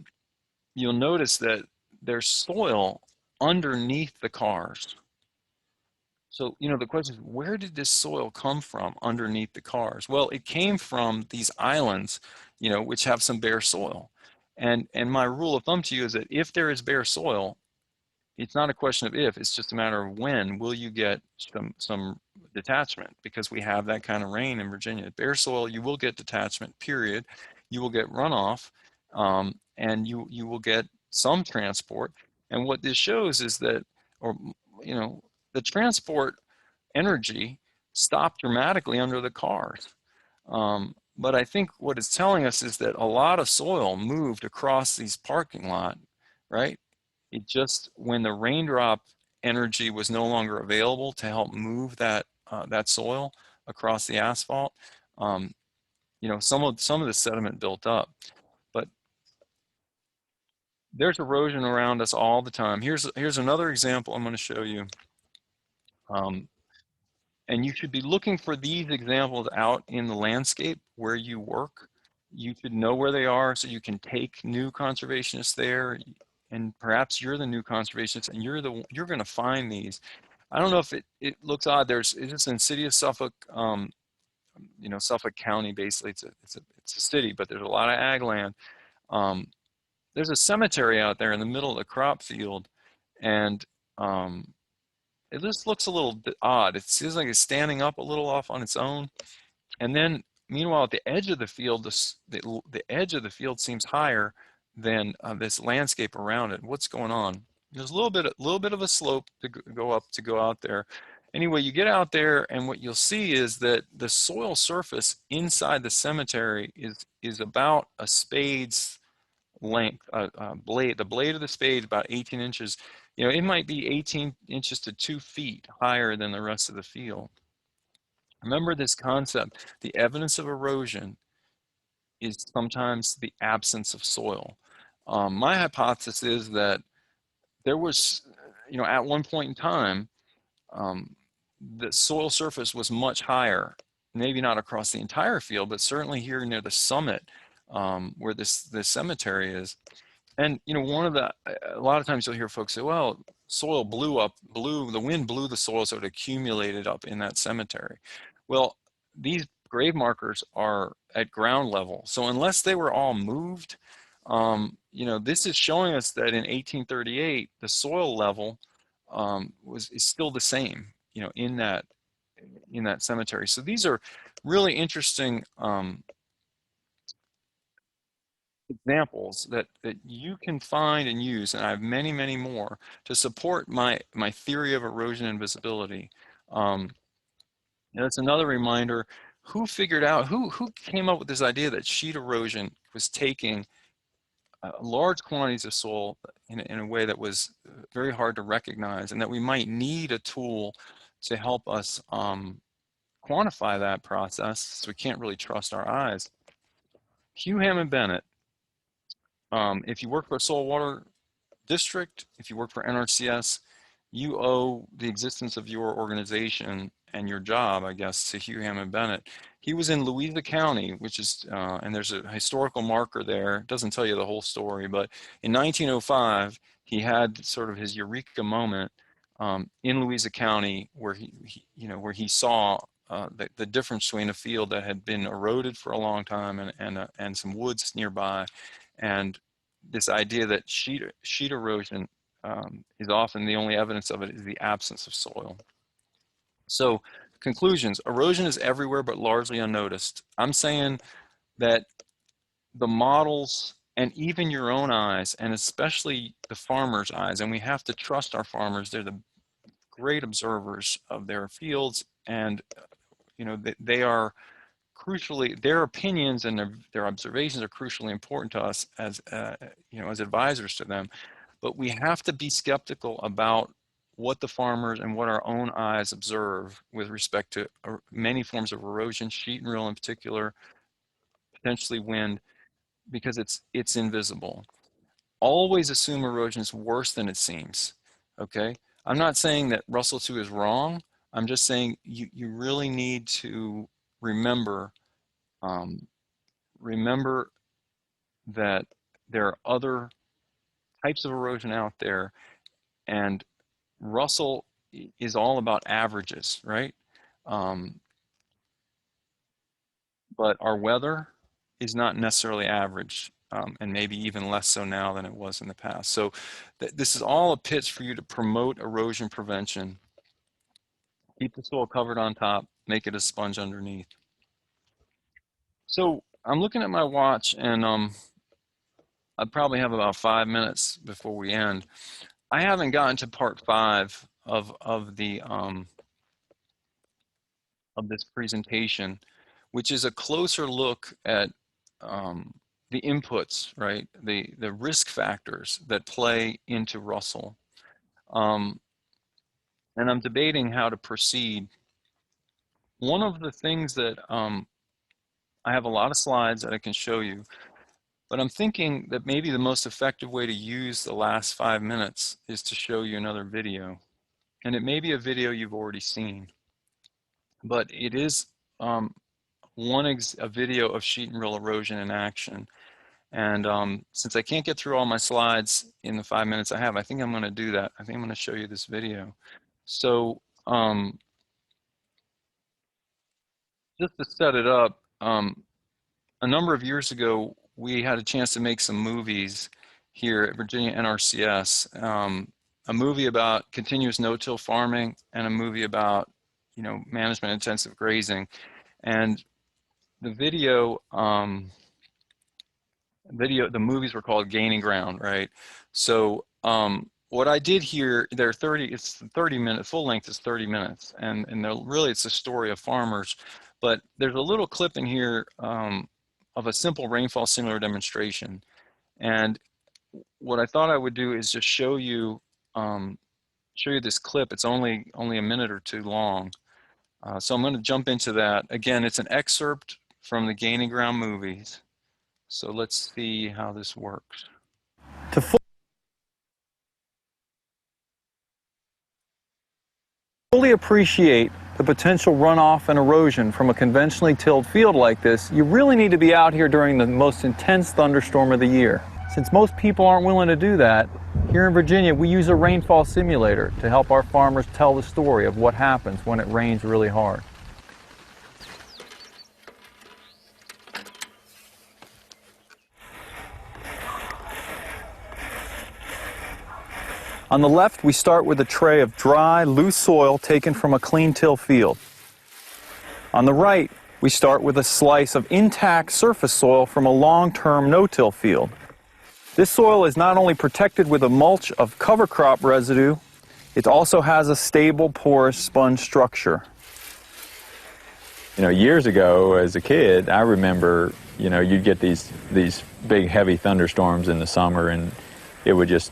you'll notice that there's soil underneath the cars. So, the question is, where did this soil come from underneath the cars? Well, it came from these islands, which have some bare soil. And my rule of thumb to you is that if there is bare soil, it's not a question of if, it's just a matter of when will you get some detachment, because we have that kind of rain in Virginia. Bare soil, you will get detachment, period. You will get runoff, and you will get some transport. And what this shows is that, the transport energy stopped dramatically under the cars. But I think what it's telling us is that a lot of soil moved across these parking lot, right? It just, when the raindrop energy was no longer available to help move that soil across the asphalt, some of the sediment built up. But there's erosion around us all the time. Here's another example I'm going to show you. And you should be looking for these examples out in the landscape where you work. You should know where they are so you can take new conservationists there. And perhaps you're the new conservationist and you're going to find these. I don't know if it looks odd. It's just in city of Suffolk, Suffolk County, basically. It's a city, but there's a lot of ag land. There's a cemetery out there in the middle of the crop field, and it just looks a little bit odd. It seems like it's standing up a little off on its own. And then, meanwhile, at the edge of the field, the edge of the field seems higher than this landscape around it. What's going on? There's a little bit of a slope to go out there. Anyway, you get out there, and what you'll see is that the soil surface inside the cemetery is about a spade's length. The blade of the spade is about 18 inches. It might be 18 inches to 2 feet higher than the rest of the field. Remember this concept: the evidence of erosion is sometimes the absence of soil. My hypothesis is that there was, at one point in time, the soil surface was much higher, maybe not across the entire field, but certainly here near the summit where this cemetery is. And, a lot of times you'll hear folks say, well, soil the wind blew the soil so it accumulated up in that cemetery. Well, these grave markers are at ground level. So unless they were all moved, this is showing us that in 1838, the soil level is still the same, in that cemetery. So these are really interesting examples that you can find and use, and I have many, many more to support my theory of erosion and visibility. That's another reminder: who came up with this idea that sheet erosion was taking large quantities of soil in a way that was very hard to recognize, and that we might need a tool to help us quantify that process, so we can't really trust our eyes. Hugh Hammond Bennett. If you work for a soil water district, if you work for NRCS, you owe the existence of your organization and your job, I guess, to Hugh Hammond Bennett. He was in Louisa County, which is, and there's a historical marker there. It doesn't tell you the whole story, but in 1905, he had sort of his eureka moment in Louisa County, where he saw the difference between a field that had been eroded for a long time and some woods nearby, and this idea that sheet erosion is often the only evidence of it is the absence of soil. So conclusions, erosion is everywhere but largely unnoticed. I'm saying that the models and even your own eyes, and especially the farmer's eyes, and we have to trust our farmers, they're the great observers of their fields, and they are crucially, their opinions and their observations are crucially important to us as as advisors to them. But we have to be skeptical about what the farmers and what our own eyes observe with respect to many forms of erosion, sheet and rill in particular, potentially wind, because it's invisible. Always assume erosion is worse than it seems, okay? I'm not saying that RUSLE2 is wrong. I'm just saying you really need to remember that there are other types of erosion out there, and RUSLE is all about averages, right? But our weather is not necessarily average, and maybe even less so now than it was in the past. So this is all a pitch for you to promote erosion prevention. Keep the soil covered on top, make it a sponge underneath. So I'm looking at my watch, and I probably have about 5 minutes before we end. I haven't gotten to part 5 of this presentation, which is a closer look at the inputs, right? The risk factors that play into RUSLE. And I'm debating how to proceed. One of the things that I have a lot of slides that I can show you, but I'm thinking that maybe the most effective way to use the last 5 minutes is to show you another video. And it may be a video you've already seen, but it is a video of sheet and rill erosion in action. And since I can't get through all my slides in the 5 minutes I have, I think I'm going to do that. I think I'm going to show you this video. So just to set it up, a number of years ago, we had a chance to make some movies here at Virginia NRCS. A movie about continuous no-till farming and a movie about, management intensive grazing. And the the movies were called Gaining Ground, right? So what I did here, it's 30 minutes, full length is 30 minutes. And really it's a story of farmers, but there's a little clip in here of a simple rainfall simulator demonstration. And what I thought I would do is just show you this clip. It's only a minute or two long. So I'm going to jump into that. Again, it's an excerpt from the Gaining Ground movies. So let's see how this works. To fully appreciate the potential runoff and erosion from a conventionally tilled field like this, you really need to be out here during the most intense thunderstorm of the year. Since most people aren't willing to do that, here in Virginia we use a rainfall simulator to help our farmers tell the story of what happens when it rains really hard. On the left, we start with a tray of dry, loose soil taken from a clean till field. On the right, we start with a slice of intact surface soil from a long-term no-till field. This soil is not only protected with a mulch of cover crop residue, it also has a stable, porous sponge structure. Years ago, as a kid, I remember, you'd get these big, heavy thunderstorms in the summer, and it would just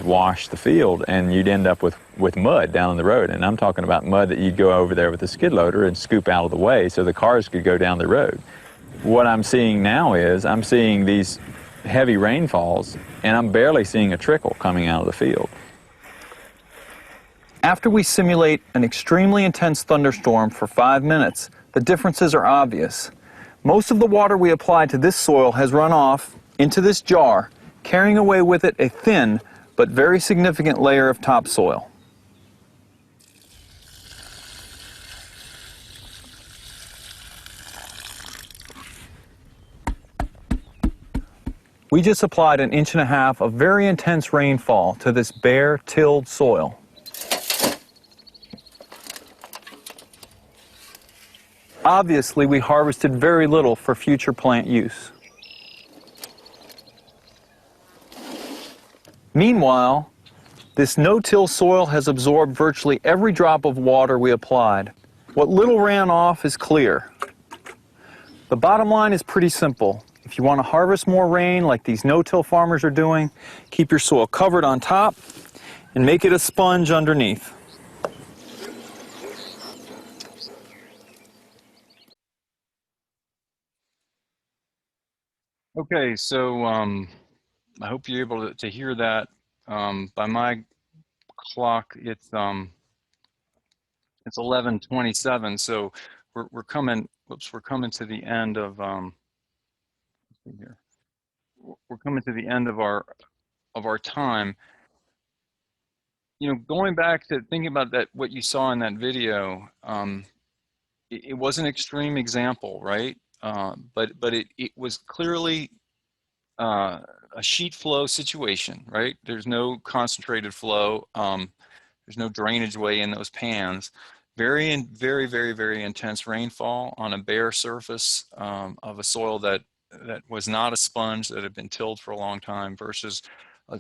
wash the field, and you'd end up with mud down on the road. And I'm talking about mud that you'd go over there with a skid loader and scoop out of the way so the cars could go down the road. What I'm seeing now is I'm seeing these heavy rainfalls, and I'm barely seeing a trickle coming out of the field. After we simulate an extremely intense thunderstorm for 5 minutes, the differences are obvious. Most of the water we applied to this soil has run off into this jar, carrying away with it a thin but very significant layer of topsoil. We just applied 1.5 inches of very intense rainfall to this bare, tilled soil. Obviously, we harvested very little for future plant use. Meanwhile, this no-till soil has absorbed virtually every drop of water we applied. What little ran off is clear. The bottom line is pretty simple. If you want to harvest more rain like these no-till farmers are doing, keep your soil covered on top and make it a sponge underneath. Okay, so I hope you're able to hear that. By my clock, it's 11:27, so we're coming. Whoops, we're coming to the end of let's see here. We're coming to the end of our time. You know, going back to thinking about that, what you saw in that video, it was an extreme example, right? But it was clearly a sheet flow situation, right? There's no concentrated flow. There's no drainage way in those pans. Very intense rainfall on a bare surface of a soil that was not a sponge, that had been tilled for a long time, versus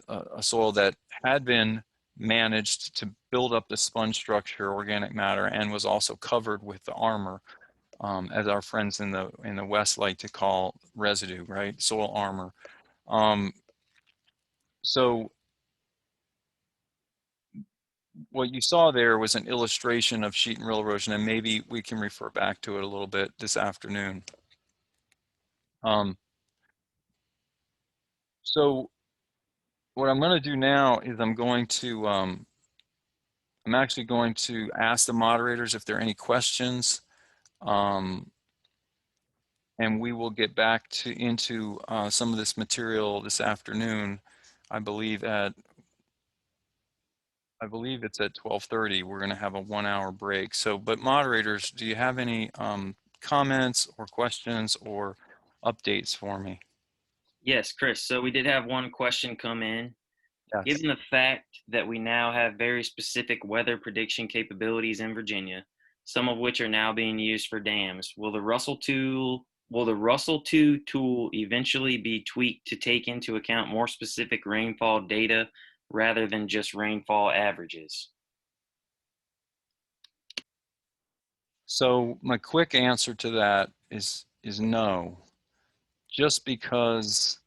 a soil that had been managed to build up the sponge structure, organic matter, and was also covered with the armor, as our friends in the West like to call residue, right? Soil armor. So what you saw there was an illustration of sheet and rill erosion, and maybe we can refer back to it a little bit this afternoon. So what I'm going to do now is I'm actually going to ask the moderators if there are any questions, and we will get back into some of this material this afternoon. I believe it's at 12:30. We're going to have a 1-hour break. So, but moderators, do you have any comments or questions or updates for me? Yes, Chris. So we did have one question come in. Yes. Given the fact that we now have very specific weather prediction capabilities in Virginia, some of which are now being used for dams, will the RUSLE2 tool eventually be tweaked to take into account more specific rainfall data rather than just rainfall averages? So my quick answer to that is no, just because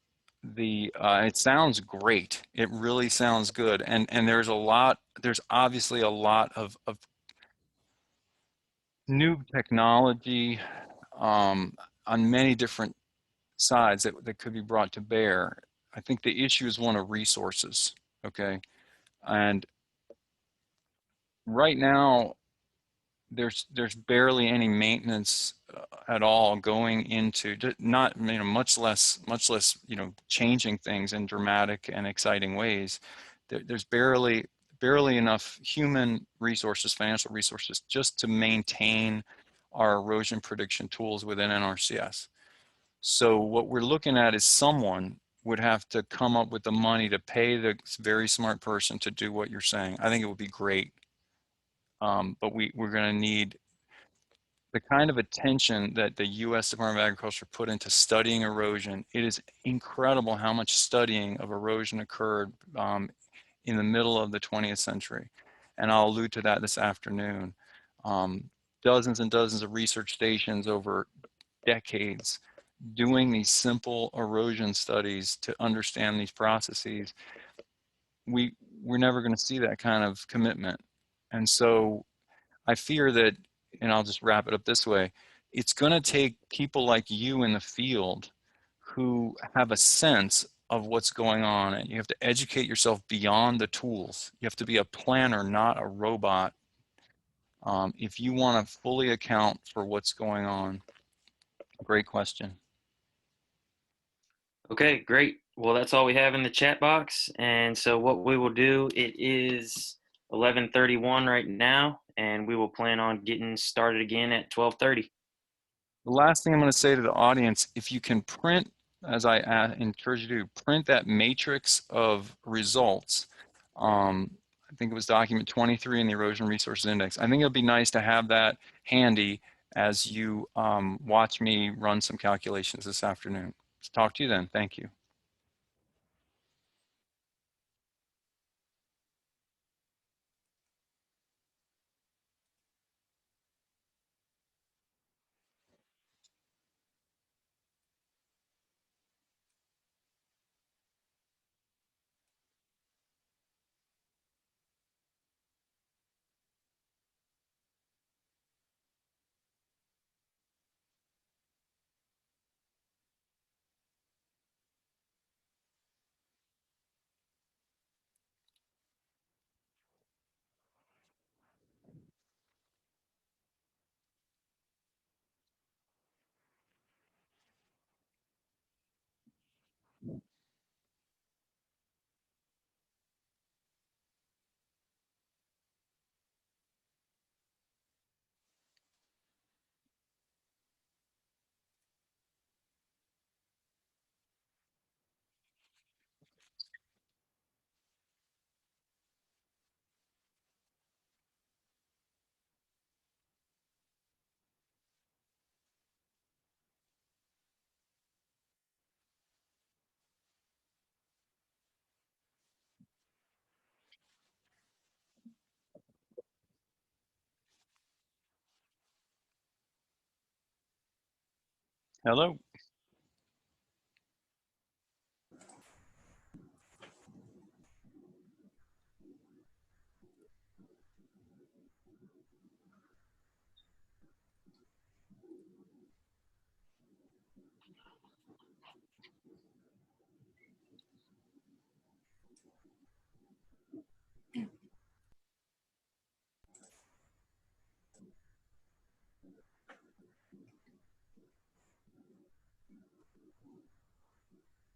it sounds great. It really sounds good, and there's obviously a lot of new technology on many different sides that could be brought to bear. I think the issue is one of resources, okay? And right now, there's barely any maintenance at all going into, not, much less changing things in dramatic and exciting ways. There's barely enough human resources, financial resources, just to maintain our erosion prediction tools within NRCS. So what we're looking at is someone would have to come up with the money to pay the very smart person to do what you're saying. I think it would be great. But we're going to need the kind of attention that the U.S. Department of Agriculture put into studying erosion. It is incredible how much studying of erosion occurred in the middle of the 20th century. And I'll allude to that this afternoon. Dozens and dozens of research stations over decades doing these simple erosion studies to understand these processes. We're never going to see that kind of commitment. And so I fear that, and I'll just wrap it up this way, it's going to take people like you in the field who have a sense of what's going on, and you have to educate yourself beyond the tools. You have to be a planner, not a robot, if you want to fully account for what's going on. Great question. Okay, great. Well, that's all we have in the chat box. And so what we will do, it is 11:31 right now, and we will plan on getting started again at 12:30. The last thing I'm going to say to the audience, if you can print as I encourage you to print that matrix of results. I think it was document 23 in the Erosion Resources Index. I think it'll be nice to have that handy as you watch me run some calculations this afternoon. Talk to you then. Thank you. Hello.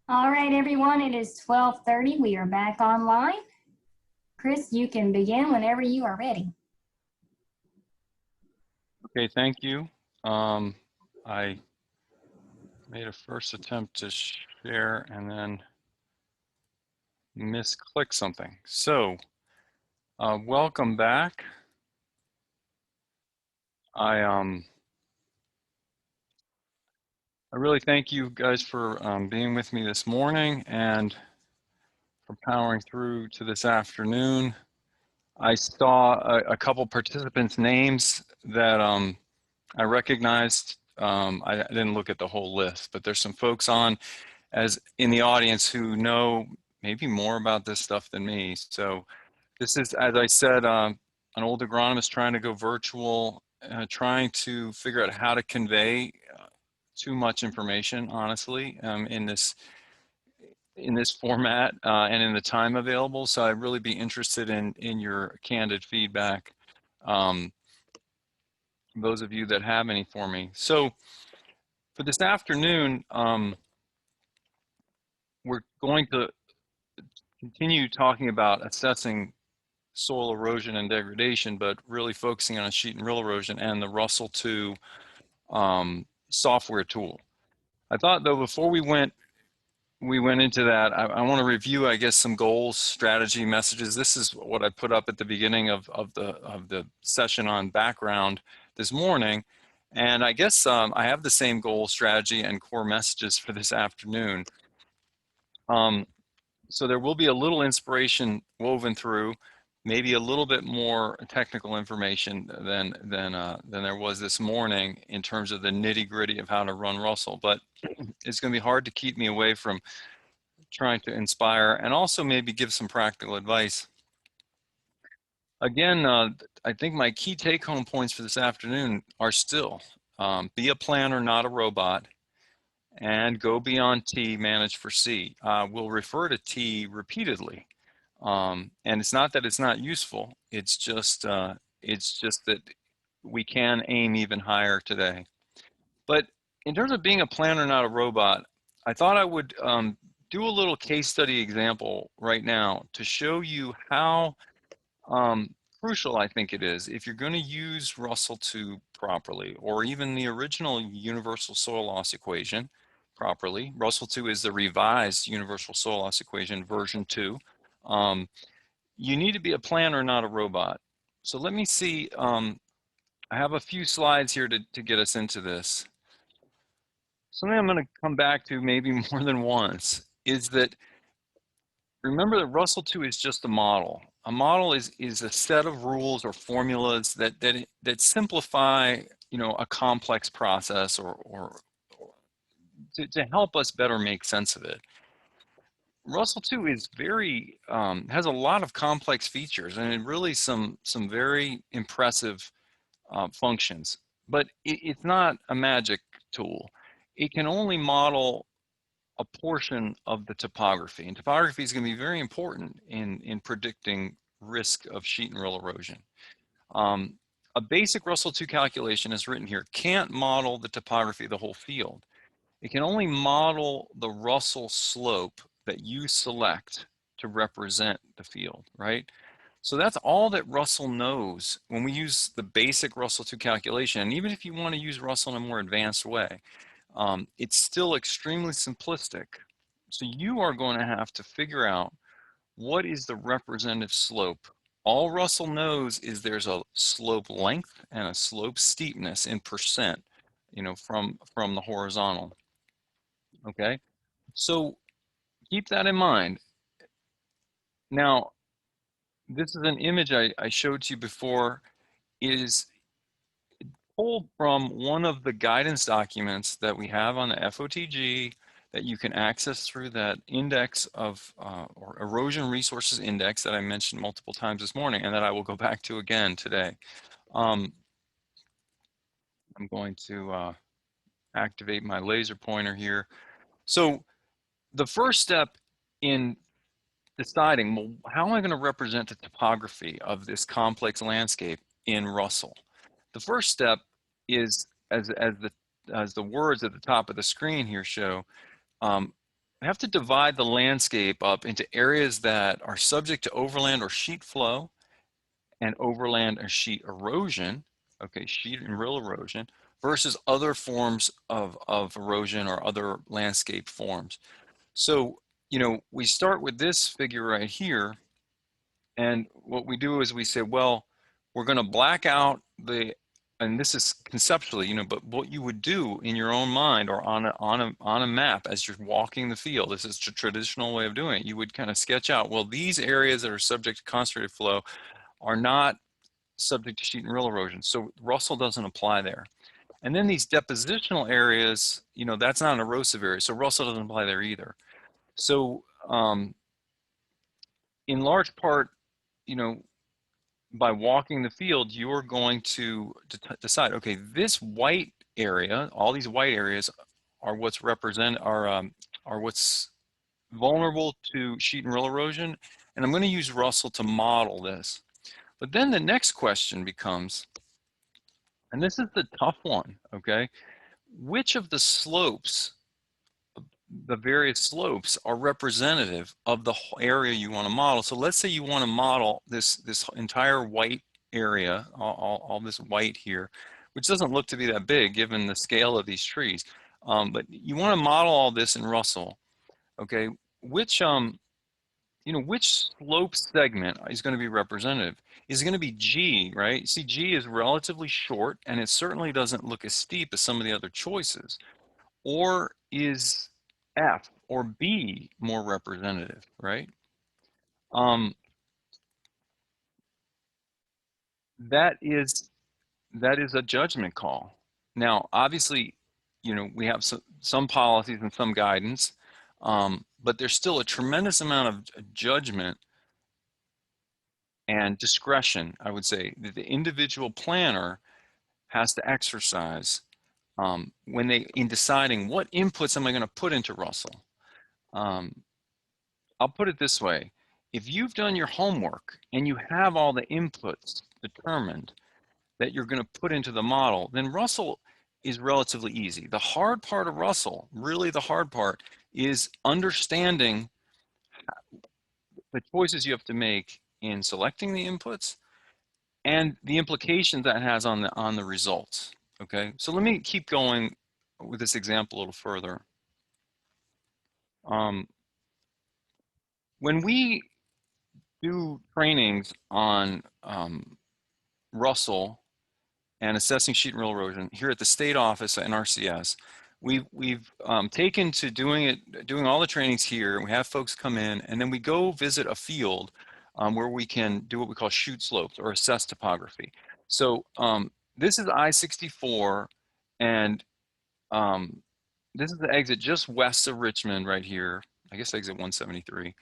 All right, everyone, it is 12:30. We are back online. Chris, you can begin whenever you are ready. Okay, thank you. I made a first attempt to share and then misclick something. So, welcome back. I really thank you guys for being with me this morning and for powering through to this afternoon. I saw a couple participants' names that I recognized. I didn't look at the whole list, but there's some folks on as in the audience who know maybe more about this stuff than me. So this is, as I said, an old agronomist trying to go virtual, trying to figure out how to convey too much information, honestly, in this format and in the time available. So I'd really be interested in your candid feedback. Those of you that have any for me. So for this afternoon, we're going to continue talking about assessing soil erosion and degradation, but really focusing on sheet and rill erosion and the RUSLE2 software tool. I thought though, before we went into that, I want to review, I guess, some goals, strategy, messages. This is what I put up at the beginning of the session on background this morning. And I guess I have the same goal, strategy, and core messages for this afternoon. So there will be a little inspiration woven through, maybe a little bit more technical information than there was this morning in terms of the nitty-gritty of how to run Russell. But it's going to be hard to keep me away from trying to inspire and also maybe give some practical advice. Again, I think my key take-home points for this afternoon are still be a planner, not a robot, and go beyond T, manage for C. We'll refer to T repeatedly, and it's not that it's not useful. It's just that we can aim even higher today. But in terms of being a planner, not a robot, I thought I would do a little case study example right now to show you how crucial I think it is if you're going to use RUSLE2 properly, or even the original universal soil loss equation properly. RUSLE2 is the revised Universal Soil Loss Equation version 2. You need to be a planner, not a robot. So let me see, I have a few slides here to get us into this. Something I'm going to come back to maybe more than once is that, remember that RUSLE2 is just a model. A model is a set of rules or formulas that simplify, you know, a complex process or to help us better make sense of it. RUSLE2 is very, has a lot of complex features and really some very impressive functions, but it's not a magic tool. It can only model a portion of the topography, and topography is going to be very important in predicting risk of sheet and rill erosion. A basic RUSLE2 calculation is written here, can't model the topography of the whole field. It can only model the Russell slope that you select to represent the field, right? So that's all that Russell knows when we use the basic RUSLE2 calculation. And even if you want to use Russell in a more advanced way, it's still extremely simplistic. So you are going to have to figure out what is the representative slope. All Russell knows is there's a slope length and a slope steepness in percent, you know, from the horizontal. Okay, so keep that in mind. Now, this is an image I showed to you before. It is pulled from one of the guidance documents that we have on the FOTG that you can access through that index of, or erosion resources index that I mentioned multiple times this morning and that I will go back to again today. I'm going to activate my laser pointer here. So the first step in deciding, well, how am I going to represent the topography of this complex landscape in Russell? The first step is, as the words at the top of the screen here show, I have to divide the landscape up into areas that are subject to overland or sheet flow and overland or sheet erosion, okay, sheet and rill erosion, versus other forms of erosion or other landscape forms. So, you know, we start with this figure right here, and what we do is we say, well, we're going to black out the, and this is conceptually, you know, but what you would do in your own mind or on a map as you're walking the field, this is the traditional way of doing it. You would kind of sketch out, well, these areas that are subject to concentrated flow are not subject to sheet and rill erosion, so Russell doesn't apply there. And then these depositional areas, you know, that's not an erosive area, so Russell doesn't apply there either. So in large part, you know, by walking the field, you're going to decide, okay, this white area, all these white areas are what's are what's vulnerable to sheet and rill erosion, and I'm going to use Russell to model this. But then the next question becomes, and this is the tough one, okay, which of the slopes, the various slopes, are representative of the whole area you want to model? So let's say you want to model this entire white area, all this white here, which doesn't look to be that big given the scale of these trees, but you want to model all this in Russell. Okay, which you know, which slope segment is going to be representative? Is it going to be G, right? See, G is relatively short and it certainly doesn't look as steep as some of the other choices. Or is F or B more representative, right? That is a judgment call. Now, obviously, you know, we have some policies and some guidance, but there's still a tremendous amount of judgment and discretion, I would say, that the individual planner has to exercise when in deciding what inputs am I going to put into Russell. I'll put it this way. If you've done your homework and you have all the inputs determined that you're going to put into the model, then Russell is relatively easy. The hard part of Russell, really the hard part, is understanding the choices you have to make in selecting the inputs and the implications that has on the results. Okay, so let me keep going with this example a little further. When we do trainings on RUSLE and assessing sheet and rill erosion here at the state office at NRCS, we've taken to doing all the trainings here, and we have folks come in, and then we go visit a field where we can do what we call shoot slopes or assess topography. So this is I-64, and this is the exit just west of Richmond right here. I guess exit 173.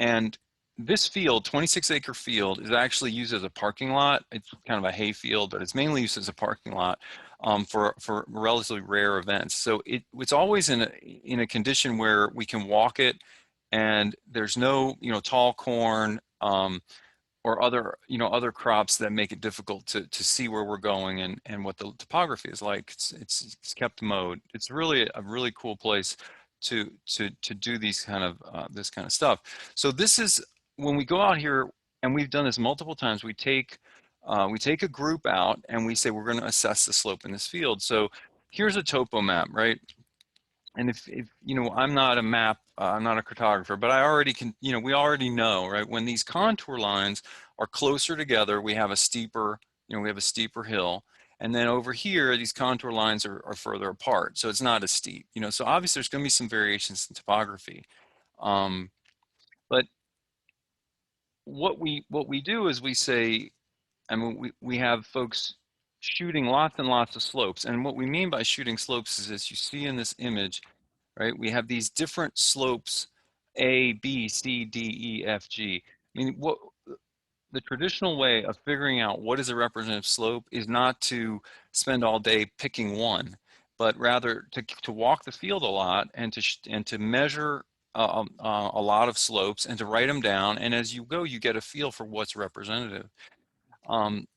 And this field, 26-acre field, is actually used as a parking lot. It's kind of a hay field, but it's mainly used as a parking lot for relatively rare events. So it's always in a condition where we can walk it, and there's no tall corn or other crops that make it difficult to see where we're going and what the topography is like. It's kept mowed. It's really a really cool place to do these kind of this kind of stuff. So this is when we go out here, and we've done this multiple times. We take a group out and we say we're going to assess the slope in this field. So here's a topo map, right? And if I'm not a map, I'm not a cartographer, but I already can, we already know, right? When these contour lines are closer together, we have a steeper, we have a steeper hill. And then over here, these contour lines are further apart. So it's not as steep, so obviously there's going to be some variations in topography. But what we do is we say, I mean, we have folks shooting lots and lots of slopes. And what we mean by shooting slopes is, as you see in this image, right, we have these different slopes, A, B, C, D, E, F, G. I mean, what the traditional way of figuring out what is a representative slope is not to spend all day picking one, but rather to walk the field a lot and to measure a lot of slopes and to write them down. And as you go, you get a feel for what's representative.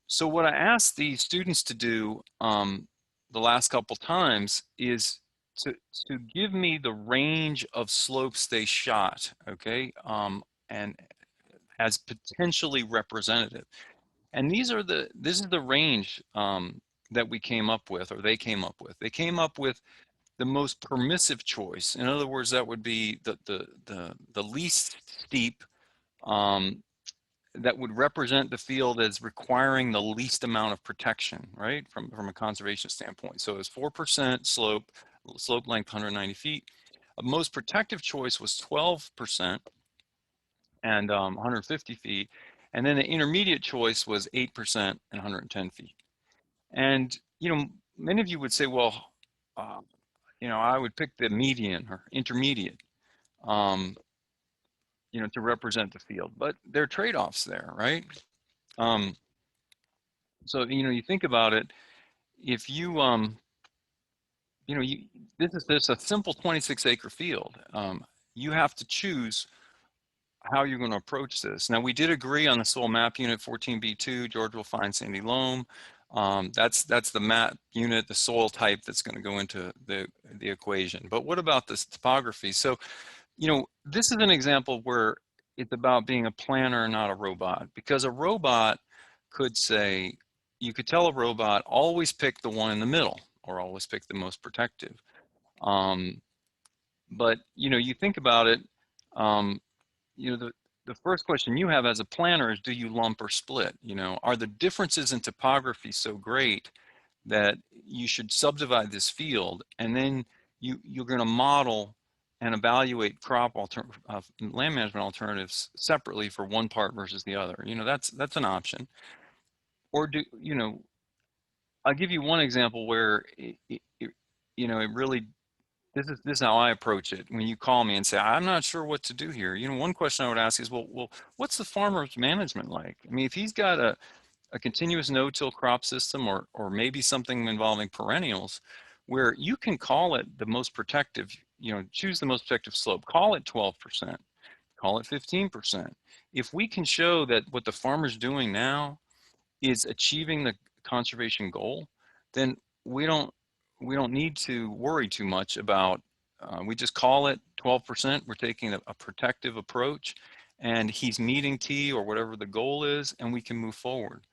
So what I asked the students to do the last couple times is to give me the range of slopes they shot, okay, and as potentially representative. And this is the range that we came up with, or they came up with. They came up with the most permissive choice. In other words, that would be the least steep, that would represent the field as requiring the least amount of protection, right, from a conservation standpoint. So it's 4% slope length 190 feet. A most protective choice was 12% and 150 feet. And then the intermediate choice was 8% and 110 feet. And, many of you would say, well, I would pick the median or intermediate, to represent the field, but there are trade-offs there, right? So, you think about it, if you, this is a simple 26-acre field. You have to choose how you're going to approach this. Now, we did agree on the soil map unit 14B2. George will find sandy loam. That's the map unit, the soil type that's going to go into the equation. But what about this topography? So, this is an example where it's about being a planner, not a robot, because a robot could say, you could tell a robot, always pick the one in the middle, or always pick the most protective. But, you think about it, the first question you have as a planner is, do you lump or split? Are the differences in topography so great that you should subdivide this field, and then you're going to model and evaluate land management alternatives separately for one part versus the other? That's an option. Or I'll give you one example where it really, this is how I approach it. When you call me and say, I'm not sure what to do here, one question I would ask is, well, what's the farmer's management like? I mean, if he's got a continuous no-till crop system, or maybe something involving perennials, where you can call it the most protective, choose the most protective slope, call it 12%, call it 15%. If we can show that what the farmer's doing now is achieving the conservation goal, then we don't need to worry too much about, we just call it 12%. We're taking a protective approach, and he's meeting T or whatever the goal is, and we can move forward.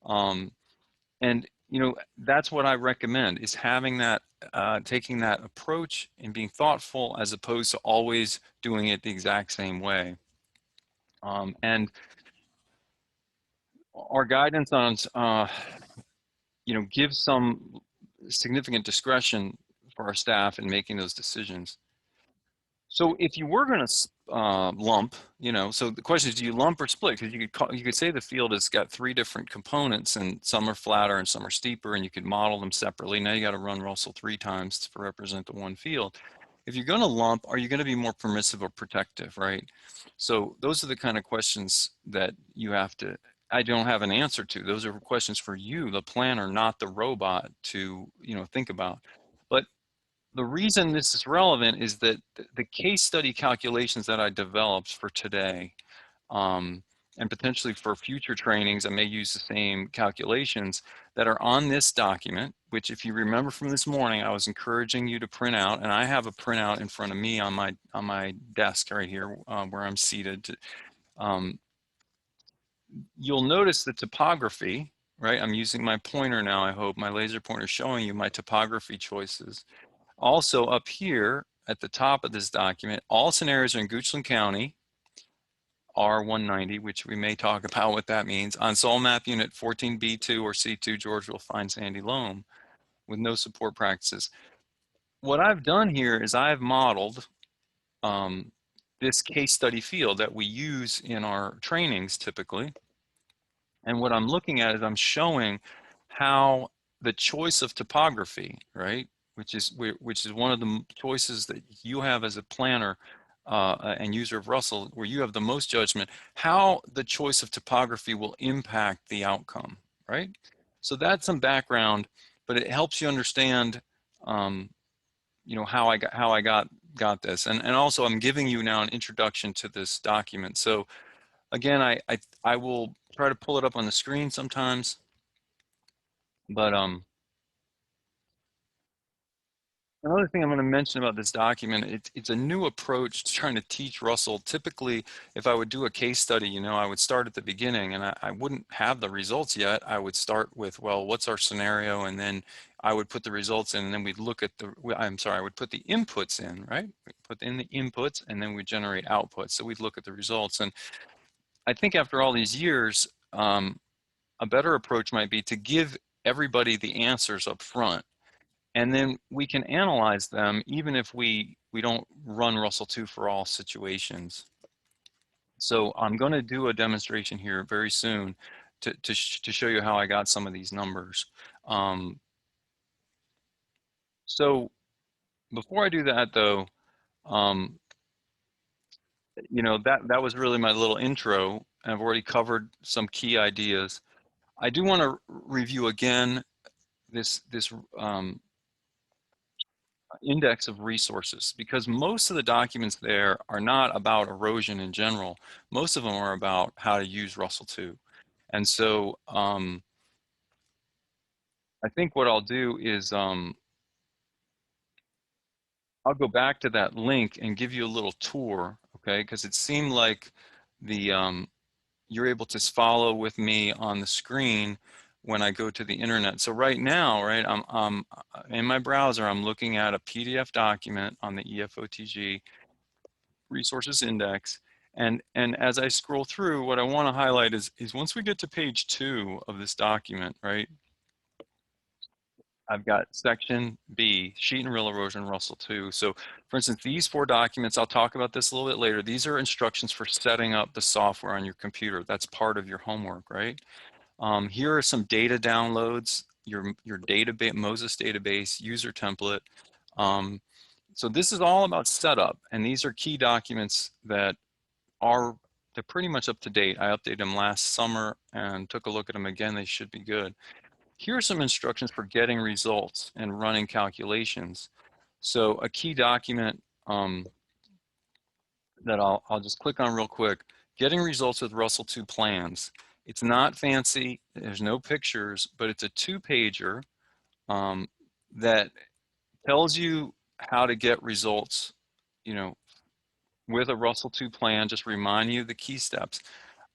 And you know, that's what I recommend, is having that, taking that approach and being thoughtful as opposed to always doing it the exact same way. And our guidance on, you know, gives some significant discretion for our staff in making those decisions. So if you were going to lump, you know, so the question is, do you lump or split? Because you could say the field has got 3 different components, and some are flatter and some are steeper, and you could model them separately. Now you got to run Russell 3 times to represent the one field. If you're going to lump, are you going to be more permissive or protective, right? So those are the kind of questions that you have to, I don't have an answer to. Those are questions for you, the planner, not the robot, to, you know, think about. But the reason this is relevant is that the case study calculations that I developed for today, and potentially for future trainings, I may use the same calculations that are on this document, which, if you remember from this morning, I was encouraging you to print out, and I have a printout in front of me on my desk right here, where I'm seated. You'll notice the topography, right? I'm using my pointer now, I hope. My laser pointer showing you my topography choices. Also up here at the top of this document, all scenarios are in Goochland County, R190, which we may talk about what that means. On soil map unit 14B2 or C2, Georgeville fine sandy loam, with no support practices. What I've done here is I've modeled this case study field that we use in our trainings typically. And what I'm looking at is I'm showing how the choice of topography, right, which is one of the choices that you have as a planner and user of Russell, where you have the most judgment, how the choice of topography will impact the outcome, right? So that's some background, but it helps you understand, you know, how I got this, and also I'm giving you now an introduction to this document. So again, I will try to pull it up on the screen sometimes, but another thing I'm going to mention about this document, it's a new approach to trying to teach Russell. Typically, if I would do a case study, you know, I would start at the beginning, and I wouldn't have the results yet. I would start with, well, what's our scenario? And then I would put the results in, and then we'd look at I would put the inputs in, right? We'd put in the inputs, and then we'd generate outputs. So we'd look at the results. And I think after all these years, a better approach might be to give everybody the answers up front. And then we can analyze them even if we don't run Russell2 for all situations. So I'm going to do a demonstration here very soon to show you how I got some of these numbers. So before I do that though, you know, that was really my little intro. I've already covered some key ideas. I do want to review again this index of resources, because most of the documents there are not about erosion in general. Most of them are about how to use Russell2. And so I think what I'll do is I'll go back to that link and give you a little tour, okay? Because it seemed like you're able to follow with me on the screen when I go to the internet. So right now, right, I'm in my browser, I'm looking at a PDF document on the EFOTG resources index. And as I scroll through, what I want to highlight is once we get to page 2 of this document, right, I've got section B, sheet and rill erosion, Russell2. So for instance, these 4 documents, I'll talk about this a little bit later. These are instructions for setting up the software on your computer. That's part of your homework, right? Here are some data downloads, your database, Moses database, user template. So this is all about setup, and these are key documents that they're pretty much up to date. I updated them last summer and took a look at them again. They should be good. Here are some instructions for getting results and running calculations. So a key document that I'll just click on real quick, getting results with Russell2 plans. It's not fancy, there's no pictures, but it's a 2-pager that tells you how to get results, you know, with a Russell2 plan. Just remind you of the key steps.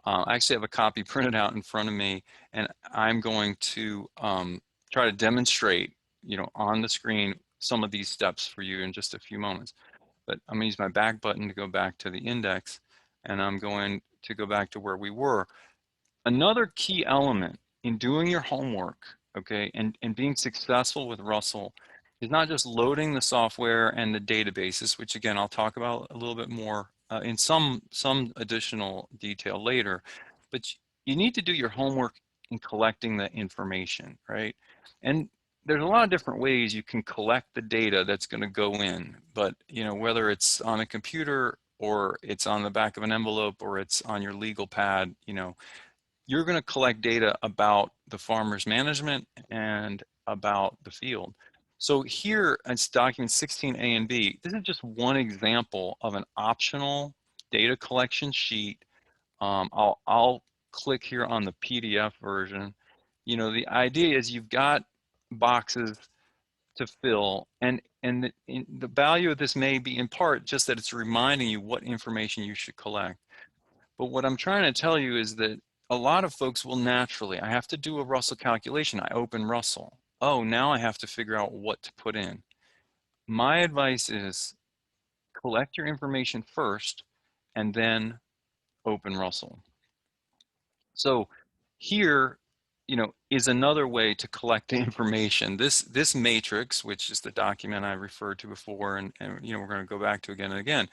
I actually have a copy printed out in front of me, and I'm going to try to demonstrate, on the screen some of these steps for you in just a few moments. But I'm gonna use my back button to go back to the index, and I'm going to go back to where we were. Another key element in doing your homework, okay, and being successful with RUSLE is not just loading the software and the databases, which again, I'll talk about a little bit more in some additional detail later, but you need to do your homework in collecting the information, right? And there's a lot of different ways you can collect the data that's going to go in, but whether it's on a computer or it's on the back of an envelope or it's on your legal pad, you're going to collect data about the farmer's management and about the field. So here it's document 16A and B. This is just one example of an optional data collection sheet. I'll click here on the PDF version. The idea is you've got boxes to fill, and the value of this may be in part just that it's reminding you what information you should collect. But what I'm trying to tell you is that a lot of folks will naturally, I have to do a RUSLE calculation. I open RUSLE. Oh, now I have to figure out what to put in. My advice is collect your information first and then open RUSLE. So here, is another way to collect the information. This matrix, which is the document I referred to before, and we're going to go back to again and again.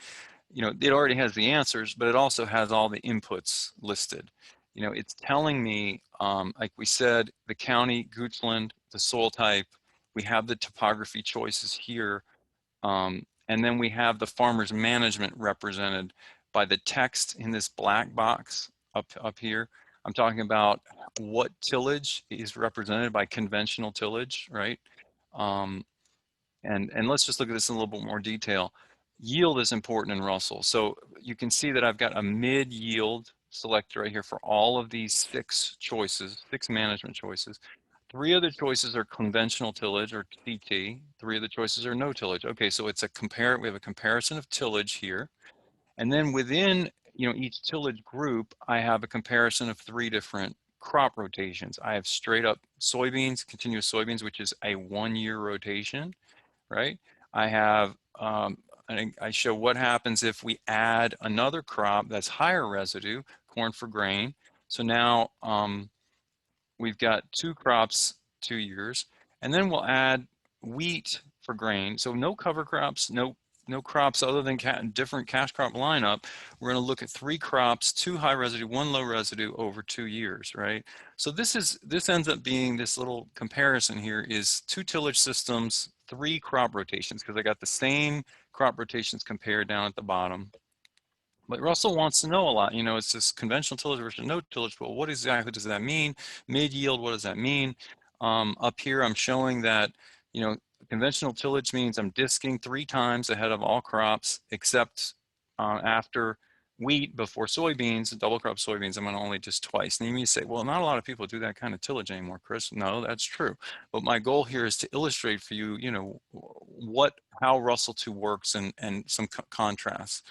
It already has the answers, but it also has all the inputs listed. It's telling me, like we said, the county, Goochland, the soil type, we have the topography choices here, and then we have the farmer's management represented by the text in this black box up here. I'm talking about what tillage is represented by conventional tillage, right? And let's just look at this in a little bit more detail. Yield is important in RUSLE. So you can see that I've got a mid-yield selector right here for all of these 6 choices, 6 management choices. 3 of the choices are conventional tillage or CT. 3 of the choices are no tillage. Okay, so it's we have a comparison of tillage here. And then within each tillage group, I have a comparison of 3 different crop rotations. I have straight up soybeans, continuous soybeans, which is a 1-year rotation, right? I have, I show what happens if we add another crop that's higher residue, corn for grain. So now we've got 2 crops, 2 years, and then we'll add wheat for grain. So no cover crops, no crops other than different cash crop lineup. We're going to look at 3 crops, 2 high residue, 1 low residue over 2 years, right? So this ends up being this little comparison here is 2 tillage systems, 3 crop rotations, because I got the same crop rotations compared down at the bottom. But Russell wants to know a lot. It's this conventional tillage versus no tillage. But what exactly does that mean? Mid-yield, what does that mean? Up here, I'm showing that, conventional tillage means I'm disking 3 times ahead of all crops, except after wheat before soybeans, double crop soybeans, I'm going to only disc twice. And you may say, well, not a lot of people do that kind of tillage anymore, Chris. No, that's true. But my goal here is to illustrate for you, how RUSLE2 works and some contrasts.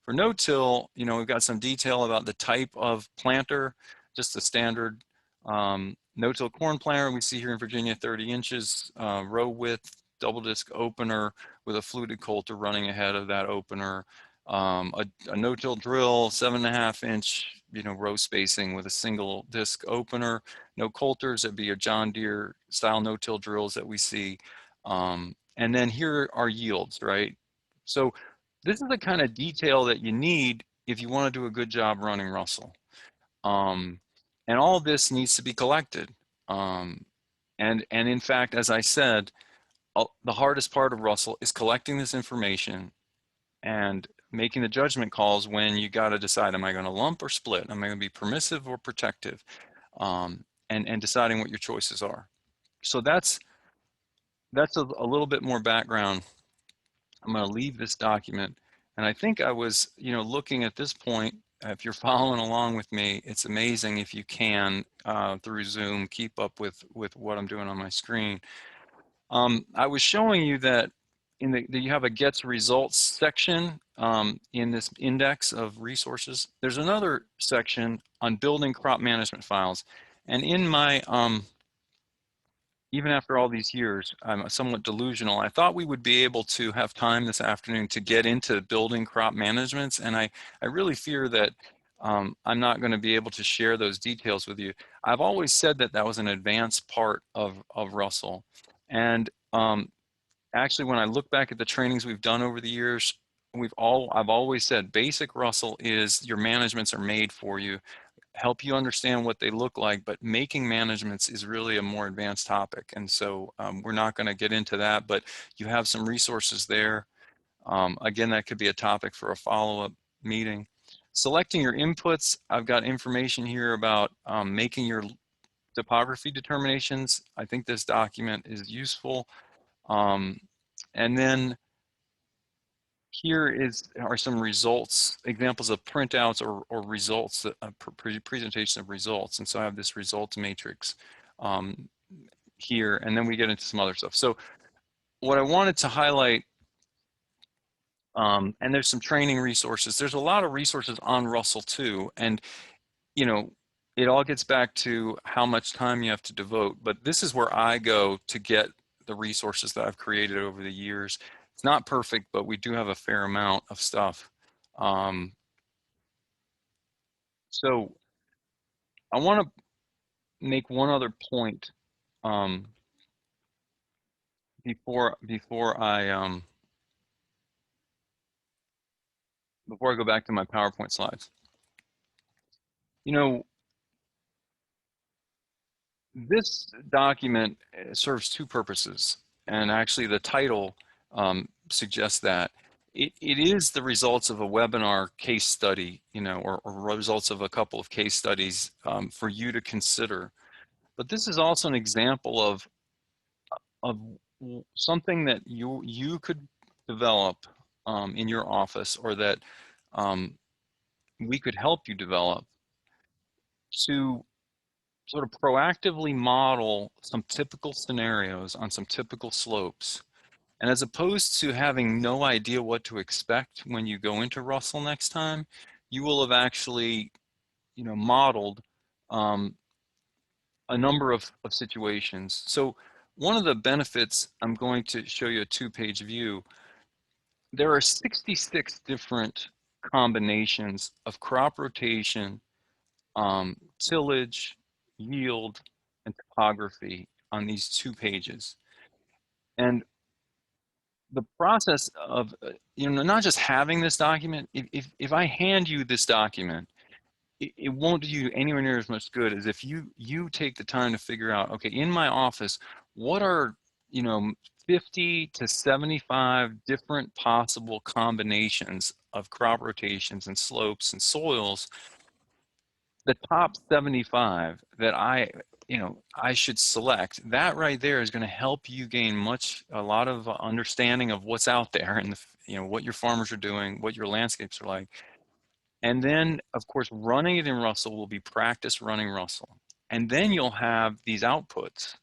For no-till, we've got some detail about the type of planter, just the standard no-till corn planter we see here in Virginia, 30 inches, row width, double disc opener with a fluted coulter running ahead of that opener, a no-till drill, 7.5 inch, row spacing with a single disc opener, no coulters. That'd be a John Deere style no-till drills that we see. And then here are yields, right? So this is the kind of detail that you need if you want to do a good job running RUSLE. And all of this needs to be collected. And in fact, as I said, the hardest part of RUSLE is collecting this information and making the judgment calls when you got to decide, am I going to lump or split? Am I going to be permissive or protective? And deciding what your choices are. So that's a little bit more background. I'm going to leave this document. And I think I was, looking at this point, if you're following along with me, it's amazing if you can, through Zoom, keep up with what I'm doing on my screen. I was showing you that you have a gets results section in this index of resources. There's another section on building crop management files. And in my, even after all these years, I'm somewhat delusional. I thought we would be able to have time this afternoon to get into building crop managements, and I really fear that I'm not going to be able to share those details with you. I've always said that that was an advanced part of RUSLE. And actually, when I look back at the trainings we've done over the years, I've always said basic RUSLE is your managements are made for you, help you understand what they look like, but making managements is really a more advanced topic. And so we're not going to get into that, but you have some resources there. Again, that could be a topic for a follow-up meeting. Selecting your inputs, I've got information here about making your topography determinations. I think this document is useful. And then here are some results, examples of printouts or results, presentation of results. And so I have this results matrix here, and then we get into some other stuff. So what I wanted to highlight, and there's some training resources. There's a lot of resources on RUSLE2, and you know, it all gets back to how much time you have to devote. But this is where I go to get the resources that I've created over the years. It's not perfect, but we do have a fair amount of stuff. So I want to make one other point before I go back to my PowerPoint slides. You know, this document serves two purposes, and actually the title suggests that. It is the results of a webinar case study, you know, or results of a couple of case studies for you to consider. But this is also an example of something that you could develop in your office, or that we could help you develop to sort of proactively model some typical scenarios on some typical slopes. And as opposed to having no idea what to expect when you go into RUSLE next time, you will have actually, you know, modeled a number of situations. So one of the benefits, I'm going to show you a 2-page view. There are 66 different combinations of crop rotation, tillage, yield, and topography on these 2 pages. And the process of, you know, not just having this document, if I hand you this document, it won't do you anywhere near as much good as if you take the time to figure out, okay, in my office, what are, you know, 50 to 75 different possible combinations of crop rotations and slopes and soils. The top 75 that I should select, that right there is going to help you gain a lot of understanding of what's out there and what your farmers are doing, what your landscapes are like. And then, of course, running it in RUSLE will be practice running RUSLE. And then you'll have these outputs.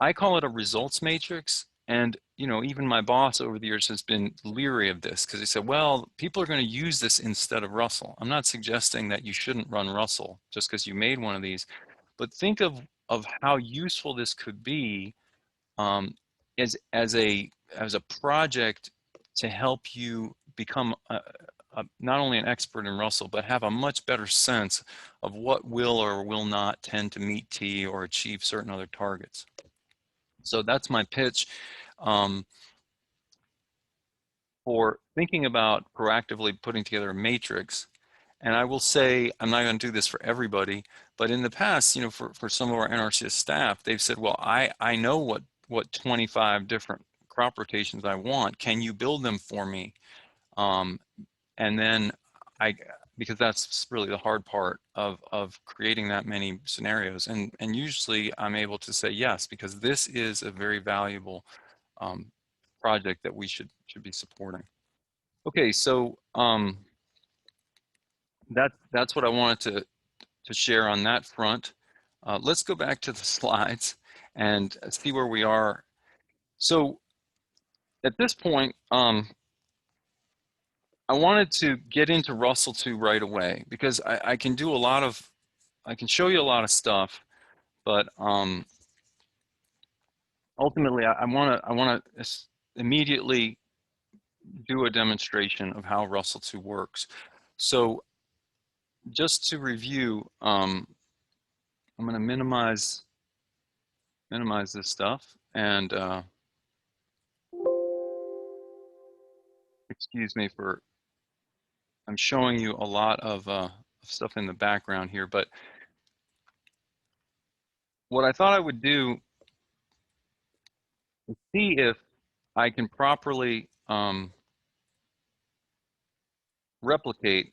I call it a results matrix. And, you know, even my boss over the years has been leery of this because he said, well, people are going to use this instead of RUSLE. I'm not suggesting that you shouldn't run RUSLE just because you made one of these, but think of how useful this could be as a project to help you become not only an expert in RUSLE, but have a much better sense of what will or will not tend to meet T or achieve certain other targets. So that's my pitch for thinking about proactively putting together a matrix. And I will say, I'm not going to do this for everybody, but in the past, you know, for some of our NRCS staff, they've said, well, I know what 25 different crop rotations I want. Can you build them for me? And then because that's really the hard part of creating that many scenarios. And usually I'm able to say yes, because this is a very valuable project that we should be supporting. Okay, so that's what I wanted to share on that front. Let's go back to the slides and see where we are. So at this point, I wanted to get into RUSLE2 right away because I can do I can show you a lot of stuff, but ultimately, I want to immediately do a demonstration of how RUSLE2 works. So just to review, I'm going to minimize this stuff, and excuse me for, I'm showing you a lot of stuff in the background here, but what I thought I would do is see if I can properly replicate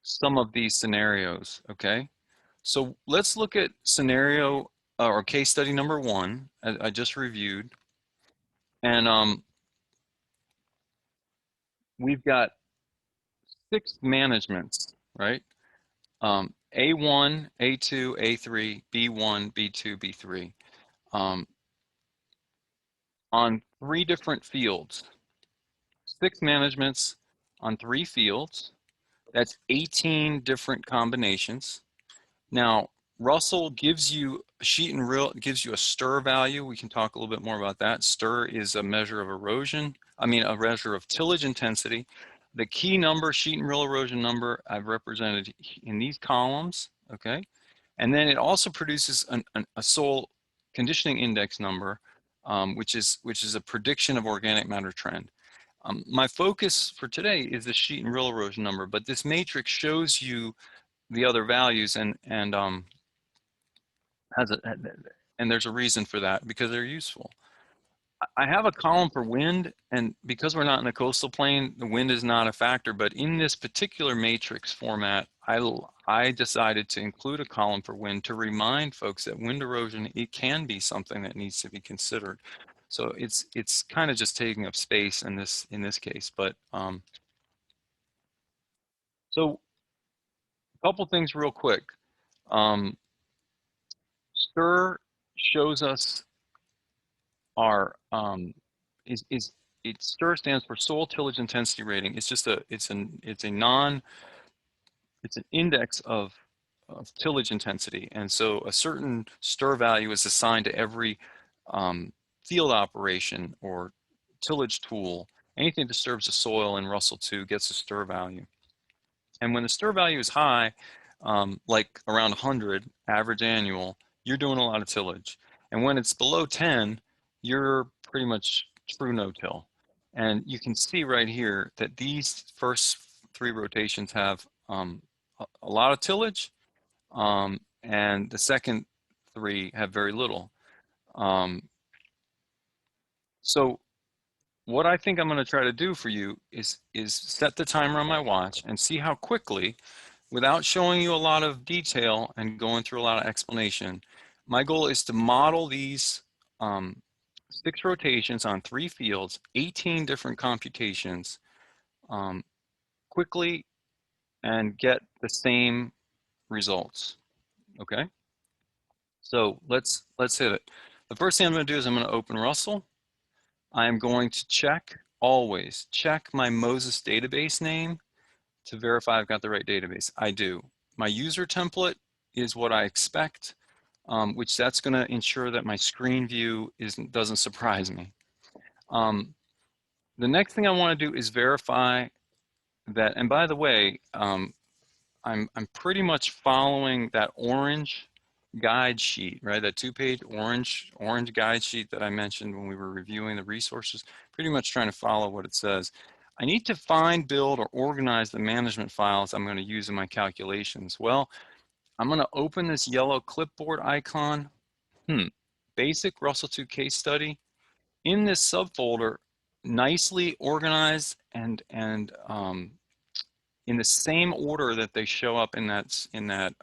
some of these scenarios, okay? So let's look at scenario or case study number 1, I just reviewed. And we've got 6 managements, right? A1, A2, A3, B1, B2, B3 on 3 different fields. 6 managements on 3 fields. That's 18 different combinations. Now, RUSLE gives you a sheet and rill, gives you a stir value. We can talk a little bit more about that. Stir is a measure of erosion, a measure of tillage intensity. The key number, sheet and rill erosion number, I've represented in these columns, okay? And then it also produces a soil conditioning index number, which is a prediction of organic matter trend. My focus for today is the sheet and rill erosion number, but this matrix shows you the other values, and there's a reason for that, because they're useful. I have a column for wind, and because we're not in a coastal plain, the wind is not a factor, but in this particular matrix format, I decided to include a column for wind to remind folks that wind erosion, it can be something that needs to be considered. So it's kind of just taking up space in this case, but so a couple things real quick. STIR shows us our STIR stands for soil tillage intensity rating. It's just it's an index of tillage intensity, and so a certain STIR value is assigned to every field operation or tillage tool. Anything that disturbs the soil in RUSLE2 gets a STIR value. And when the STIR value is high, like around 100 average annual, you're doing a lot of tillage. And when it's below 10, you're pretty much true no-till. And you can see right here that these first 3 rotations have a lot of tillage, and the second 3 have very little. So what I think I'm going to try to do for you is set the timer on my watch and see how quickly, without showing you a lot of detail and going through a lot of explanation, my goal is to model these 6 rotations on 3 fields, 18 different computations quickly and get the same results, okay? So let's hit it. The first thing I'm going to do is I'm going to open RUSLE. I am going to always check my Moses database name to verify I've got the right database. I do. My user template is what I expect, which that's going to ensure that my screen view doesn't surprise me. The next thing I want to do is verify that, and by the way, I'm pretty much following that orange guide sheet, right? That 2-page orange guide sheet that I mentioned when we were reviewing the resources, pretty much trying to follow what it says. I need to find, build, or organize the management files I'm going to use in my calculations. Well, I'm going to open this yellow clipboard icon. Basic RUSLE2 case study. In this subfolder, nicely organized and in the same order that they show up in that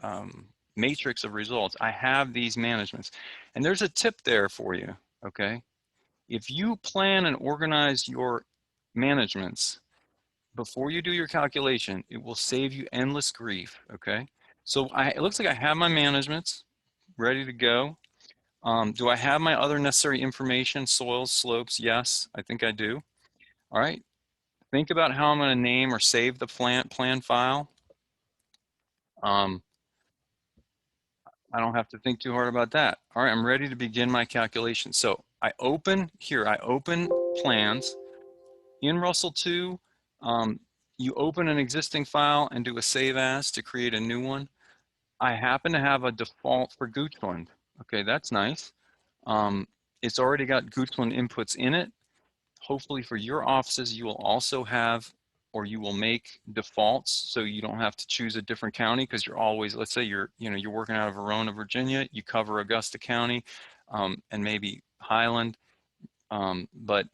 matrix of results, I have these managements. And there's a tip there for you, okay? If you plan and organize your managements before you do your calculation, it will save you endless grief, okay? So it looks like I have my managements ready to go. Do I have my other necessary information, soils, slopes? Yes, I think I do. All right, think about how I'm going to name or save the plan file. I don't have to think too hard about that. All right, I'm ready to begin my calculation. So I open plans. In RUSLE2, you open an existing file and do a save as to create a new one. I happen to have a default for Goochland. Okay, that's nice. It's already got Goochland inputs in it. Hopefully for your offices, you will also have, or you will make defaults so you don't have to choose a different county, because you're always, let's say you're working out of Verona, Virginia, you cover Augusta County and maybe Highland, but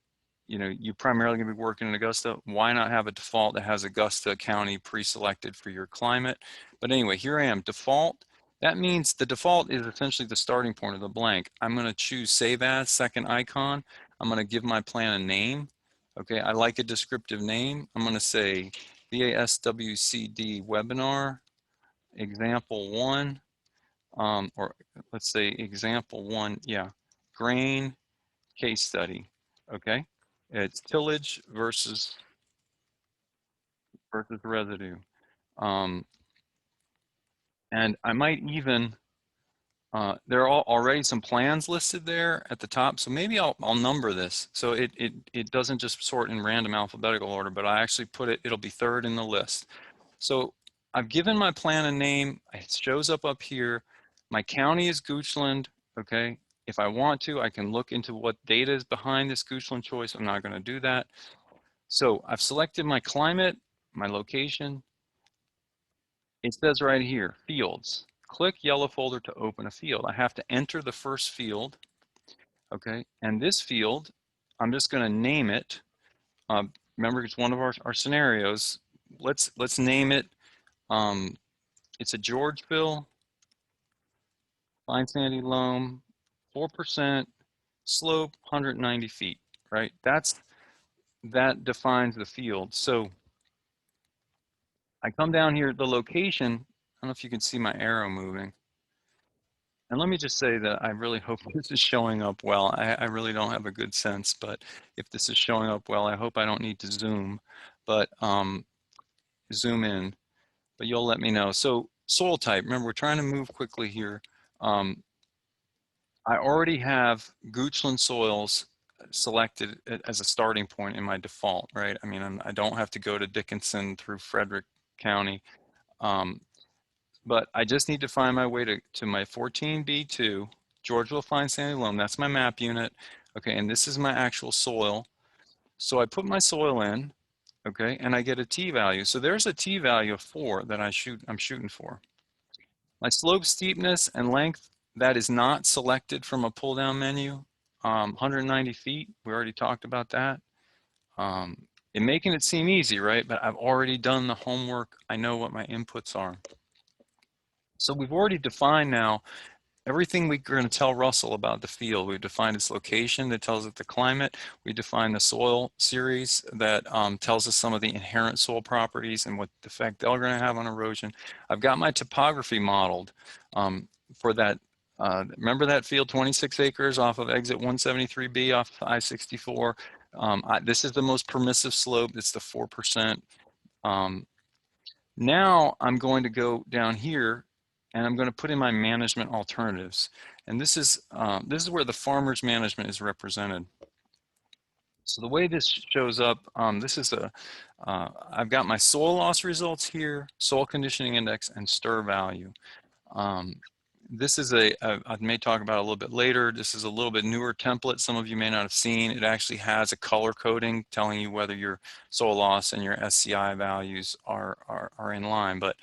you're primarily going to be working in Augusta. Why not have a default that has Augusta County pre-selected for your climate? But anyway, here I am, default. That means the default is essentially the starting point of the blank. I'm going to choose save as, second icon. I'm going to give my plan a name. Okay, I like a descriptive name. I'm going to say VASWCD webinar, example 1, or let's say example 1, yeah, grain case study. Okay, it's tillage versus residue. And I might even, there are already some plans listed there at the top, so maybe I'll number this so it doesn't just sort in random alphabetical order, but I actually put it'll be third in the list. So I've given my plan a name. It shows up here. My county is Goochland. Okay, if I want to, I can look into what data is behind this Goochland choice. I'm not going to do that. So I've selected my climate, my location. It says right here, fields. Click yellow folder to open a field. I have to enter the first field, okay? And this field, I'm just gonna name it. Remember, it's one of our scenarios. Let's name it, it's a Georgeville, fine sandy loam, 4%, slope, 190 feet, right? That defines the field. So I come down here, the location, I don't know if you can see my arrow moving. And let me just say that I really hope this is showing up well. I really don't have a good sense, but if this is showing up well, I hope I don't need to zoom, but zoom in, but you'll let me know. So soil type, remember we're trying to move quickly here. I already have Goochland soils selected as a starting point in my default, right? I mean, I don't have to go to Dickinson through Frederick County. But I just need to find my way to my 14B2, Georgeville Fine Sandy Loam. That's my map unit. Okay, and this is my actual soil. So I put my soil in, okay, and I get a T value. So there's a T value of 4 that I'm shooting for. My slope steepness and length, that is not selected from a pull-down menu. 190 feet, we already talked about that. In making it seem easy, right? But I've already done the homework. I know what my inputs are. So we've already defined now everything we're going to tell Russell about the field. We've defined its location that tells it the climate. We defined the soil series that tells us some of the inherent soil properties and what effect they're going to have on erosion. I've got my topography modeled for that. Remember that field, 26 acres off of exit 173B off I-64. This is the most permissive slope. It's the 4%. Now I'm going to go down here and I'm going to put in my management alternatives. And this is where the farmer's management is represented. So the way this shows up, I've got my soil loss results here, soil conditioning index, and stir value. This is I may talk about a little bit later. This is a little bit newer template. Some of you may not have seen. It actually has a color coding telling you whether your soil loss and your SCI values are in line. But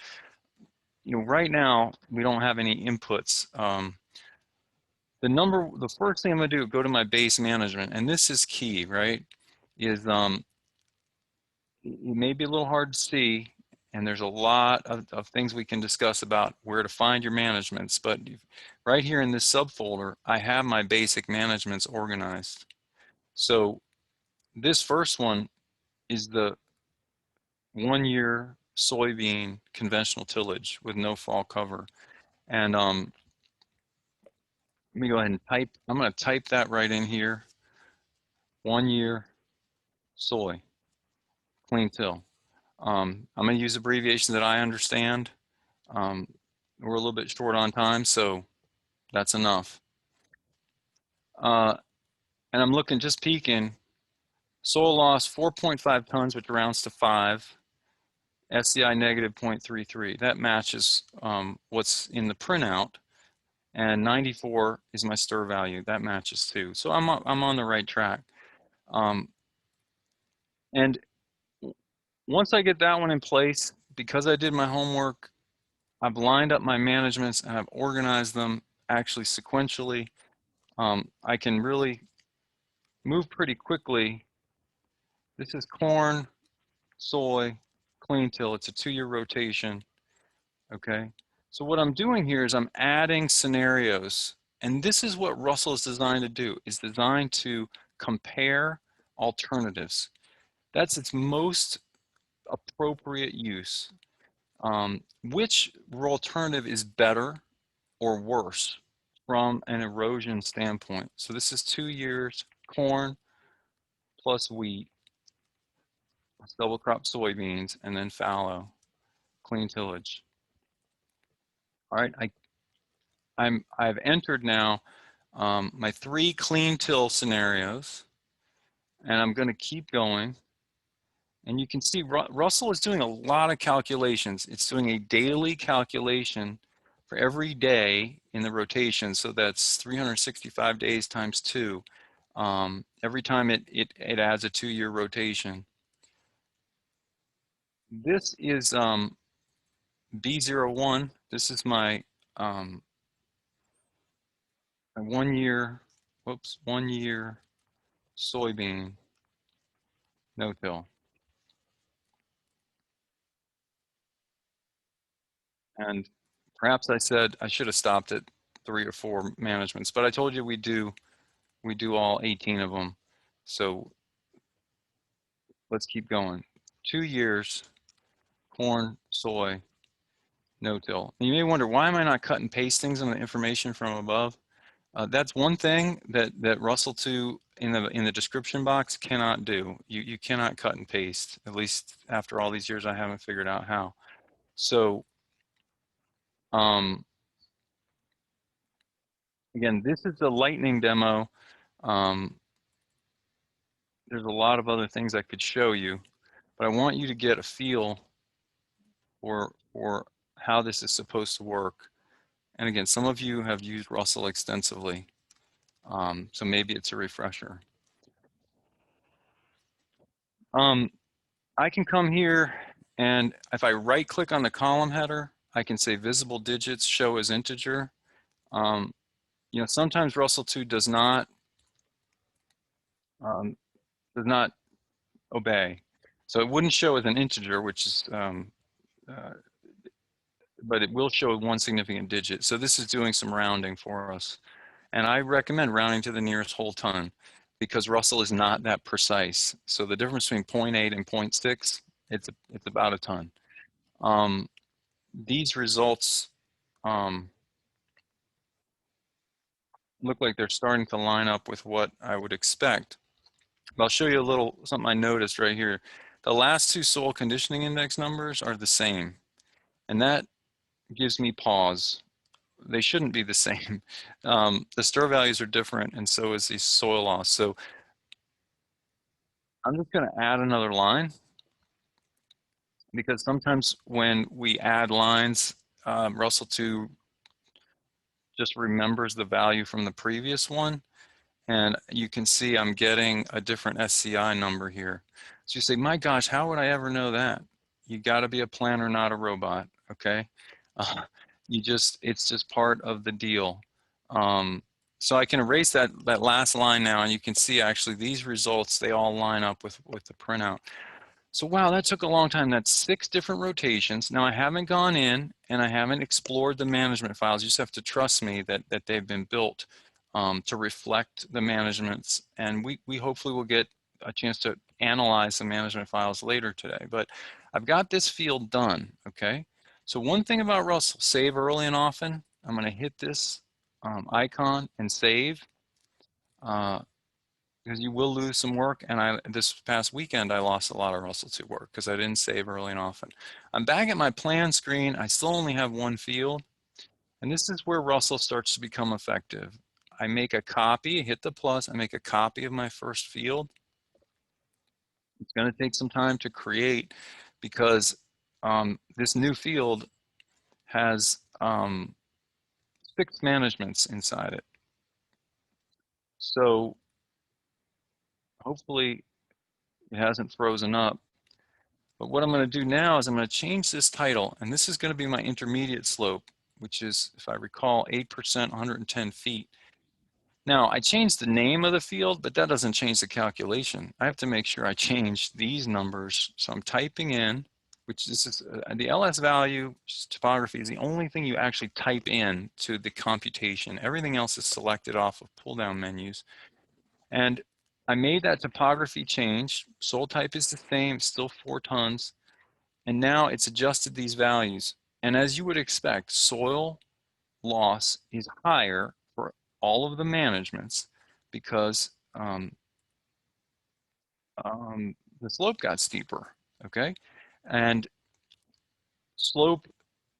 right now we don't have any inputs. The first thing I'm going to do, go to my base management, and this is key, right? Is it may be a little hard to see, and there's a lot of things we can discuss about where to find your managements, but right here in this subfolder, I have my basic managements organized. So this first one is the 1-year soybean conventional tillage with no fall cover. And let me go ahead and type, I'm going to type that right in here. 1-year soy, clean till. I'm going to use abbreviations that I understand. We're a little bit short on time, so that's enough. And I'm looking, just peeking, soil loss 4.5 tons, which rounds to 5. SCI negative 0.33. That matches what's in the printout. And 94 is my stir value. That matches too. So I'm on the right track. And once I get that one in place, because I did my homework, I've lined up my managements and I've organized them actually sequentially. I can really move pretty quickly. This is corn, soy, clean till. It's a 2-year rotation. Okay. So what I'm doing here is I'm adding scenarios. And this is what RUSLE is designed to do. It's designed to compare alternatives. That's its most appropriate use. Which alternative is better or worse from an erosion standpoint? So this is 2 years, corn plus wheat, double crop soybeans, and then fallow, clean tillage. All right, I've entered now my 3 clean till scenarios, and I'm going to keep going. And you can see RUSLE is doing a lot of calculations. It's doing a daily calculation for every day in the rotation. So that's 365 days times 2. Every time it adds a 2-year rotation. This is B01. This is my 1 year, 1 year soybean no-till. And perhaps I said I should have stopped at 3 or 4 managements, but I told you we do all 18 of them. So let's keep going. 2 years, corn, soy, no-till. You may wonder, why am I not cutting paste things on the information from above? That's one thing that RUSLE2 in the description box cannot do. You cannot cut and paste. At least after all these years, I haven't figured out how. So again, this is the lightning demo. There's a lot of other things I could show you, but I want you to get a feel for how this is supposed to work. And again, some of you have used RUSLE extensively, so maybe it's a refresher. I can come here, and if I right click on the column header, I can say visible digits show as integer. You know, sometimes RUSLE2 does not obey. So it wouldn't show as an integer, which is, but it will show 1 significant digit. So this is doing some rounding for us. And I recommend rounding to the nearest whole ton because RUSLE is not that precise. So the difference between 0.8 and 0.6, it's about a ton. These results look like they're starting to line up with what I would expect. But I'll show you a little something I noticed right here. The last 2 soil conditioning index numbers are the same, and that gives me pause. They shouldn't be the same. The stir values are different, and so is the soil loss. So I'm just going to add another line, because sometimes when we add lines, RUSLE2 just remembers the value from the previous one. And you can see I'm getting a different SCI number here. So you say, my gosh, how would I ever know that? You got to be a planner, not a robot, okay? It's just part of the deal. So I can erase that last line now, and you can see actually these results, they all line up with the printout. So wow, that took a long time. That's 6 different rotations. Now I haven't gone in and I haven't explored the management files. You just have to trust me that they've been built to reflect the managements, and we hopefully will get a chance to analyze the management files later today. But I've got this field done, okay? So one thing about RUSLE, save early and often. I'm gonna hit this icon and save, because you will lose some work, and this past weekend I lost a lot of RUSLE2 work because I didn't save early and often. I'm back at my plan screen. I still only have 1 field. And this is where Russell starts to become effective. I make a copy, hit the plus, I make a copy of my first field. It's going to take some time to create because this new field has 6 managements inside it. So hopefully it hasn't frozen up. But what I'm going to do now is I'm going to change this title, and this is going to be my intermediate slope, which is, if I recall, 8%, 110 feet. Now, I changed the name of the field, but that doesn't change the calculation. I have to make sure I change these numbers. So I'm typing in, which is the LS value, topography, is the only thing you actually type in to the computation. Everything else is selected off of pull-down menus. And I made that topography change. Soil type is the same, still 4 tons. And now it's adjusted these values. And as you would expect, soil loss is higher for all of the managements because the slope got steeper, okay? And slope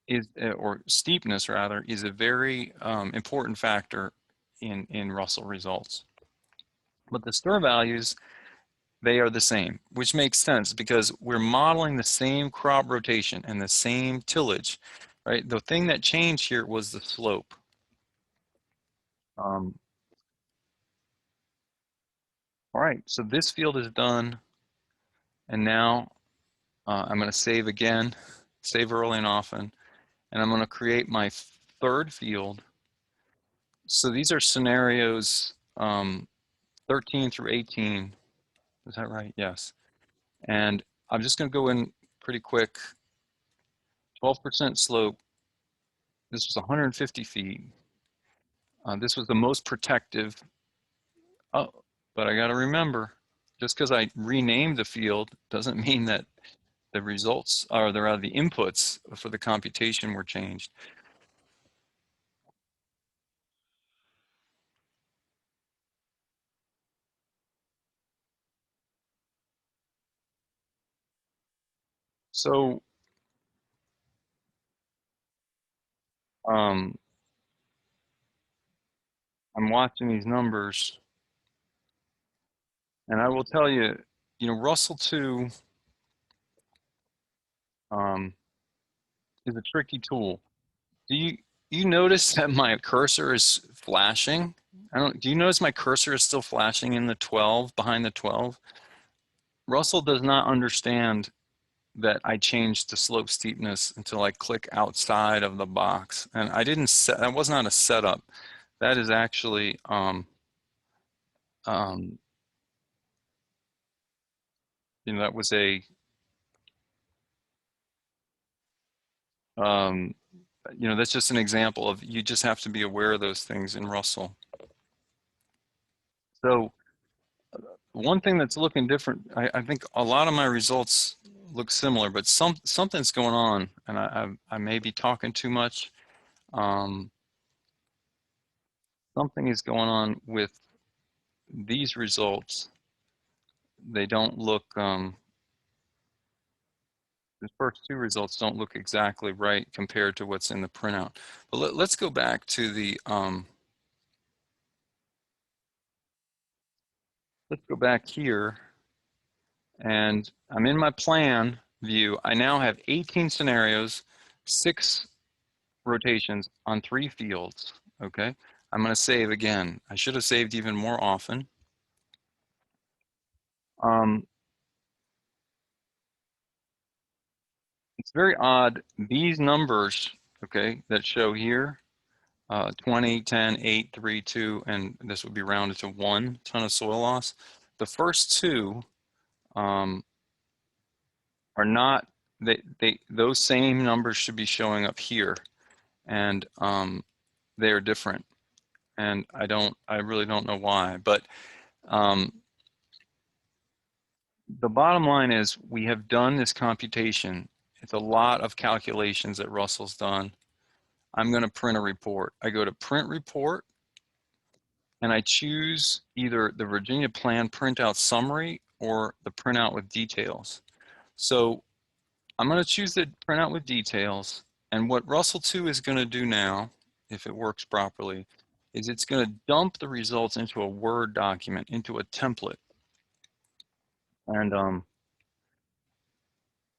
is, or steepness rather, is a very important factor in Russell results. But the stir values, they are the same, which makes sense because we're modeling the same crop rotation and the same tillage, right? The thing that changed here was the slope. All right, so this field is done. And now I'm going to save again, save early and often, and I'm going to create my third field. So these are scenarios 13 through 18. Is that right? Yes. And I'm just going to go in pretty quick. 12% slope. This was 150 feet. This was the most protective. Oh, but I got to remember, just because I renamed the field doesn't mean that the results are the inputs for the computation were changed. So I'm watching these numbers, and I will tell you, RUSLE2 is a tricky tool. Do you notice that my cursor is flashing? Do you notice my cursor is still flashing in the 12, behind the 12? Russell does not understand that I changed the slope steepness until I click outside of the box. And I didn't set, that was not a setup. That is actually, that was a, that's just an example of, you just have to be aware of those things in Russell. So one thing that's looking different, I think a lot of my results look similar, but something's going on, and I may be talking too much. Something is going on with these results. They don't look, the first 2 results don't look exactly right compared to what's in the printout. But let's go back to the, let's go back here, and I'm in my plan view. I now have 18 scenarios, 6 rotations on 3 fields, okay? I'm gonna save again. I should have saved even more often. It's very odd, these numbers, okay, that show here, 20, 10, 8, 3, 2, and this would be rounded to 1 ton of soil loss. The first 2 are not, those same numbers should be showing up here, and they are different. And I really don't know why, but the bottom line is we have done this computation. It's a lot of calculations that Russell's done. I'm going to print a report. I go to print report, and I choose either the Virginia Plan printout summary or the printout with details. So I'm going to choose the printout with details, and what RUSLE2 is going to do now if it works properly, is it's going to dump the results into a Word document, into a template. And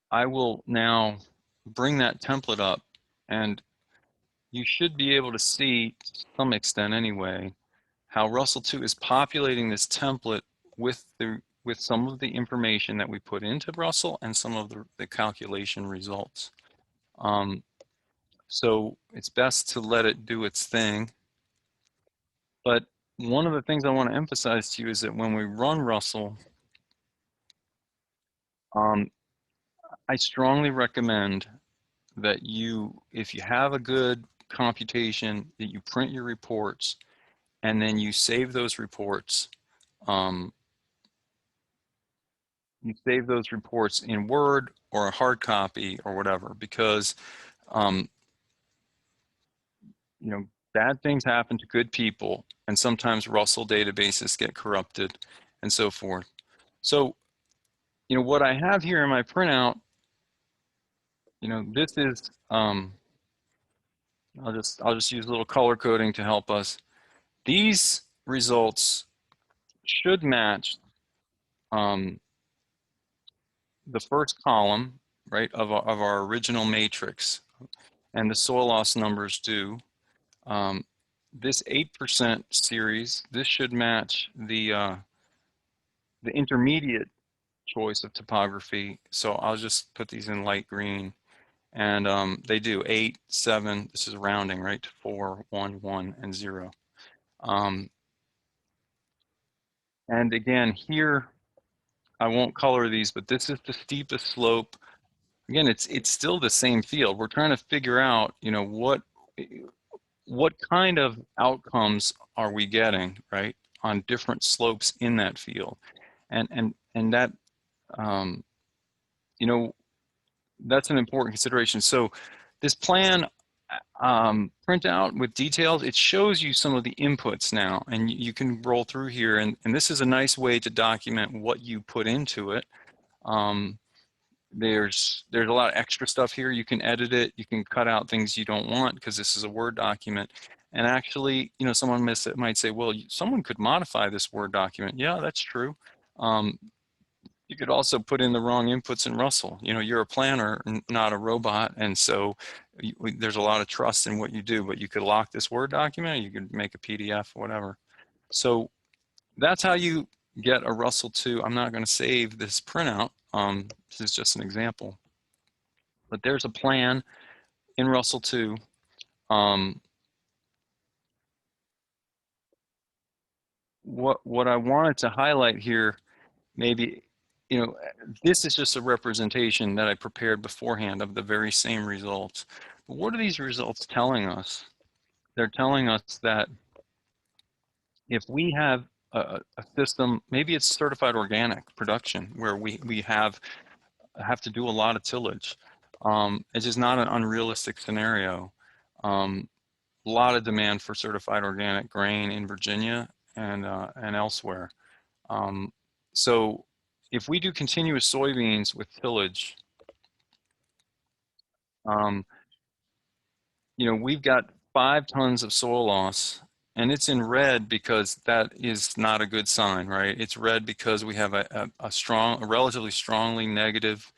I will now bring that template up, and you should be able to see, to some extent anyway, how RUSLE2 is populating this template with some of the information that we put into RUSLE and some of the calculation results. So it's best to let it do its thing. But one of the things I want to emphasize to you is that when we run RUSLE, I strongly recommend that you, if you have a good computation, that you print your reports and then you save those reports. You save those reports in Word or a hard copy or whatever, because you know, bad things happen to good people, and sometimes RUSLE databases get corrupted and so forth. So, you know, what I have here in my printout, you know, this is I'll just use a little color coding to help us. These results should match the first column, right, of our original matrix, and the soil loss numbers do. This 8% series, this should match the intermediate choice of topography. So I'll just put these in light green, and they do 8, 7. This is rounding, right, to 4, 1, 1, and 0. And again, here I won't color these, but this is the steepest slope. Again, it's still the same field. We're trying to figure out, you know, what kind of outcomes are we getting, right, on different slopes in that field, and that you know, that's an important consideration. So this plan printout with details, it shows you some of the inputs now, and you can roll through here, and this is a nice way to document what you put into it. There's a lot of extra stuff here. You can edit it. You can cut out things you don't want because this is a Word document. And actually, you know, someone might say, well, someone could modify this Word document. Yeah, that's true. You could also put in the wrong inputs in RUSLE. You know, you're a planner, not a robot, and so there's a lot of trust in what you do. But you could lock this Word document, or you could make a PDF, whatever. So that's how you get a RUSLE2. I'm not going to save this printout. This is just an example. But there's a plan in RUSLE2. What I wanted to highlight here, maybe, you know, this is just a representation that I prepared beforehand of the very same results. But what are these results telling us? They're telling us that if we have a system, maybe it's certified organic production, where we have to do a lot of tillage. It's just not an unrealistic scenario. A lot of demand for certified organic grain in Virginia and elsewhere. So if we do continuous soybeans with tillage, you know, we've got 5 tons of soil loss, and it's in red because that is not a good sign, right? It's red because we have a relatively strongly negative,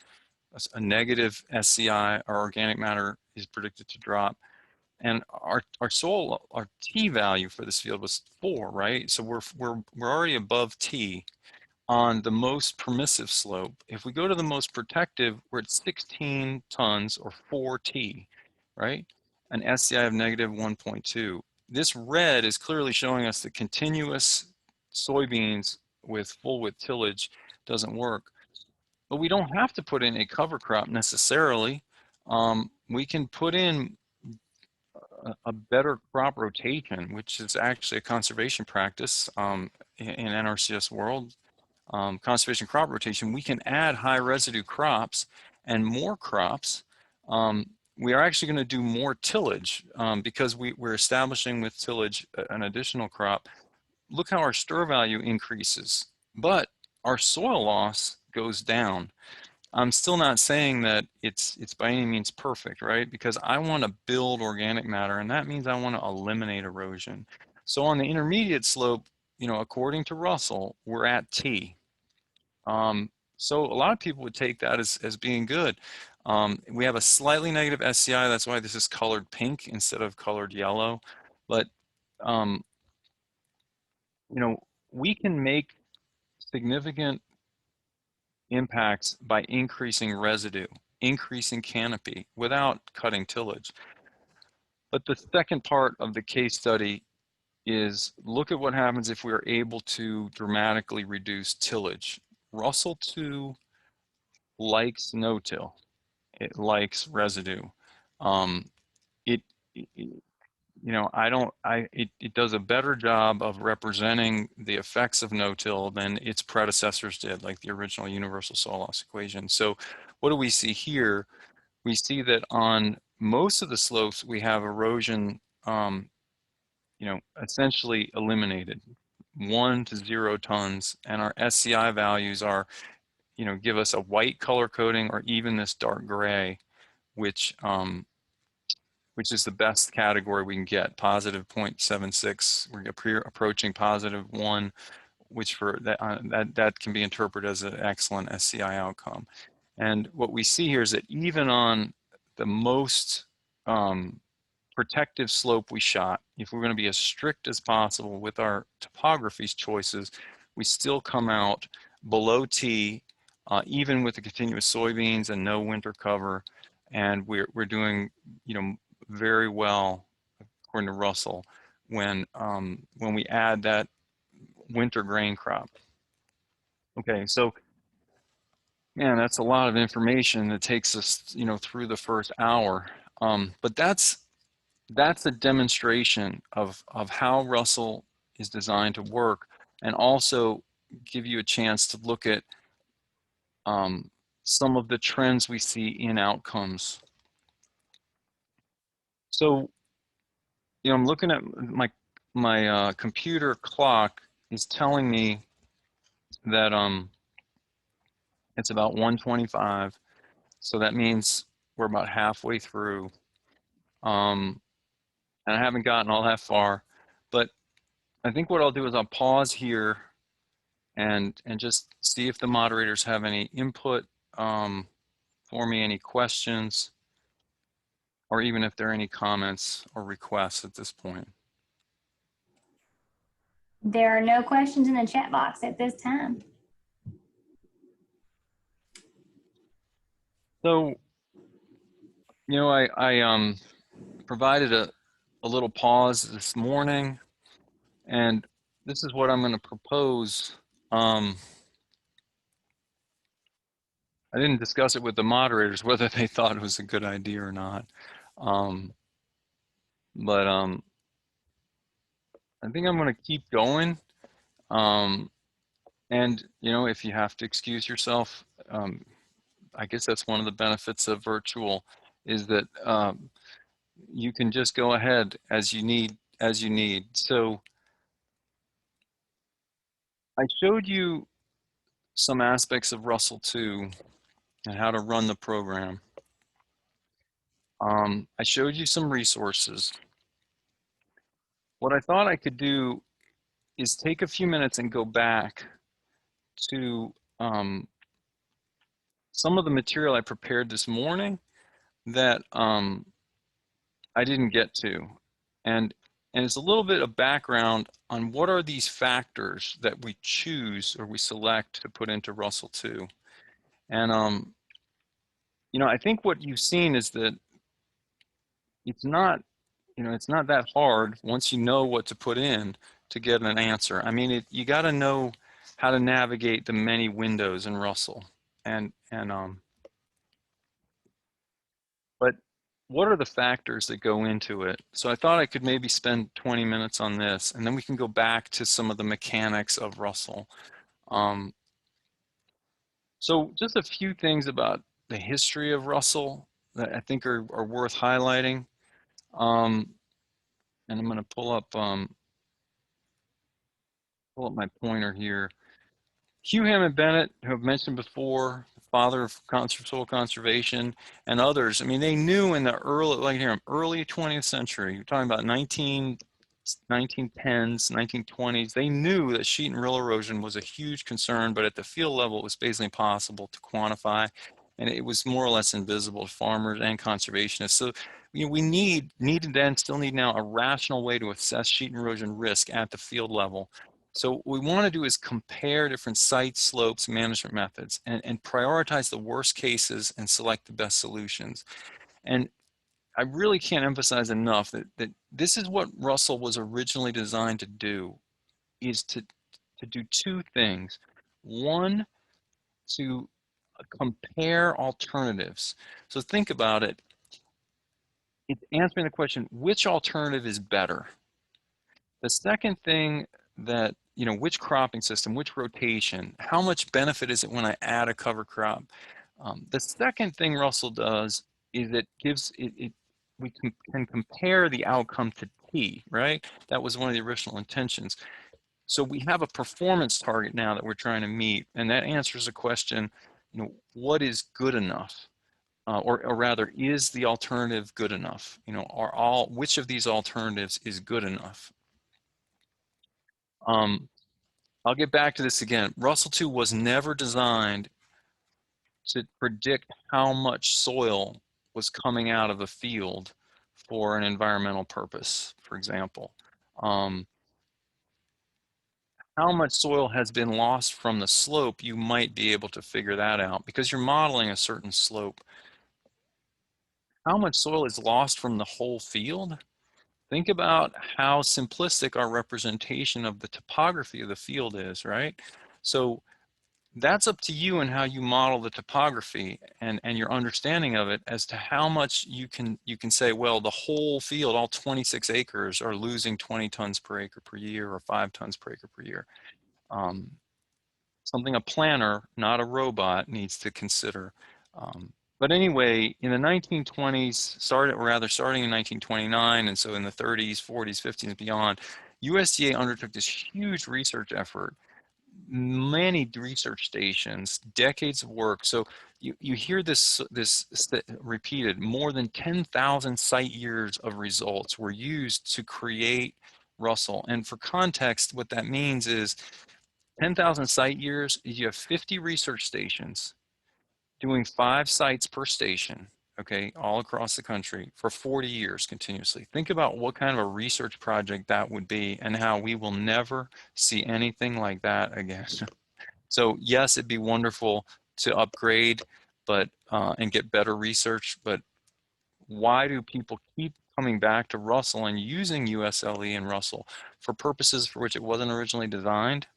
a negative SCI. Our organic matter is predicted to drop. And our soil, our T value for this field was 4, right? So we're already above T on the most permissive slope. If we go to the most protective, we're at 16 tons or 4 T, right? An SCI of negative 1.2. This red is clearly showing us that continuous soybeans with full width tillage doesn't work. But we don't have to put in a cover crop necessarily. We can put in a better crop rotation, which is actually a conservation practice in NRCS world. Conservation crop rotation, we can add high residue crops and more crops. We are actually going to do more tillage because we're establishing with tillage an additional crop. Look how our stir value increases, but our soil loss goes down. I'm still not saying that it's by any means perfect, right? Because I want to build organic matter, and that means I want to eliminate erosion. So on the intermediate slope, you know, according to Russell, we're at T. So a lot of people would take that as being good. We have a slightly negative SCI. That's why this is colored pink instead of colored yellow. But, you know, we can make significant impacts by increasing residue, increasing canopy without cutting tillage. But the second part of the case study is look at what happens if we are able to dramatically reduce tillage. RUSLE2 likes no-till. It likes residue. You know, it does a better job of representing the effects of no-till than its predecessors did, like the original universal soil loss equation. So what do we see here? We see that on most of the slopes, we have erosion, you know, essentially eliminated, 1 to 0 tons, and our SCI values are, you know, give us a white color coding or even this dark gray, which is the best category we can get, positive 0.76. We're approaching positive 1, which for that can be interpreted as an excellent SCI outcome. And what we see here is that even on the most protective slope we shot, if we're going to be as strict as possible with our topography choices, we still come out below T, even with the continuous soybeans and no winter cover. And we're doing, you know, very well, according to Russell, when we add that winter grain crop. Okay, so man, that's a lot of information that takes us, you know, through the first hour. But that's a demonstration of how Russell is designed to work, and also give you a chance to look at some of the trends we see in outcomes. So, you know, I'm looking at my computer clock is telling me that it's about 1:25, so that means we're about halfway through, and I haven't gotten all that far, but I think what I'll do is I'll pause here and just see if the moderators have any input for me, any questions, or even if there are any comments or requests at this point. There are no questions in the chat box at this time. So, you know, I provided a little pause this morning, and this is what I'm going to propose. I didn't discuss it with the moderators, whether they thought it was a good idea or not. But I think I'm going to keep going. And, you know, if you have to excuse yourself, I guess that's one of the benefits of virtual, is that you can just go ahead as you need. So I showed you some aspects of RUSLE2 and how to run the program. I showed you some resources. What I thought I could do is take a few minutes and go back to some of the material I prepared this morning that I didn't get to. And it's a little bit of background on what are these factors that we choose or we select to put into RUSLE2. And you know, I think what you've seen is that it's not, you know, it's not that hard once you know what to put in to get an answer. I mean, you got to know how to navigate the many windows in Russell. But what are the factors that go into it? So I thought I could maybe spend 20 minutes on this, and then we can go back to some of the mechanics of Russell. So just a few things about the history of Russell that I think are worth highlighting. And I'm going to pull up my pointer here. Hugh Hammond Bennett, who I've mentioned before, father of soil conservation, and others. I mean, they knew in the early 20th century, you're talking about 1910s, 1920s, they knew that sheet and rill erosion was a huge concern, but at the field level, it was basically impossible to quantify, and it was more or less invisible to farmers and conservationists. So, we needed then, still need now, a rational way to assess sheet and erosion risk at the field level. So what we want to do is compare different sites, slopes, management methods, and prioritize the worst cases and select the best solutions. And I really can't emphasize enough that this is what RUSLE was originally designed to do, is to do two things. One, to compare alternatives. So think about it. It's answering the question, which alternative is better? The second thing that, which cropping system, which rotation, how much benefit is it when I add a cover crop? The second thing RUSLE does is we can compare the outcome to T, right? That was one of the original intentions. So we have a performance target now that we're trying to meet, and that answers the question, what is good enough? Or rather, is the alternative good enough? Which of these alternatives is good enough? I'll get back to this again. RUSLE2 was never designed to predict how much soil was coming out of a field for an environmental purpose, for example. How much soil has been lost from the slope, you might be able to figure that out because you're modeling a certain slope. How much soil is lost from the whole field? Think about how simplistic our representation of the topography of the field is, right? So that's up to you and how you model the topography and your understanding of it as to how much you can say, well, the whole field, all 26 acres are losing 20 tons per acre per year or 5 tons per acre per year. Something a planner, not a robot, needs to consider. But anyway, in the 1920s, starting in 1929, and so in the 30s, 40s, 50s, and beyond, USDA undertook this huge research effort, many research stations, decades of work. So you hear this repeated, more than 10,000 site years of results were used to create RUSLE. And for context, what that means is 10,000 site years, you have 50 research stations doing 5 sites per station, okay, all across the country for 40 years continuously. Think about what kind of a research project that would be and how we will never see anything like that again. So yes, it'd be wonderful to upgrade and get better research, but why do people keep coming back to RUSLE and using USLE and RUSLE for purposes for which it wasn't originally designed?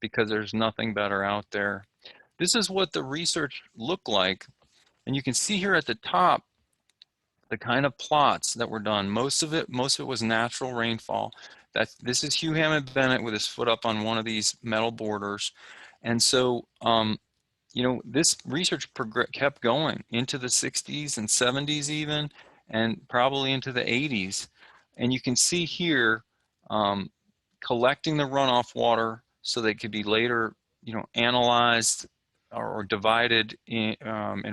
Because there's nothing better out there. This is what the research looked like. And you can see here at the top, the kind of plots that were done. Most of it was natural rainfall. This is Hugh Hammond Bennett with his foot up on one of these metal borders. And so, this research kept going into the 60s and 70s even, and probably into the 80s. And you can see here, collecting the runoff water so they could be later, analyzed or divided in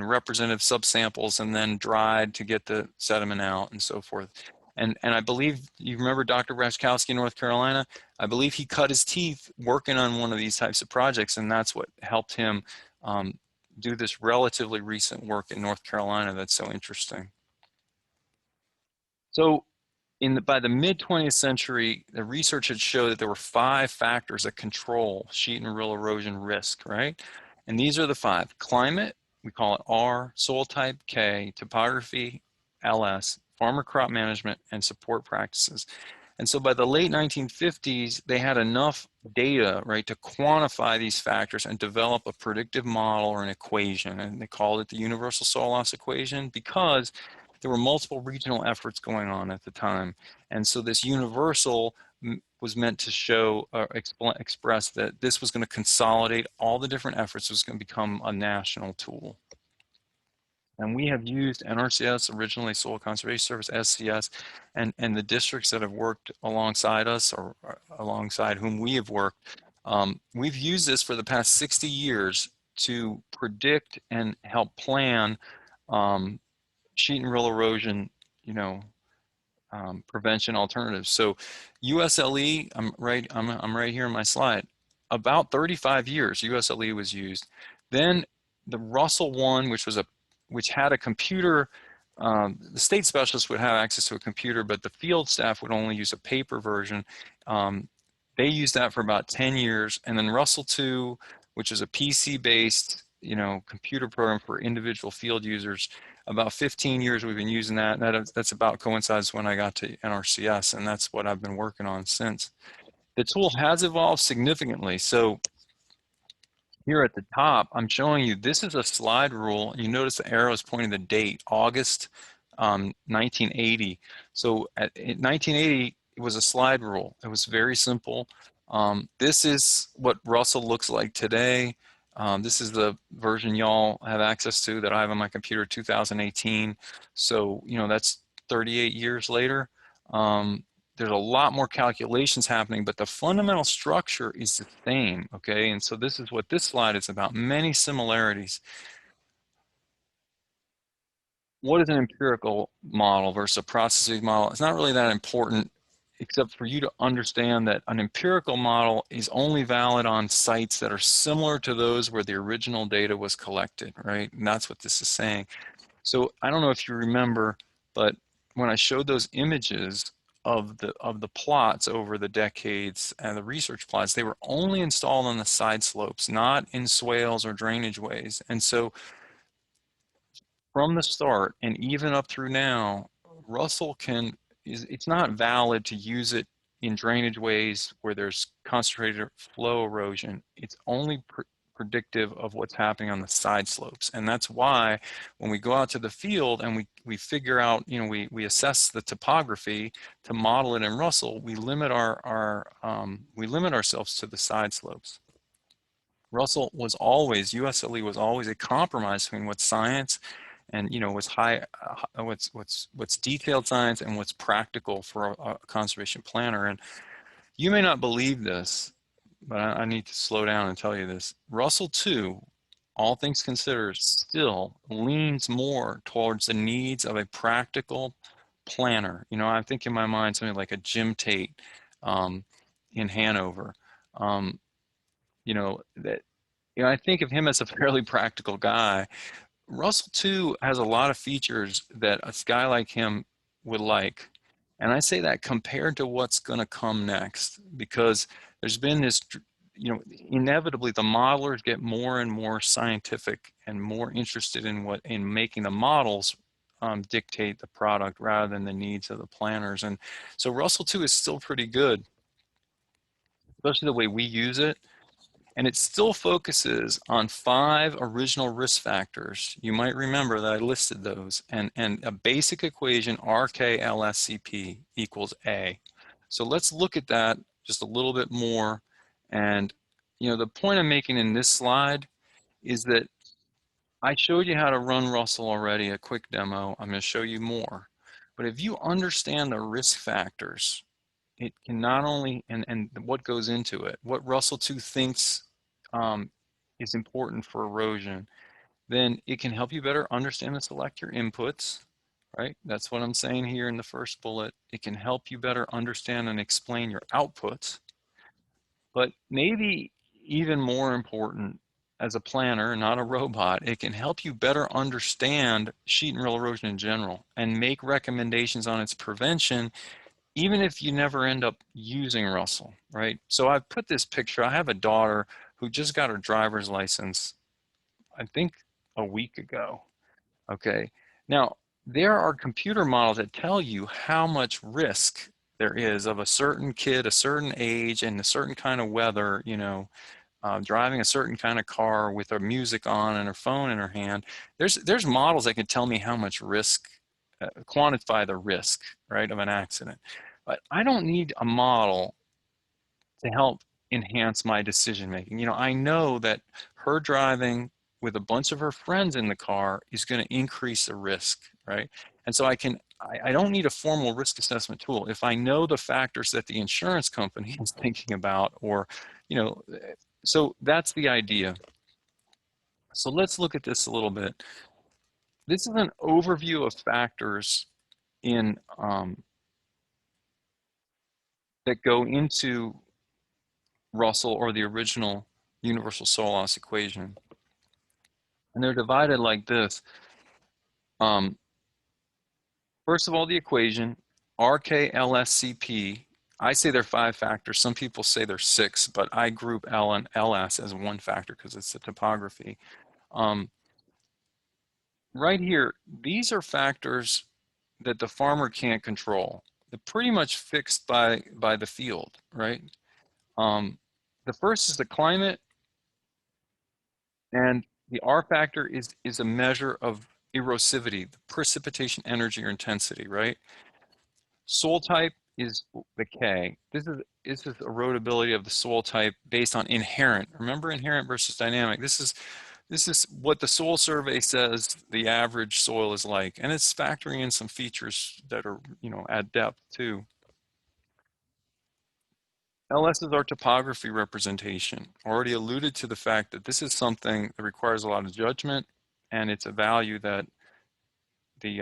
representative subsamples and then dried to get the sediment out and so forth. And I believe, you remember Dr. Braczkowski in North Carolina? I believe he cut his teeth working on one of these types of projects, and that's what helped him do this relatively recent work in North Carolina that's so interesting. So by the mid-20th century, the research had showed that there were 5 factors that control sheet and rill erosion risk, right? And these are the 5. Climate, we call it R, soil type, K, topography, LS, farmer crop management, and support practices. And so by the late 1950s, they had enough data, right, to quantify these factors and develop a predictive model or an equation. And they called it the universal soil loss equation because there were multiple regional efforts going on at the time. And so this universal was meant to show, express that this was going to consolidate all the different efforts. It was going to become a national tool. And we have used NRCS, originally Soil Conservation Service, SCS, and the districts that have worked alongside us or alongside whom we have worked. We've used this for the past 60 years to predict and help plan sheet and rill erosion, you know, prevention alternatives. So USLE, I'm right here in my slide. About 35 years USLE was used. Then the RUSLE1, which had a computer. The state specialists would have access to a computer, but the field staff would only use a paper version. They used that for about 10 years, and then RUSLE2, which is a PC-based, you know, computer program for individual field users. About 15 years we've been using that. That's about coincides when I got to NRCS, and that's what I've been working on since. The tool has evolved significantly. So here at the top, I'm showing you, this is a slide rule. You notice the arrow is pointing the date, August 1980. So in 1980, it was a slide rule. It was very simple. This is what RUSLE looks like today. This is the version y'all have access to that I have on my computer, 2018. So, you know, that's 38 years later. There's a lot more calculations happening, but the fundamental structure is the same, okay? And so this is what this slide is about, many similarities. What is an empirical model versus a processing model? It's not really that important, except for you to understand that an empirical model is only valid on sites that are similar to those where the original data was collected, right? And that's what this is saying. So I don't know if you remember, but when I showed those images of the plots over the decades and the research plots, they were only installed on the side slopes, not in swales or drainage ways. And so from the start and even up through now, RUSLE it's not valid to use it in drainage ways where there's concentrated flow erosion. It's only predictive of what's happening on the side slopes. And that's why when we go out to the field and we figure out, you know, we assess the topography to model it in RUSLE, we limit ourselves to the side slopes. RUSLE was always, USLE was always a compromise between what's science and, you know, what's detailed science and what's practical for a conservation planner. And you may not believe this, but I need to slow down and tell you this. RUSLE2, all things considered, still leans more towards the needs of a practical planner. You know, I think in my mind something like a Jim Tate in Hanover. You know, I think of him as a fairly practical guy. RUSLE2 has a lot of features that a guy like him would like. And I say that compared to what's going to come next, because there's been this, you know, inevitably the modelers get more and more scientific and more interested in making the models dictate the product rather than the needs of the planners. And so RUSLE2 is still pretty good, especially the way we use it. And it still focuses on 5 original risk factors. You might remember that I listed those. And a basic equation, RKLSCP equals A. So let's look at that just a little bit more. And, you know, the point I'm making in this slide is that I showed you how to run RUSLE already, a quick demo. I'm going to show you more. But if you understand the risk factors, it can not only, and what goes into it, what RUSLE2 thinks is important for erosion, then it can help you better understand and select your inputs, right? That's what I'm saying here in the first bullet. It can help you better understand and explain your outputs. But maybe even more important, as a planner, not a robot, it can help you better understand sheet and rill erosion in general and make recommendations on its prevention, even if you never end up using RUSLE, right? So I've put this picture. I have a daughter who just got her driver's license, I think a week ago, okay? Now, there are computer models that tell you how much risk there is of a certain kid, a certain age, and a certain kind of weather, you know, driving a certain kind of car with her music on and her phone in her hand. There's models that can tell me how much risk, quantify the risk, right, of an accident. But I don't need a model to help enhance my decision making. You know, I know that her driving with a bunch of her friends in the car is going to increase the risk, right? And so I don't need a formal risk assessment tool. If I know the factors that the insurance company is thinking about, or, you know, so that's the idea. So let's look at this a little bit. This is an overview of factors in that go into RUSLE, or the original universal soil loss equation. And they're divided like this. First of all, the equation, RKLSCP. I say there are 5 factors. Some people say there's 6, but I group L and LS as one factor because it's the topography. Right here, these are factors that the farmer can't control. They're pretty much fixed by the field, right? The first is the climate, and the R factor is a measure of erosivity, the precipitation energy or intensity, right? Soil type is the K. This is erodibility of the soil type based on inherent. Remember, inherent versus dynamic. This is what the soil survey says the average soil is like, and it's factoring in some features that are, you know, at depth too. LS is our topography representation. Already alluded to the fact that this is something that requires a lot of judgment, and it's a value that the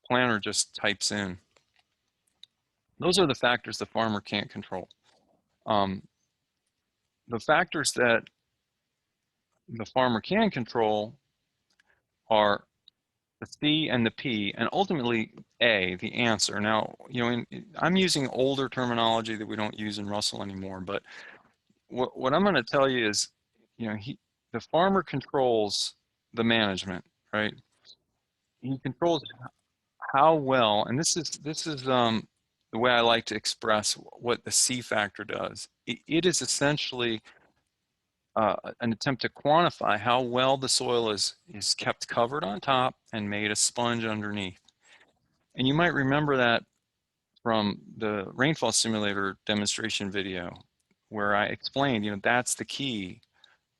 planner just types in. Those are the factors the farmer can't control. The factors that the farmer can control are the C and the P, and ultimately A, the answer. Now, you know, I'm using older terminology that we don't use in RUSLE anymore, but what I'm going to tell you is, you know, the farmer controls the management, right? He controls how well, and this is the way I like to express what the C factor does. It is essentially an attempt to quantify how well the soil is kept covered on top and made a sponge underneath. And you might remember that from the rainfall simulator demonstration video, where I explained, you know, that's the key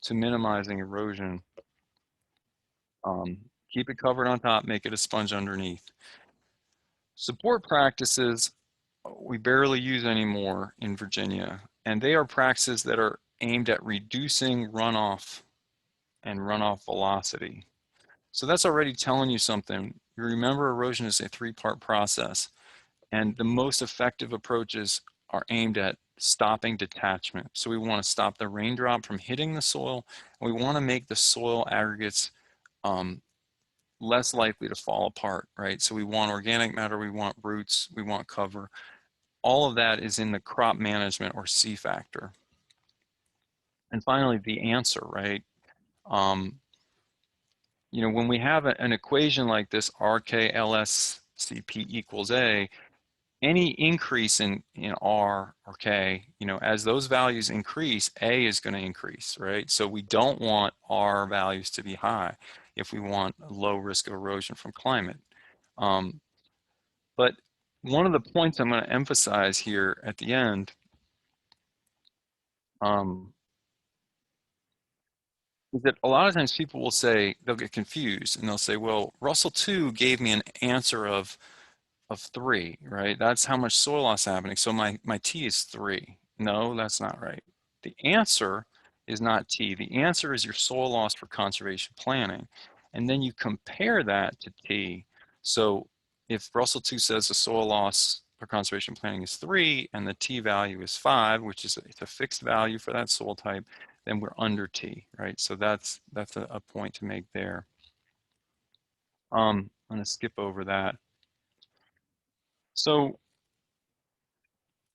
to minimizing erosion. Keep it covered on top, make it a sponge underneath. Support practices we barely use anymore in Virginia, and they are practices that are aimed at reducing runoff and runoff velocity. So that's already telling you something. You remember, erosion is a 3-part process, and the most effective approaches are aimed at stopping detachment. So we want to stop the raindrop from hitting the soil, and we want to make the soil aggregates less likely to fall apart, right? So we want organic matter, we want roots, we want cover. All of that is in the crop management, or C factor. And finally, the answer, right? You know, when we have an equation like this, RKLSCP equals A, any increase in R or K, you know, as those values increase, A is going to increase, right? So we don't want R values to be high if we want a low risk of erosion from climate. But one of the points I'm going to emphasize here at the end is that a lot of times people will say, they'll get confused and they'll say, well, RUSLE2 gave me an answer of 3, right? That's how much soil loss happening. So my T is 3. No, that's not right. The answer is not T. The answer is your soil loss for conservation planning. And then you compare that to T. So if RUSLE2 says the soil loss for conservation planning is 3 and the T value is 5, which is it's a fixed value for that soil type, then we're under T, right? So that's a point to make there. I'm going to skip over that. So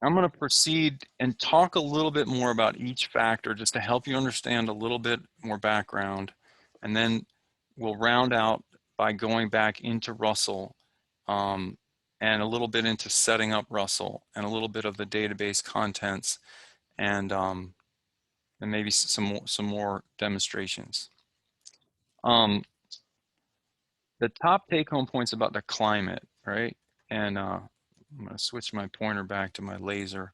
I'm going to proceed and talk a little bit more about each factor just to help you understand a little bit more background. And then we'll round out by going back into RUSLE and a little bit into setting up RUSLE and a little bit of the database contents and maybe some more demonstrations. The top take-home points about the climate, right? And I'm going to switch my pointer back to my laser.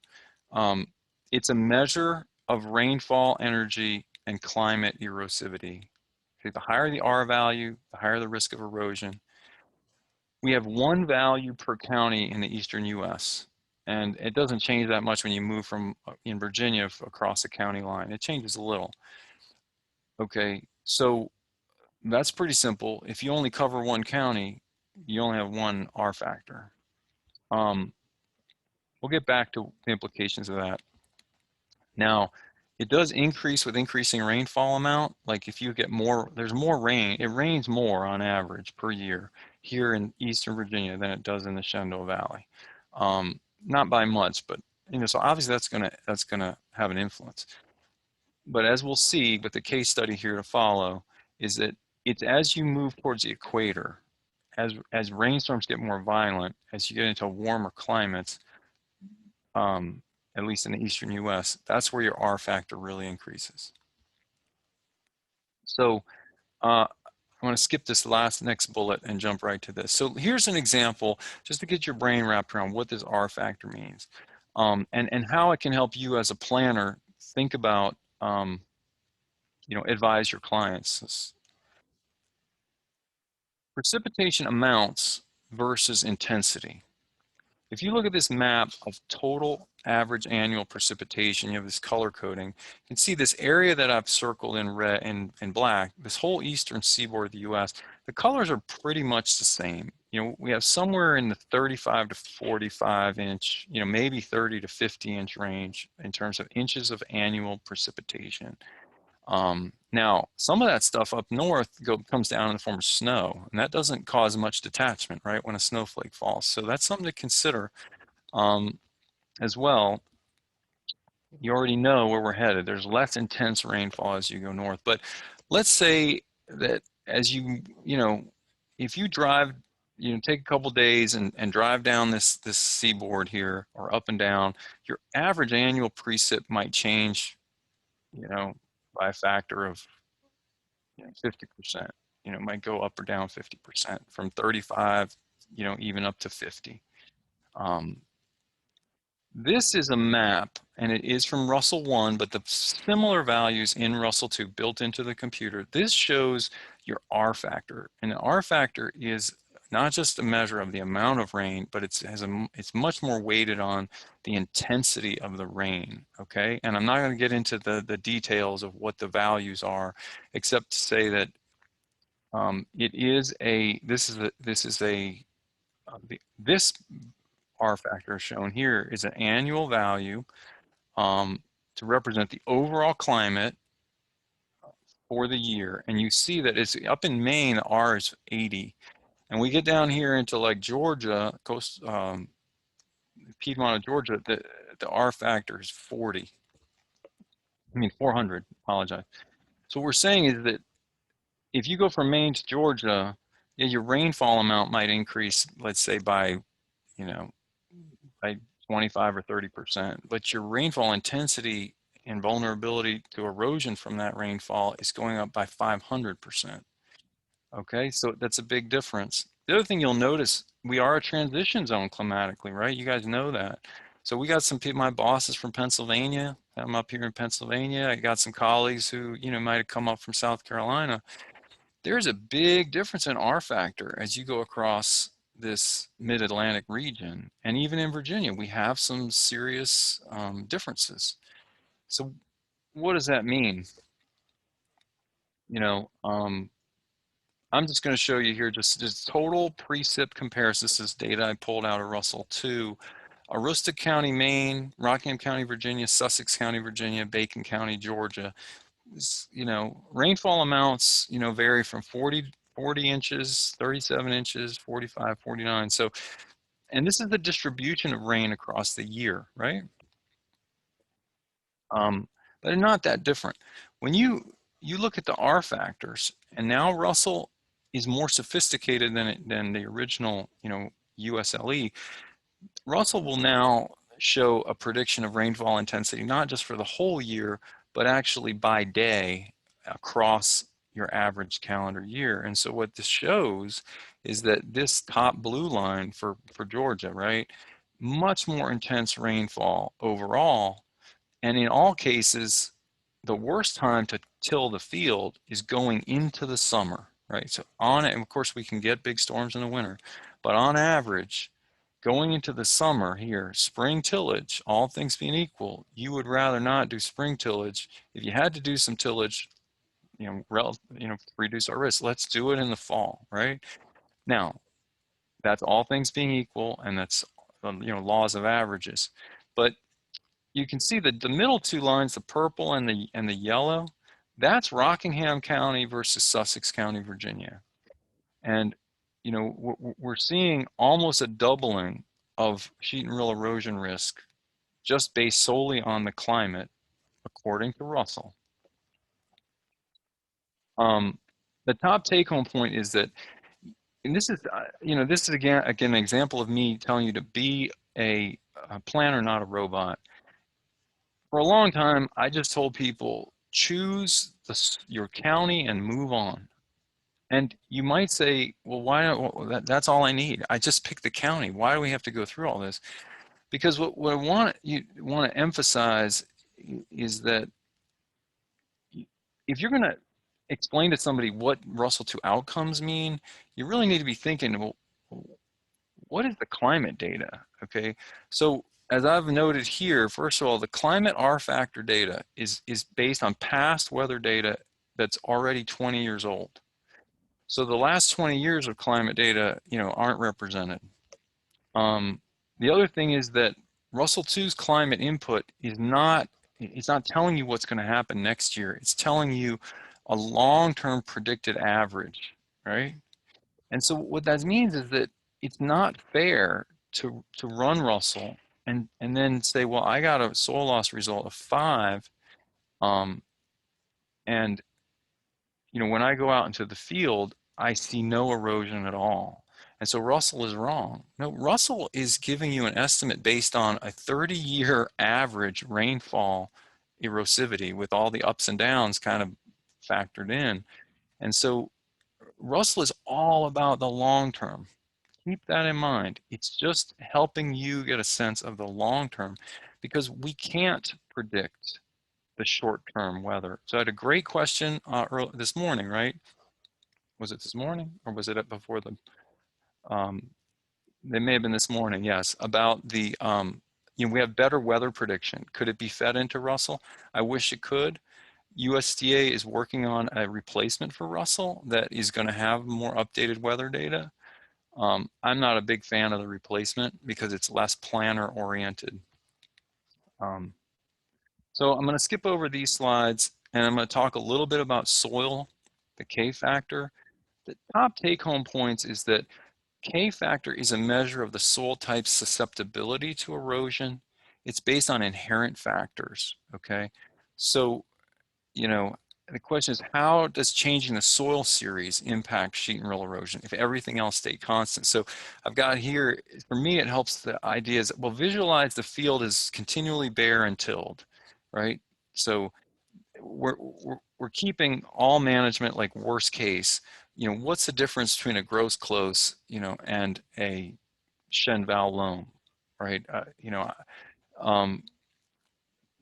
It's a measure of rainfall energy and climate erosivity. Okay, the higher the R value, the higher the risk of erosion. We have 1 value per county in the eastern US. And it doesn't change that much when you move from in Virginia across the county line. It changes a little. Okay, So that's pretty simple. If you only cover one county, you only have one R factor. We'll get back to the implications of that. Now, it does increase with increasing rainfall amount. Like if you get more, there's more rain, it rains more on average per year here in Eastern Virginia than it does in the Shenandoah Valley. Not by much, but so obviously that's gonna have an influence. But as we'll see with the case study here to follow, is that it's as you move towards the equator, as rainstorms get more violent, as you get into warmer climates, at least in the eastern US, that's where your R factor really increases. So I'm going to skip this next bullet and jump right to this. So here's an example just to get your brain wrapped around what this R factor means, and how it can help you as a planner think about, advise your clients. Precipitation amounts versus intensity. If you look at this map of total average annual precipitation, you have this color coding. You can see this area that I've circled in red and black, this whole eastern seaboard of the US, the colors are pretty much the same. We have somewhere in the 35 to 45 inch, maybe 30 to 50 inch range in terms of inches of annual precipitation. Now, some of that stuff up north comes down in the form of snow, and that doesn't cause much detachment, right, when a snowflake falls. So that's something to consider as well. You already know where we're headed. There's less intense rainfall as you go north. But let's say that as if you drive, take a couple days and drive down this seaboard here or up and down, your average annual precip might change, by a factor of 50%. It might go up or down 50% from 35, even up to 50. This is a map, and it is from RUSLE1, but the similar values in RUSLE2 built into the computer. This shows your R factor, and the R factor is not just a measure of the amount of rain, but it's much more weighted on the intensity of the rain, okay? And I'm not going to get into the details of what the values are, except to say that this R factor shown here is an annual value to represent the overall climate for the year. And you see that it's up in Maine, the R is 80. And we get down here into like Georgia, Piedmont of Georgia, the R factor is 400, apologize. So what we're saying is that if you go from Maine to Georgia, your rainfall amount might increase, let's say by 25 or 30%, but your rainfall intensity and vulnerability to erosion from that rainfall is going up by 500%. Okay, so that's a big difference. The other thing you'll notice, we are a transition zone climatically, right? You guys know that. So we got some people, my boss is from Pennsylvania. I'm up here in Pennsylvania. I got some colleagues who, might have come up from South Carolina. There's a big difference in R factor as you go across this mid-Atlantic region. And even in Virginia, we have some serious differences. So what does that mean? I'm just going to show you here just total precip comparison. This is data I pulled out of RUSLE2. Aroostook County, Maine, Rockingham County, Virginia, Sussex County, Virginia, Bacon County, Georgia. Rainfall amounts, vary from 40 inches, 37 inches, 45, 49. So, and this is the distribution of rain across the year, right? But they're not that different. When you look at the R factors, and now RUSLE is more sophisticated than the original, USLE. RUSLE will now show a prediction of rainfall intensity, not just for the whole year, but actually by day across your average calendar year. And so what this shows is that this top blue line for Georgia, right, much more intense rainfall overall. And in all cases, the worst time to till the field is going into the summer, right? So on it, and of course we can get big storms in the winter, but on average, going into the summer here, spring tillage, all things being equal, you would rather not do spring tillage. If you had to do some tillage, reduce our risk. Let's do it in the fall, right? Now, that's all things being equal, and that's laws of averages. But you can see that the middle two lines, the purple and the yellow, that's Rockingham County versus Sussex County, Virginia. And we're seeing almost a doubling of sheet and rill erosion risk just based solely on the climate, according to RUSLE. The top take-home point is that, and this is, this is again an example of me telling you to be a planner, not a robot. For a long time, I just told people, choose your county and move on. And you might say, well, why not? Well, that's all I need. I just picked the county. Why do we have to go through all this? Because what I want to emphasize is that if you're going to explain to somebody what RUSLE2 outcomes mean, you really need to be thinking, well, what is the climate data? Okay, so as I've noted here, first of all, the climate R factor data is based on past weather data that's already 20 years old. So the last 20 years of climate data, aren't represented. The other thing is that RUSLE2's climate input is not, it's not telling you what's going to happen next year. It's telling you a long-term predicted average, right? And so what that means is that it's not fair to run RUSLE and then say, well, I got a soil loss result of 5, and when I go out into the field, I see no erosion at all. And so RUSLE is wrong. No, RUSLE is giving you an estimate based on a 30-year average rainfall erosivity with all the ups and downs kind of factored in. And so RUSLE is all about the long term. Keep that in mind. It's just helping you get a sense of the long term, because we can't predict the short-term weather. So I had a great question early this morning, right? Was it this morning or was it before the, they may have been this morning, yes, about the, we have better weather prediction. Could it be fed into RUSLE? I wish it could. USDA is working on a replacement for RUSLE that is going to have more updated weather data. I'm not a big fan of the replacement because it's less planner oriented. So I'm going to skip over these slides and I'm going to talk a little bit about soil, the K factor. The top take-home points is that K factor is a measure of the soil type's susceptibility to erosion. It's based on inherent factors, okay? So, the question is, how does changing the soil series impact sheet and rill erosion if everything else stayed constant? So I've got here, for me, it helps the idea is, well, visualize the field as continually bare and tilled, right? So we're keeping all management like worst case. What's the difference between a gross close, and a Shenval loam, right? The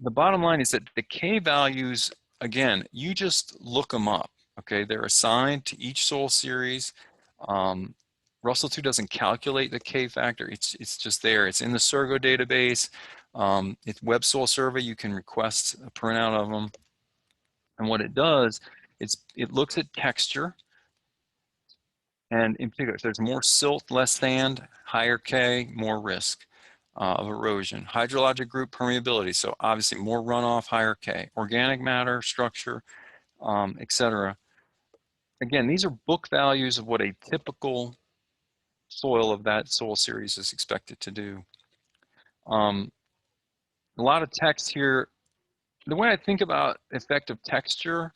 bottom line is that the K values, again, you just look them up, okay? They're assigned to each soil series. RUSLE2 doesn't calculate the K factor. It's just there. It's in the Surgo database. It's Web Soil Survey. You can request a printout of them. And what it does, it looks at texture. And in particular, if there's more silt, less sand, higher K, more risk of erosion. Hydrologic group permeability, so obviously more runoff, higher K. Organic matter, structure, etc. Again, these are book values of what a typical soil of that soil series is expected to do. A lot of text here. The way I think about effective texture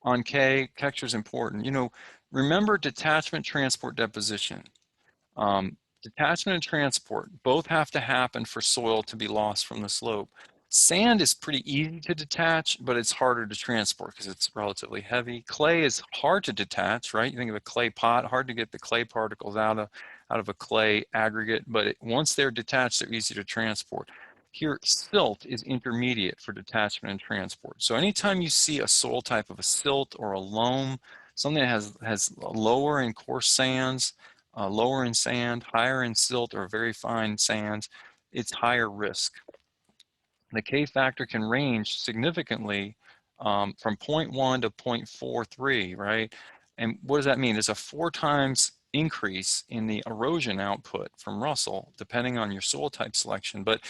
on K, texture is important. Remember detachment, transport, deposition. Detachment and transport both have to happen for soil to be lost from the slope. Sand is pretty easy to detach, but it's harder to transport because it's relatively heavy. Clay is hard to detach, right? You think of a clay pot, hard to get the clay particles out of a clay aggregate, but once they're detached, they're easy to transport. Here, silt is intermediate for detachment and transport. So anytime you see a soil type of a silt or a loam, something that has lower and coarse sands, lower in sand, higher in silt or very fine sands, it's higher risk. The K factor can range significantly from 0.1 to 0.43, right? And what does that mean? There's a 4 times increase in the erosion output from RUSLE, depending on your soil type selection. But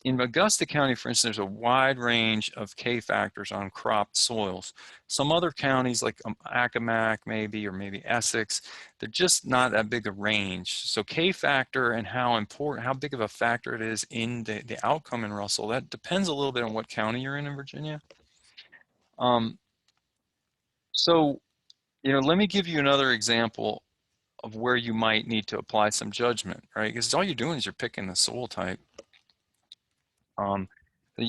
in Augusta County, for instance, there's a wide range of K factors on cropped soils. Some other counties like Accomack maybe, or maybe Essex, they're just not that big a range. So K factor and how big of a factor it is in the outcome in RUSLE, that depends a little bit on what county you're in Virginia. So, let me give you another example of where you might need to apply some judgment, right? Because all you're doing is you're picking the soil type. You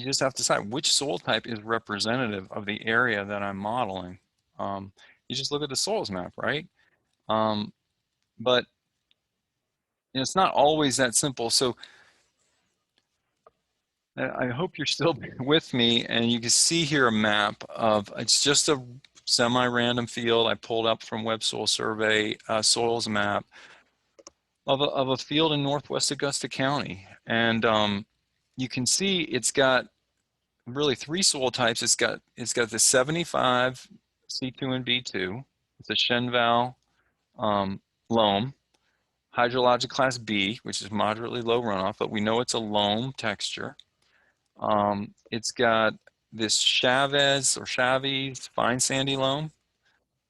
just have to decide which soil type is representative of the area that I'm modeling. You just look at the soils map, right? But it's not always that simple. So I hope you're still with me, and you can see here a map of, it's just a semi-random field I pulled up from Web Soil Survey soils map of a field in northwest Augusta County. And you can see it's got really 3 soil types. It's got the 75 C2 and B2. It's a Shenval loam, hydrologic class B, which is moderately low runoff, but we know it's a loam texture. It's got this Chavez or Chaves fine sandy loam,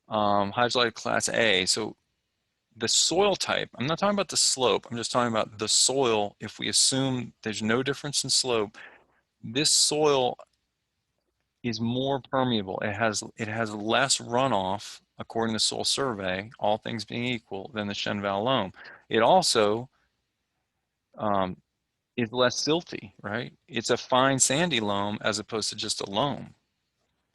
hydrologic class A. So the soil type, I'm not talking about the slope, I'm just talking about the soil. If we assume there's no difference in slope, this soil is more permeable. It has less runoff, according to soil survey, all things being equal, than the Shenval loam. It also is less silty, right? It's a fine sandy loam as opposed to just a loam.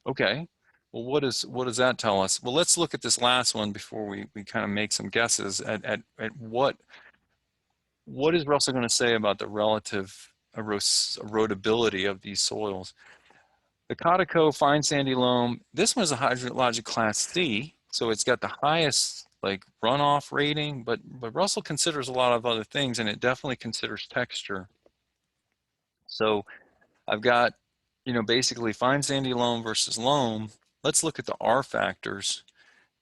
Okay, well, what does that tell us? Well, let's look at this last one before we kind of make some guesses at what is RUSLE going to say about the relative erodibility of these soils. The Cotico fine sandy loam, this one is a hydrologic class C, so it's got the highest like runoff rating, but RUSLE considers a lot of other things, and it definitely considers texture. So I've got, basically fine sandy loam versus loam. Let's look at the R factors.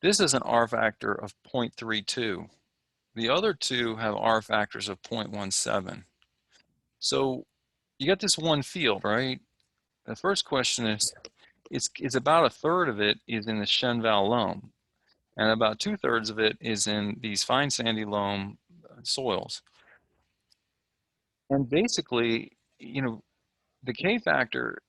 This is an R factor of 0.32. The other two have R factors of 0.17. So you got this one field, right? The first question is, it's about 1/3 of it is in the Shenval loam, and about 2/3 of it is in these fine sandy loam soils. And basically, the K factor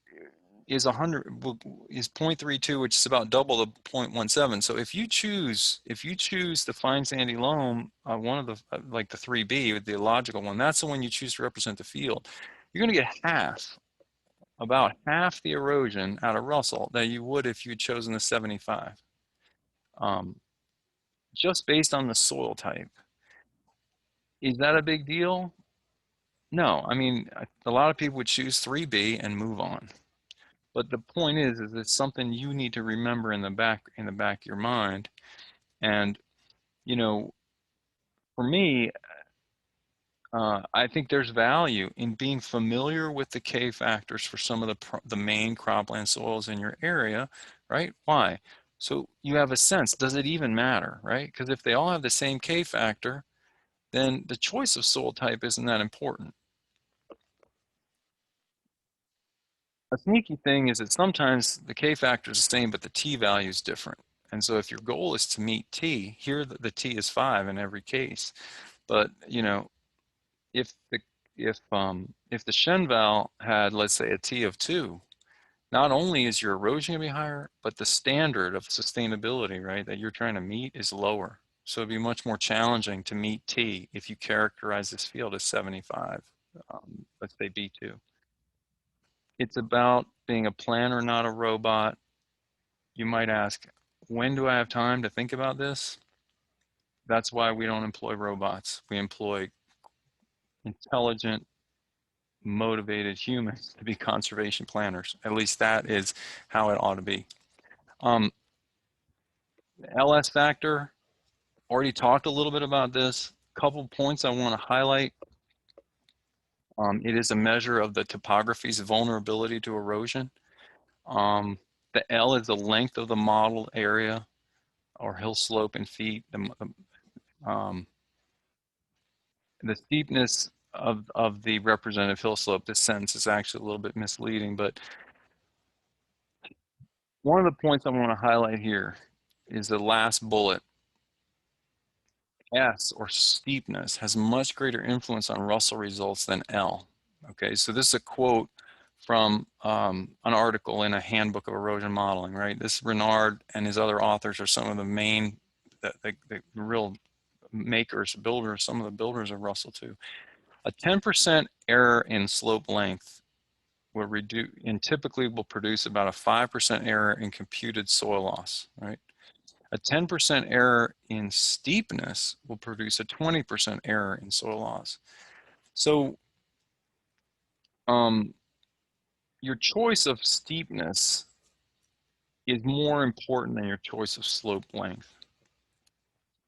is 0.32, which is about double the 0.17. So if you choose the fine sandy loam, one of the like the 3B, the logical one, that's the one you choose to represent the field. You're going to get about half the erosion out of RUSLE that you would if you'd chosen the 75, just based on the soil type. Is that a big deal? No, I mean, a lot of people would choose 3B and move on. But the point is it's something you need to remember in the back of your mind. And, for me, I think there's value in being familiar with the K factors for some of the main cropland soils in your area, right? Why? So you have a sense, does it even matter, right? Because if they all have the same K factor, then the choice of soil type isn't that important. A sneaky thing is that sometimes the K factor is the same, but the T value is different. And so if your goal is to meet T, here the T is 5 in every case. But, if the Shenval had, let's say, a T of 2, not only is your erosion going to be higher, but the standard of sustainability, right, that you're trying to meet is lower. So it'd be much more challenging to meet T if you characterize this field as 75, let's say B2. It's about being a planner, not a robot. You might ask, when do I have time to think about this? That's why we don't employ robots. We employ intelligent, motivated humans to be conservation planners. At least that is how it ought to be. LS factor, already talked a little bit about this. Couple points I want to highlight. It is a measure of the topography's vulnerability to erosion. The L is the length of the model area or hill slope in feet. The steepness of the representative hill slope, this sentence is actually a little bit misleading, but one of the points I want to highlight here is the last bullet. S, or steepness, has much greater influence on Russell results than L. Okay, so this is a quote from an article in a handbook of erosion modeling, right? This Renard and his other authors are some of the main, the real makers, builders, some of the builders of RUSLE2. A 10% error in slope length will reduce, and typically will produce about a 5% error in computed soil loss, right? A 10% error in steepness will produce a 20% error in soil loss. So your choice of steepness is more important than your choice of slope length.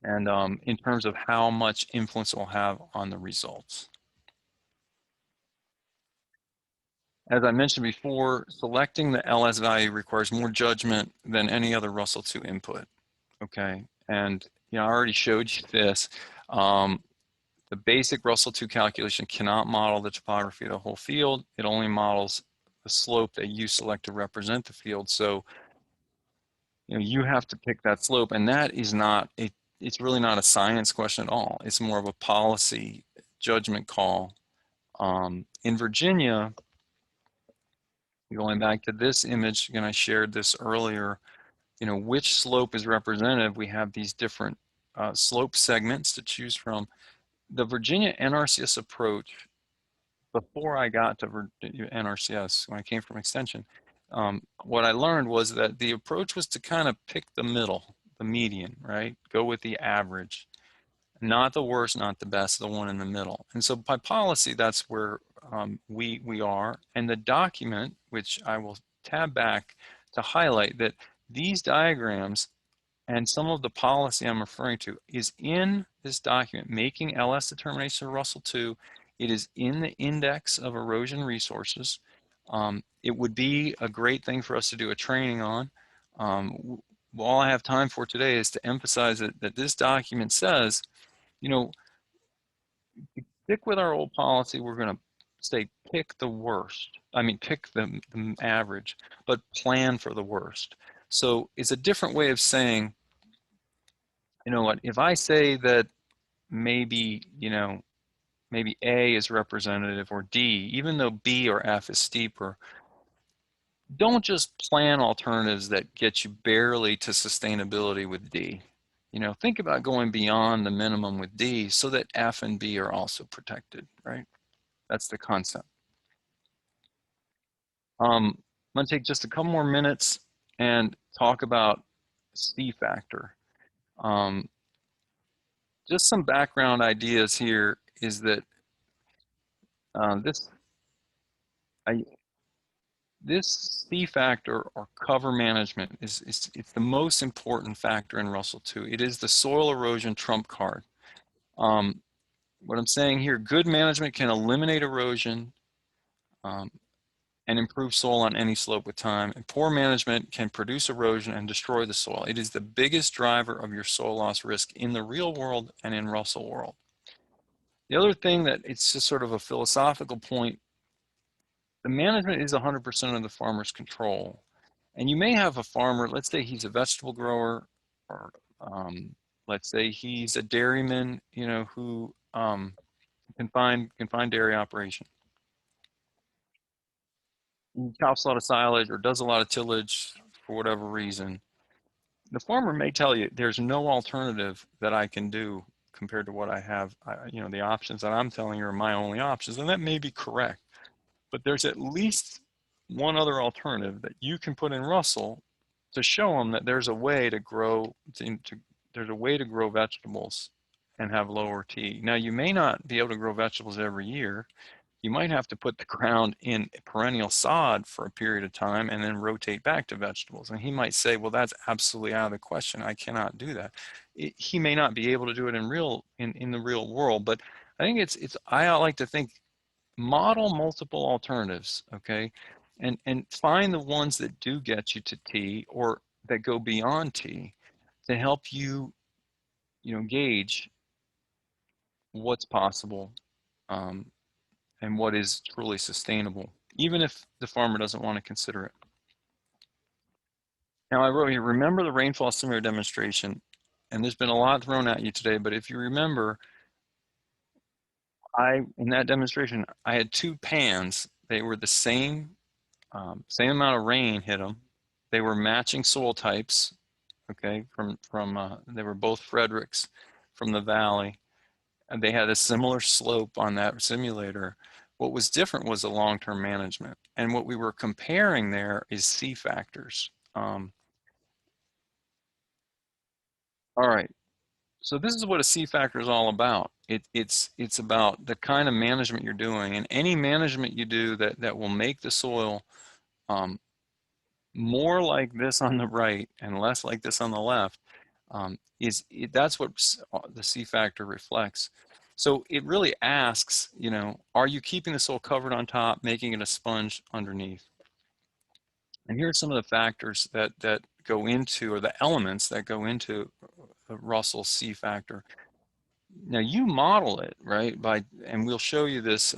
And in terms of how much influence it will have on the results. As I mentioned before, selecting the LS value requires more judgment than any other RUSLE2 input. Okay, and I already showed you this. The basic RUSLE2 calculation cannot model the topography of the whole field. It only models the slope that you select to represent the field. So, you have to pick that slope, and that is not it's really not a science question at all. It's more of a policy judgment call. In Virginia, going back to this image, again, I shared this earlier, which slope is representative. We have these different slope segments to choose from. The Virginia NRCS approach, before I got to NRCS, when I came from Extension, what I learned was that the approach was to kind of pick the middle, the median, right? Go with the average. Not the worst, not the best, the one in the middle. And so by policy, that's where we are. And the document, which I will tab back to highlight that these diagrams and some of the policy I'm referring to is in this document, Making LS Determination of Russell2. It is in the index of erosion resources. It would be a great thing for us to do a training on. All I have time for today is to emphasize that this document says, stick with our old policy. We're going to say pick the worst. Pick the average, but plan for the worst. So it's a different way of saying, if I say that maybe, maybe A is representative or D, even though B or F is steeper, don't just plan alternatives that get you barely to sustainability with D. Think about going beyond the minimum with D so that F and B are also protected, right? That's the concept. I'm going to take just a couple more minutes and talk about C factor. Just some background ideas here is that this C factor, or cover management, it's the most important factor in RUSLE2. It is the soil erosion trump card. What I'm saying here, good management can eliminate erosion and improve soil on any slope with time, and poor management can produce erosion and destroy the soil. It is the biggest driver of your soil loss risk in the real world and in Russell world. The other thing that it's just sort of a philosophical point, the management is 100% of the farmer's control. And you may have a farmer, let's say he's a vegetable grower, or let's say he's a dairyman, who can find dairy operation. He chops a lot of silage or does a lot of tillage for whatever reason. The farmer may tell you there's no alternative that I can do compared to what I have. The options that I'm telling you are my only options, and that may be correct. But there's at least one other alternative that you can put in Russell to show them that there's a way to grow vegetables and have lower T. Now, you may not be able to grow vegetables every year. You might have to put the ground in perennial sod for a period of time and then rotate back to vegetables. And he might say, well, that's absolutely out of the question. I cannot do that. He may not be able to do it in the real world, but I think I like to think, model multiple alternatives, okay? and find the ones that do get you to T or that go beyond T to help you, gauge what's possible and what is truly sustainable, even if the farmer doesn't want to consider it. Now I wrote here, remember the rainfall simulator demonstration, and there's been a lot thrown at you today, but if you remember, in that demonstration, I had 2 pans. They were the same amount of rain hit them. They were matching soil types, okay, they were both Fredericks from the valley, and they had a similar slope on that simulator. What was different was the long-term management. And what we were comparing there is C factors. All right, so this is what a C factor is all about. It's about the kind of management you're doing, and any management you do that will make the soil more like this on the right and less like this on the left, that's what the C factor reflects. So it really asks, are you keeping the soil covered on top, making it a sponge underneath? And here are some of the factors that go into, or the elements that go into the RUSLE C factor. Now you model it, right? And we'll show you this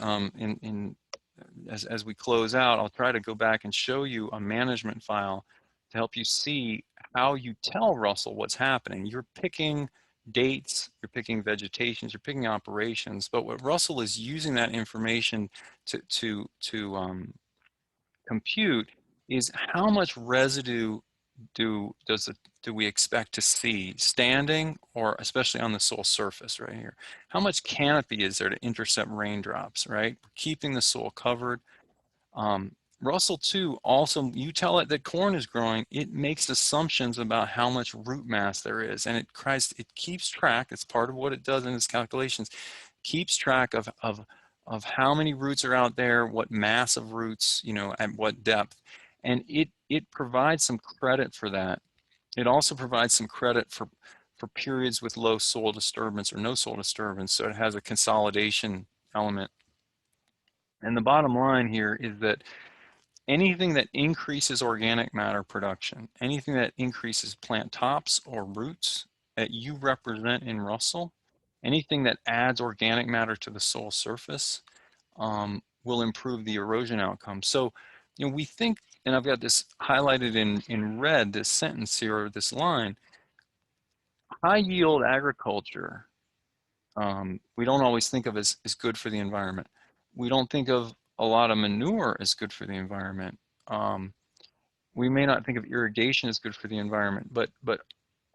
as we close out. I'll try to go back and show you a management file to help you see how you tell RUSLE what's happening. You're picking dates, you're picking vegetations, you're picking operations, but what RUSLE is using that information to compute is how much residue do we expect to see standing, or especially on the soil surface right here. How much canopy is there to intercept raindrops, right? We're keeping the soil covered. RUSLE2 also, you tell it that corn is growing, it makes assumptions about how much root mass there is, and it keeps track, it's part of what it does in its calculations, keeps track of how many roots are out there, what mass of roots, at what depth, and it provides some credit for that. It also provides some credit for periods with low soil disturbance or no soil disturbance, so it has a consolidation element. And the bottom line here is that anything that increases organic matter production, anything that increases plant tops or roots that you represent in RUSLE, anything that adds organic matter to the soil surface will improve the erosion outcome. So, we think, and I've got this highlighted in red, this sentence here, or this line, high yield agriculture, we don't always think of as good for the environment. We don't think of a lot of manure as good for the environment. We may not think of irrigation as good for the environment, but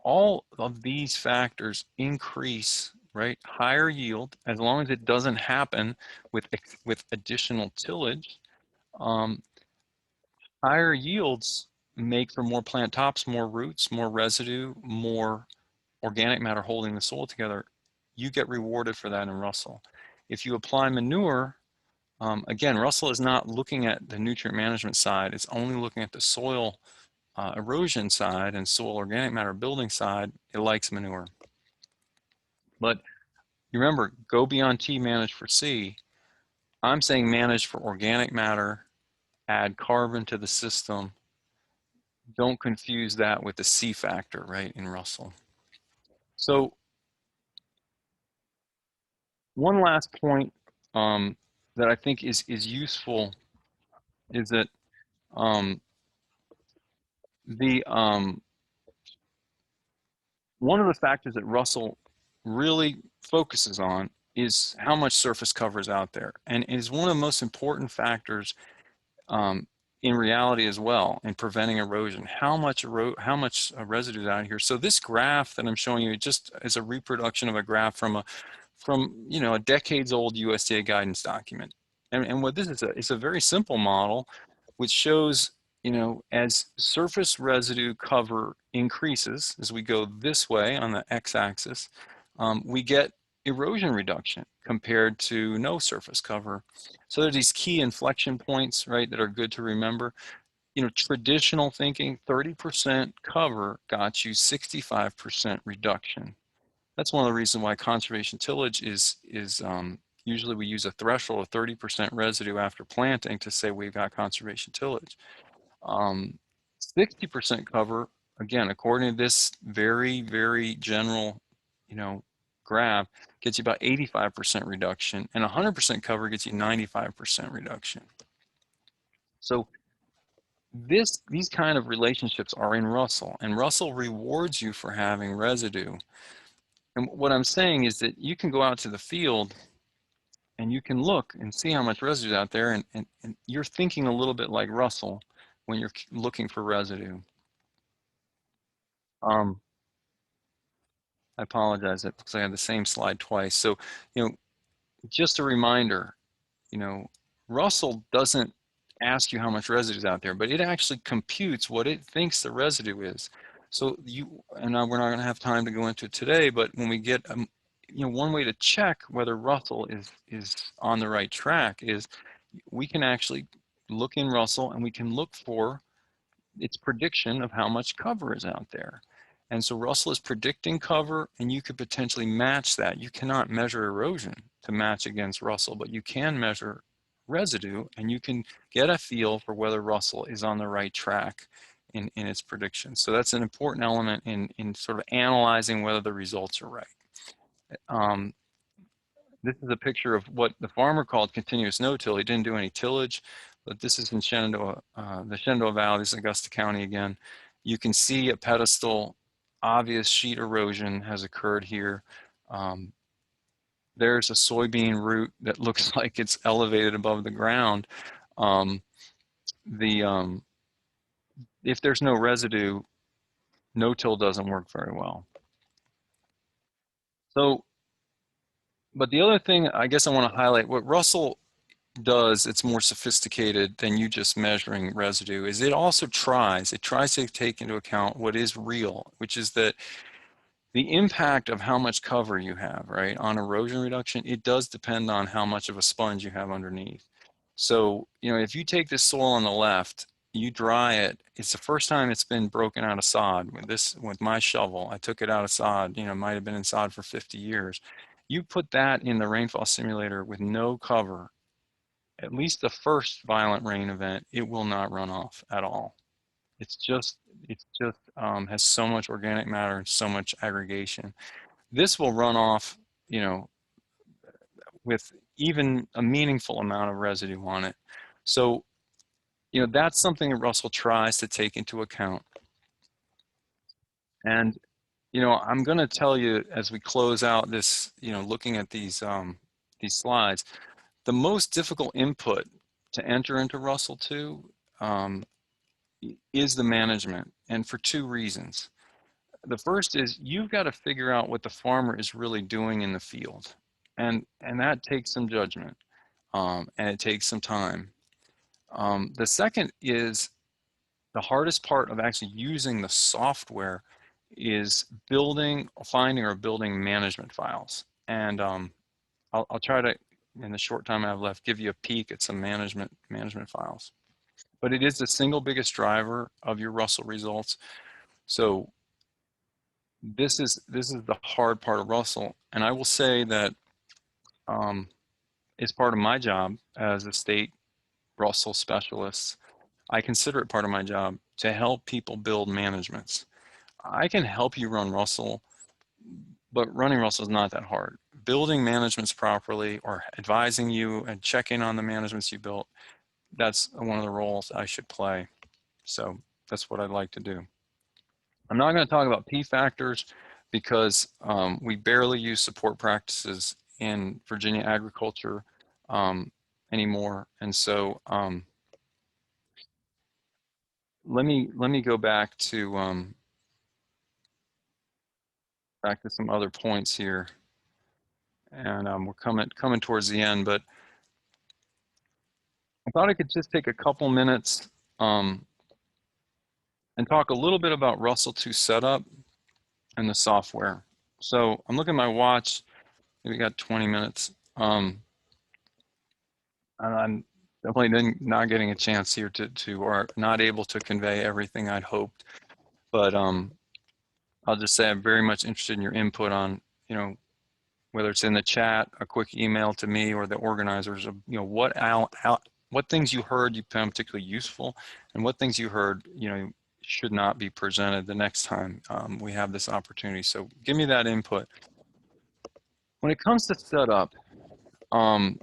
all of these factors increase, right? Higher yield, as long as it doesn't happen with additional tillage. Higher yields make for more plant tops, more roots, more residue, more organic matter holding the soil together. You get rewarded for that in RUSLE. If you apply manure, again, RUSLE is not looking at the nutrient management side, it's only looking at the soil erosion side and soil organic matter building side. It likes manure. But you remember, go beyond T, manage for C. I'm saying manage for organic matter, add carbon to the system. Don't confuse that with the C factor, right, in RUSLE. So one last point that I think is useful is that one of the factors that RUSLE really focuses on is how much surface cover is out there, and it is one of the most important factors in reality as well in preventing erosion. How much residue is out here? So this graph that I'm showing you just is a reproduction of a graph from a decades old USDA guidance document, and what this is, it's a very simple model which shows, as surface residue cover increases, as we go this way on the x-axis, we get erosion reduction compared to no surface cover. So there's these key inflection points, right, that are good to remember. Traditional thinking, 30% cover got you 65% reduction. That's one of the reasons why conservation tillage is Usually we use a threshold of 30% residue after planting to say we've got conservation tillage. 60% cover, again, according to this very, very general, graph, gets you about 85% reduction, and 100% cover gets you 95% reduction. So these kind of relationships are in RUSLE, and RUSLE rewards you for having residue. And what I'm saying is that you can go out to the field and you can look and see how much residue is out there, and you're thinking a little bit like RUSLE when you're looking for residue. I apologize, it looks like I have the same slide twice. So, just a reminder, RUSLE doesn't ask you how much residue is out there, but it actually computes what it thinks the residue is. So we're not going to have time to go into it today, but when we get, one way to check whether RUSLE is on the right track is we can actually look in RUSLE and we can look for its prediction of how much cover is out there. And so RUSLE is predicting cover, and you could potentially match that. You cannot measure erosion to match against RUSLE, but you can measure residue, and you can get a feel for whether RUSLE is on the right track in its predictions. So that's an important element in sort of analyzing whether the results are right. This is a picture of what the farmer called continuous no-till. He didn't do any tillage, but this is in Shenandoah, the Shenandoah Valley. This is Augusta County again. You can see a pedestal, obvious sheet erosion has occurred here. There's a soybean root that looks like it's elevated above the ground. If there's no residue, no-till doesn't work very well. So, but the other thing I guess I want to highlight, what RUSLE does, it's more sophisticated than you just measuring residue, is it also tries to take into account what is real, which is that the impact of how much cover you have, right, on erosion reduction, it does depend on how much of a sponge you have underneath. So, if you take this soil on the left, you dry it, it's the first time it's been broken out of sod. With my shovel, I took it out of sod, it might have been in sod for 50 years. You put that in the rainfall simulator with no cover, at least the first violent rain event, it will not run off at all. It just has so much organic matter and so much aggregation. This will run off, with even a meaningful amount of residue on it. So, that's something that RUSLE tries to take into account. And, I'm going to tell you as we close out this, looking at these slides, the most difficult input to enter into RUSLE2 is the management, and for two reasons. The first is you've got to figure out what the farmer is really doing in the field, and that takes some judgment, and it takes some time. The second is the hardest part of actually using the software is finding or building management files. And I'll try to, in the short time I have left, give you a peek at some management files. But it is the single biggest driver of your RUSLE results. So this is the hard part of RUSLE, and I will say that it's part of my job as a state RUSLE specialist. I consider it part of my job to help people build managements. I can help you run RUSLE, but running RUSLE is not that hard. Building managements properly or advising you and checking on the managements you built, that's one of the roles I should play. So that's what I'd like to do. I'm not going to talk about P factors because we barely use support practices in Virginia agriculture anymore. And so let me go back to some other points here, and we're coming towards the end, but I thought I could just take a couple minutes and talk a little bit about RUSLE2 setup and the software. So I'm looking at my watch. We got 20 minutes. And I'm definitely not getting a chance here or not able to convey everything I'd hoped. But I'll just say I'm very much interested in your input on, whether it's in the chat, a quick email to me or the organizers of, you know, what things you heard you found particularly useful, and what things you heard, you know, should not be presented the next time we have this opportunity. So give me that input. When it comes to setup,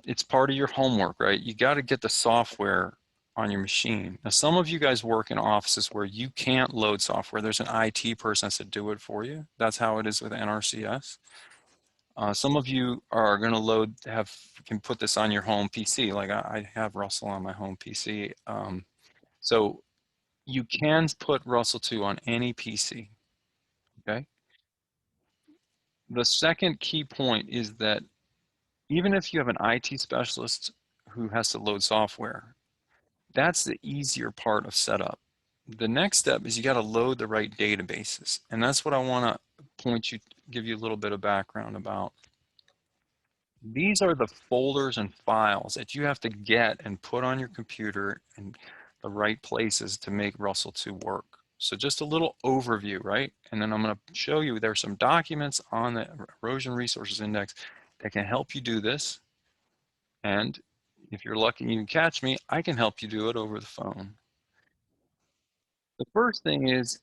it's part of your homework, right? You got to get the software on your machine. Now, some of you guys work in offices where you can't load software. There's an IT person that's to do it for you. That's how it is with NRCS. Some of you are going to can put this on your home PC. Like I have RUSLE on my home PC. So you can put RUSLE2 on any PC, okay? The second key point is that even if you have an IT specialist who has to load software, that's the easier part of setup. The next step is you got to load the right databases. And that's what I want to give you a little bit of background about. These are the folders and files that you have to get and put on your computer in the right places to make RUSLE2 work. So just a little overview, right? And then I'm going to show you there's some documents on the Erosion Resources Index that can help you do this. And if you're lucky and you can catch me, I can help you do it over the phone. The first thing is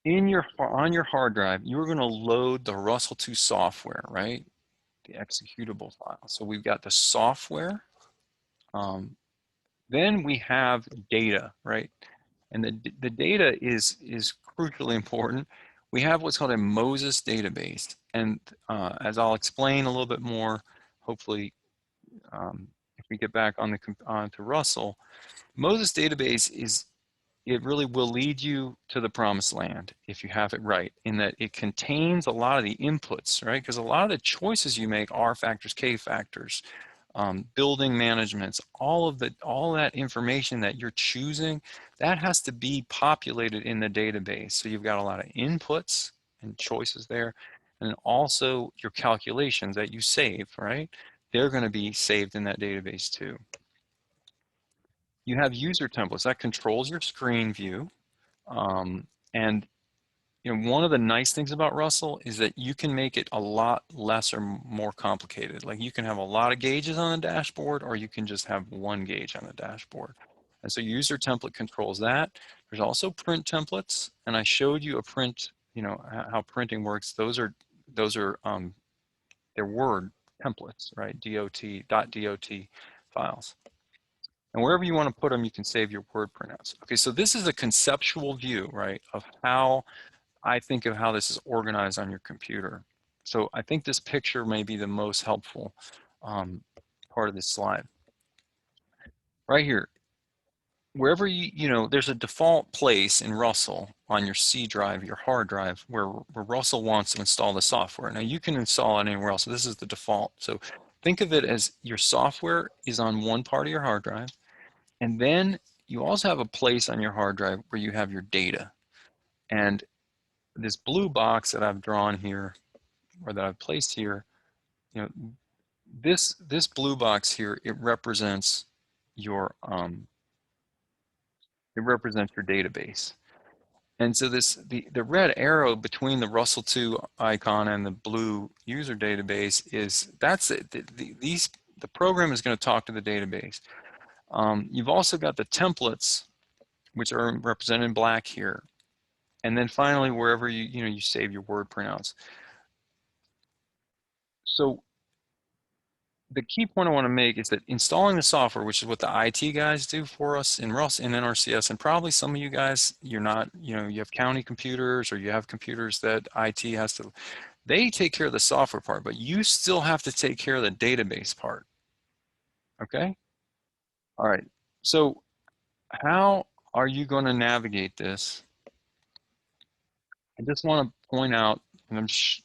on your hard drive, you're going to load the RUSLE2 software, right? The executable file. So we've got the software. Then we have data, right? And the data is crucially important. We have what's called a Moses database. And as I'll explain a little bit more, hopefully, if we get back onto RUSLE, Moses database it really will lead you to the promised land if you have it right, in that it contains a lot of the inputs, right? Because a lot of the choices you make are factors, K factors, building managements, all that information that you're choosing, that has to be populated in the database. So you've got a lot of inputs and choices there, and also your calculations that you save, right? They're going to be saved in that database too. You have user templates that controls your screen view, and you know, one of the nice things about RUSLE is that you can make it a lot less or more complicated. Like you can have a lot of gauges on the dashboard, or you can just have one gauge on the dashboard. And so user template controls that. There's also print templates, and I showed you a print, you know, how printing works. Those are they're Word templates, right? .dot files. And wherever you want to put them, you can save your Word printouts. Okay, so this is a conceptual view, right, of how I think of how this is organized on your computer. So I think this picture may be the most helpful part of this slide. Right here, wherever you know, there's a default place in RUSLE on your C drive, your hard drive, where RUSLE wants to install the software. Now you can install it anywhere else. So this is the default. So think of it as your software is on one part of your hard drive, and then you also have a place on your hard drive where you have your data. And this blue box that I've drawn here, or that I've placed here, you know, this blue box here, it represents your database. And so the red arrow between the RUSLE2 icon and the blue user database is the program is going to talk to the database. You've also got the templates, which are represented in black here. And then finally, wherever you save your Word printouts. So the key point I want to make is that installing the software, which is what the IT guys do for us in NRCS, and probably some of you guys, you're not, you have county computers, or you have computers that IT has to, they take care of the software part, but you still have to take care of the database part. Okay? All right. So how are you going to navigate this? I just want to point out, and I'm just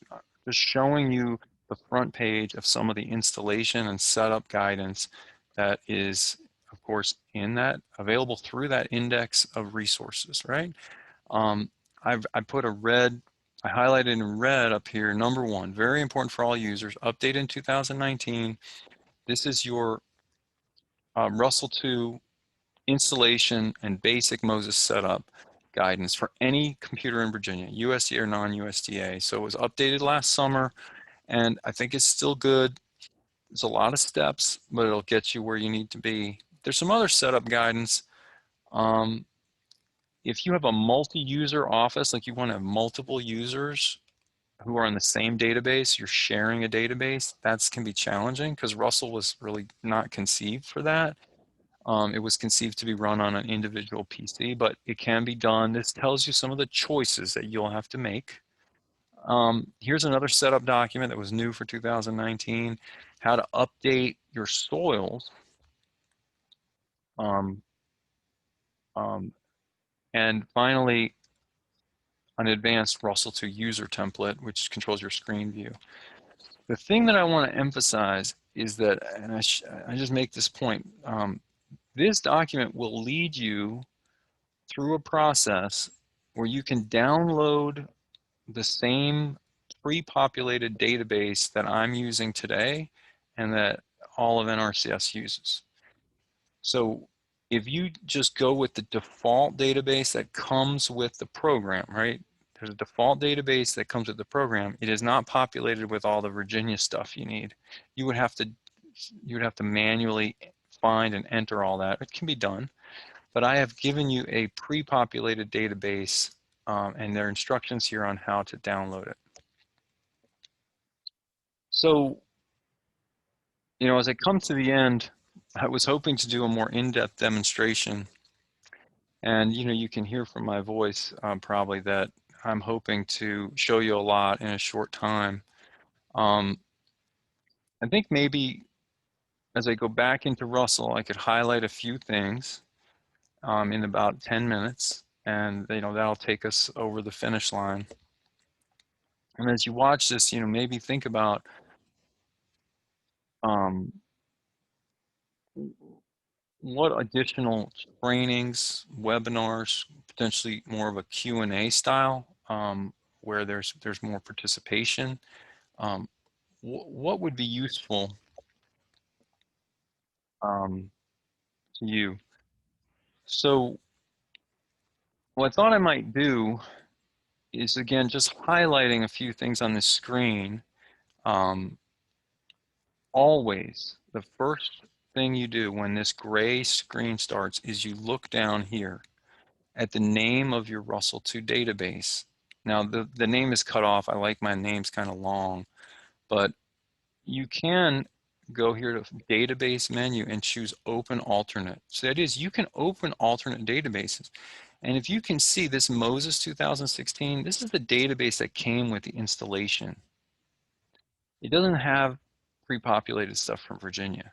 showing you the front page of some of the installation and setup guidance that is, of course, available through that index of resources, right? I highlighted in red up here, number 1, very important for all users, update in 2019. This is your RUSLE2 installation and basic Moses setup guidance for any computer in Virginia, USDA or non-USDA. So it was updated last summer, and I think it's still good. There's a lot of steps, but it'll get you where you need to be. There's some other setup guidance. If you have a multi-user office, like you want to have multiple users who are in the same database, you're sharing a database, that can be challenging because RUSLE was really not conceived for that. It was conceived to be run on an individual PC, but it can be done. This tells you some of the choices that you'll have to make. Here's another setup document that was new for 2019, how to update your soils. And finally, an advanced RUSLE2 user template, which controls your screen view. The thing that I want to emphasize is that, and I just make this point, this document will lead you through a process where you can download the same pre-populated database that I'm using today and that all of NRCS uses. So if you just go with the default database that comes with the program, right? There's a default database that comes with the program. It is not populated with all the Virginia stuff you need. You would have to manually find and enter all that. It can be done, but I have given you a pre-populated database and there are instructions here on how to download it. So, you know, as I come to the end, I was hoping to do a more in-depth demonstration. And, you know, you can hear from my voice probably that I'm hoping to show you a lot in a short time. I think maybe as I go back into RUSLE, I could highlight a few things in about 10 minutes. And, you know, that'll take us over the finish line. And as you watch this, you know, maybe think about what additional trainings, webinars, potentially more of a Q&A style where there's more participation. What would be useful to you? So what I thought I might do is, again, just highlighting a few things on this screen. Always, the first thing you do when this gray screen starts is you look down here at the name of your RUSLE2 database. Now, the name is cut off. I like my names kind of long, but you can go here to database menu and choose open alternate. So that is, you can open alternate databases. And if you can see this Moses 2016, this is the database that came with the installation. It doesn't have pre-populated stuff from Virginia.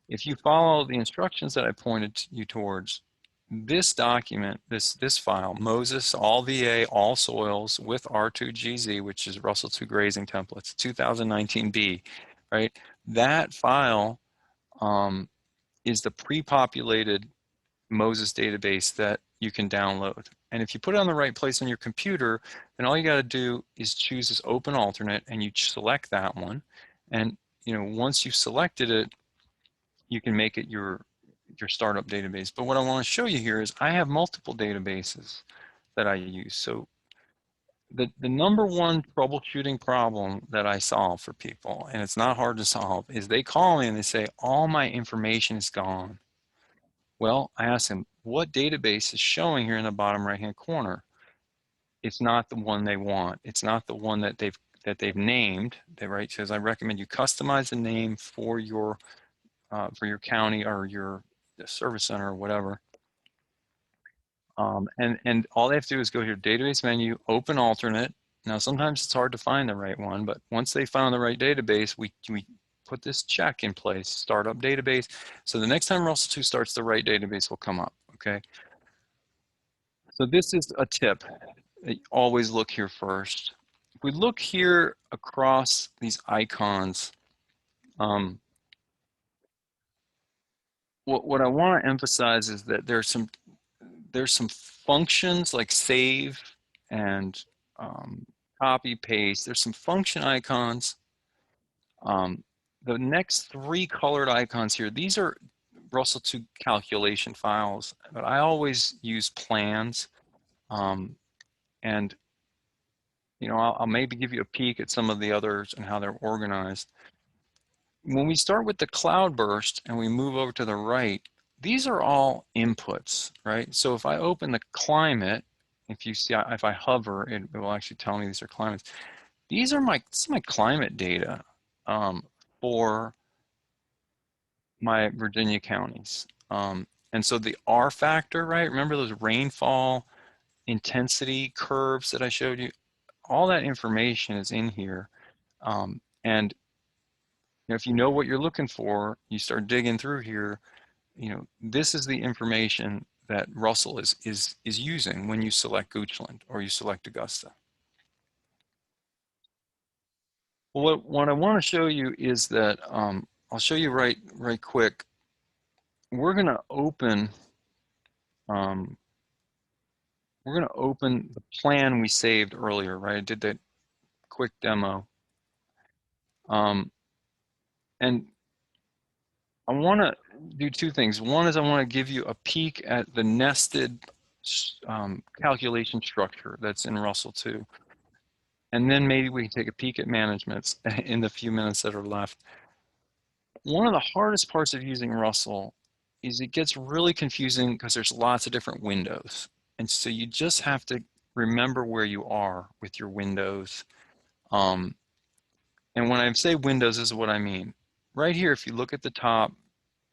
If you follow the instructions that I pointed you towards, this document, this file, Moses, all VA, all soils with R2GZ, which is RUSLE2 grazing templates, 2019B, right? That file is the pre-populated Moses database that you can download. And if you put it on the right place on your computer, then all you got to do is choose this open alternate and you select that one. And you know, once you've selected it, you can make it your startup database. But what I want to show you here is I have multiple databases that I use. So the number one troubleshooting problem that I solve for people, and it's not hard to solve, is they call me and they say, all my information is gone. Well, I ask them, what database is showing here in the bottom right-hand corner? It's not the one they want. It's not the one that they've named. Right? Says I recommend you customize the name for your county or your service center or whatever. And all they have to do is go here, database menu, open alternate. Now sometimes it's hard to find the right one, but once they found the right database, we put this check in place, startup database. So the next time RUSLE2 starts, the right database will come up, okay? So this is a tip. Always look here first. If we look here across these icons, what I want to emphasize is that there's some functions like save and copy, paste. There's some function icons. The next three colored icons here, these are RUSLE2 calculation files, but I always use plans. And, you know, I'll maybe give you a peek at some of the others and how they're organized. When we start with the cloudburst and we move over to the right, these are all inputs, right? So if I open the climate, if you see, if I hover, it will actually tell me these are climates. These are this is my climate data for my Virginia counties. And so the R factor, right? Remember those rainfall intensity curves that I showed you? All that information is in here. And you know, if you know what you're looking for, you start digging through here, you know, this is the information that RUSLE is using when you select Goochland or you select Augusta. Well, what I want to show you is that, I'll show you right quick. We're going to open the plan we saved earlier, right? I did that quick demo. And I want to do two things. One is I want to give you a peek at the nested calculation structure that's in RUSLE2. And then maybe we can take a peek at managements in the few minutes that are left. One of the hardest parts of using RUSLE is it gets really confusing because there's lots of different windows. And so you just have to remember where you are with your windows. And when I say windows, this is what I mean. Right here, if you look at the top,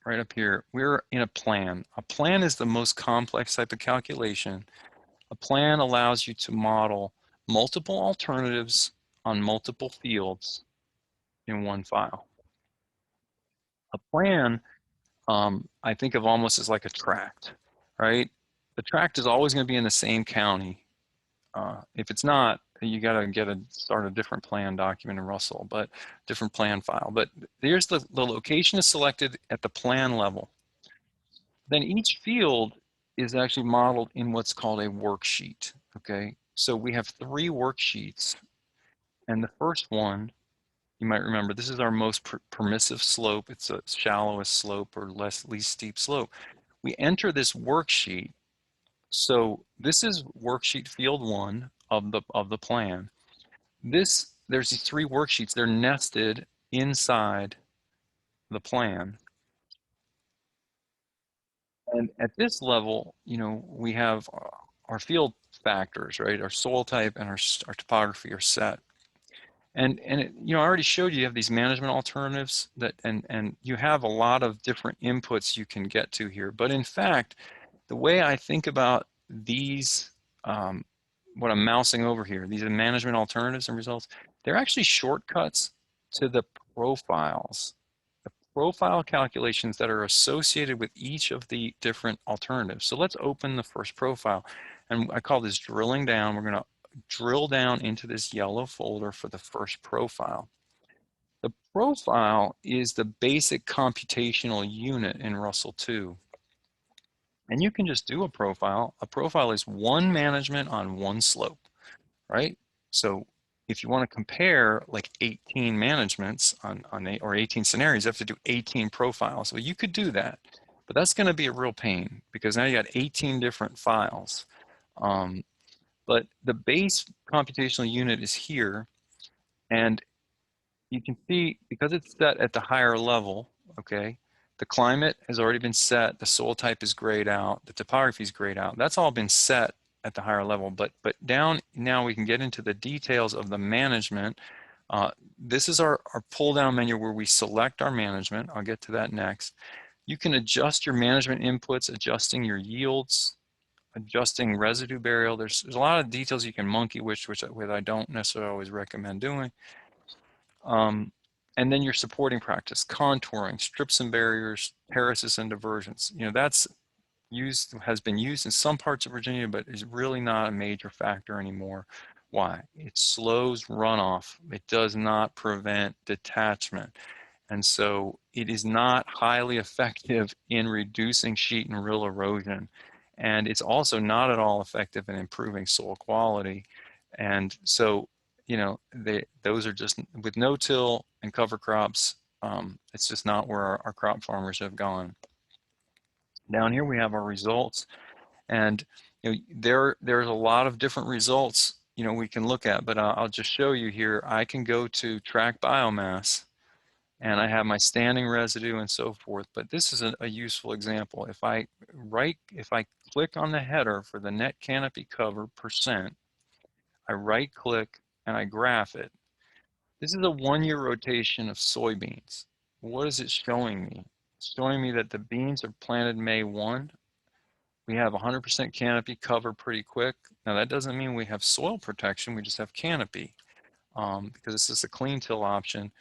right up here, we're in a plan. A plan is the most complex type of calculation. A plan allows you to model multiple alternatives on multiple fields in one file. A plan, I think of almost as like a tract, right? The tract is always going to be in the same county. If it's not, you got to start a different plan document in RUSLE, but different plan file. But there's the location is selected at the plan level. Then each field is actually modeled in what's called a worksheet, okay? So we have 3 worksheets, and the first one, you might remember, this is our most permissive slope. It's the shallowest slope or least steep slope. We enter this worksheet. So this is worksheet field 1 of the plan. There's these 3 worksheets. They're nested inside the plan. And at this level, you know, we have our field factors, right? Our soil type and our topography are set. And you know, I already showed you have these management alternatives that, and you have a lot of different inputs you can get to here. But in fact, the way I think about these, what I'm mousing over here, these are management alternatives and results, they're actually shortcuts to the profiles. Profile calculations that are associated with each of the different alternatives. So let's open the first profile. And I call this drilling down. We're going to drill down into this yellow folder for the first profile. The profile is the basic computational unit in RUSLE2. And you can just do a profile. A profile is one management on one slope, right? So if you want to compare like 18 managements or 18 scenarios, you have to do 18 profiles. Well, you could do that, but that's going to be a real pain because now you got 18 different files. But the base computational unit is here, and you can see because it's set at the higher level, okay, the climate has already been set, the soil type is grayed out, the topography is grayed out. That's all been set at the higher level, but down now we can get into the details of the management. This is our pull down menu where we select our management. I'll get to that next. You can adjust your management inputs, adjusting your yields, adjusting residue burial. There's a lot of details you can monkey which I don't necessarily always recommend doing. And then your supporting practice, contouring, strips and barriers, terraces and diversions. You know, that's has been used in some parts of Virginia, but is really not a major factor anymore. Why? It slows runoff. It does not prevent detachment. And so it is not highly effective in reducing sheet and rill erosion. And it's also not at all effective in improving soil quality. And so, you know, those are just, with no-till and cover crops, it's just not where our crop farmers have gone. Down here we have our results, and you know, there's a lot of different results, you know, we can look at, but I'll just show you here. I can go to track biomass, and I have my standing residue and so forth, but this is a useful example. If I click on the header for the net canopy cover %, I right click and I graph it. This is a 1-year rotation of soybeans. What is it showing me? It's showing me that the beans are planted May 1. We have 100% canopy cover pretty quick. Now that doesn't mean we have soil protection, we just have canopy because this is a clean till option.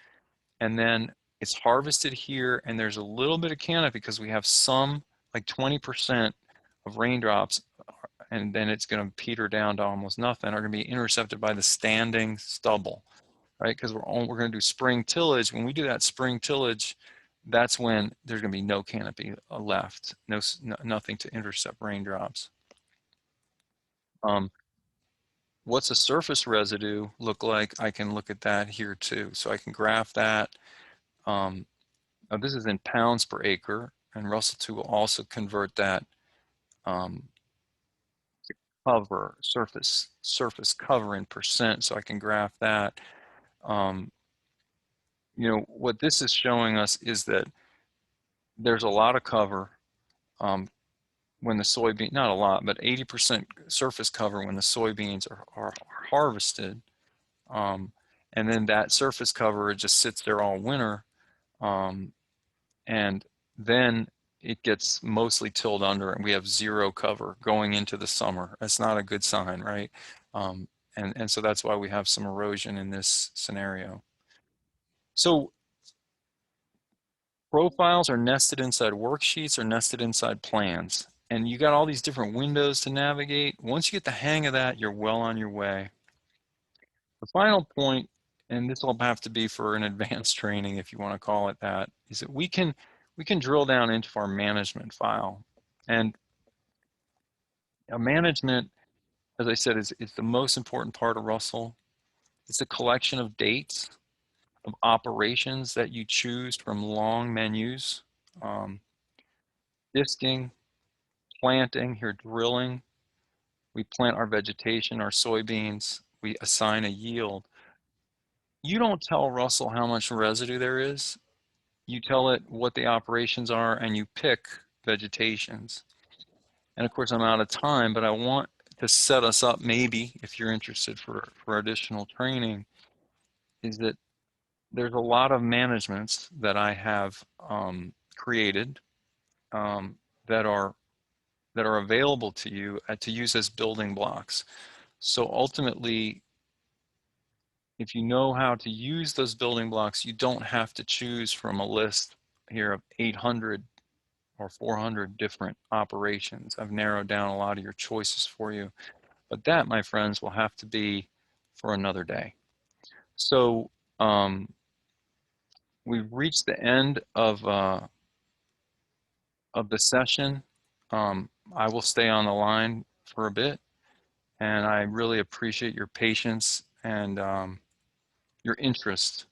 And then it's harvested here, and there's a little bit of canopy because we have some, like 20% of raindrops, and then it's going to peter down to almost nothing, are going to be intercepted by the standing stubble, right? Because we're going to do spring tillage. When we do that spring tillage, that's when there's going to be no canopy left, nothing to intercept raindrops. What's a surface residue look like? I can look at that here too. So I can graph that. Now this is in pounds per acre, and RUSLE2 will also convert that to cover, surface cover in %, so I can graph that. You know, what this is showing us is that there's a lot of cover when the soybean, not a lot, but 80% surface cover when the soybeans are harvested. And then that surface cover just sits there all winter. And then it gets mostly tilled under, and we have 0 cover going into the summer. That's not a good sign, right? And so that's why we have some erosion in this scenario. So profiles are nested inside worksheets or nested inside plans. And you got all these different windows to navigate. Once you get the hang of that, you're well on your way. The final point, and this will have to be for an advanced training if you want to call it that, is that we can drill down into our management file. And a management, as I said, is the most important part of RUSLE. It's a collection of dates of operations that you choose from long menus. Disking, planting, here drilling. We plant our vegetation, our soybeans. We assign a yield. You don't tell RUSLE how much residue there is. You tell it what the operations are, and you pick vegetations. And of course, I'm out of time, but I want to set us up, maybe, if you're interested for additional training, is that there's a lot of managements that I have created that are available to you to use as building blocks. So ultimately, if you know how to use those building blocks, you don't have to choose from a list here of 800 or 400 different operations. I've narrowed down a lot of your choices for you, but that, my friends, will have to be for another day. So we've reached the end of the session. I will stay on the line for a bit, and I really appreciate your patience and your interest.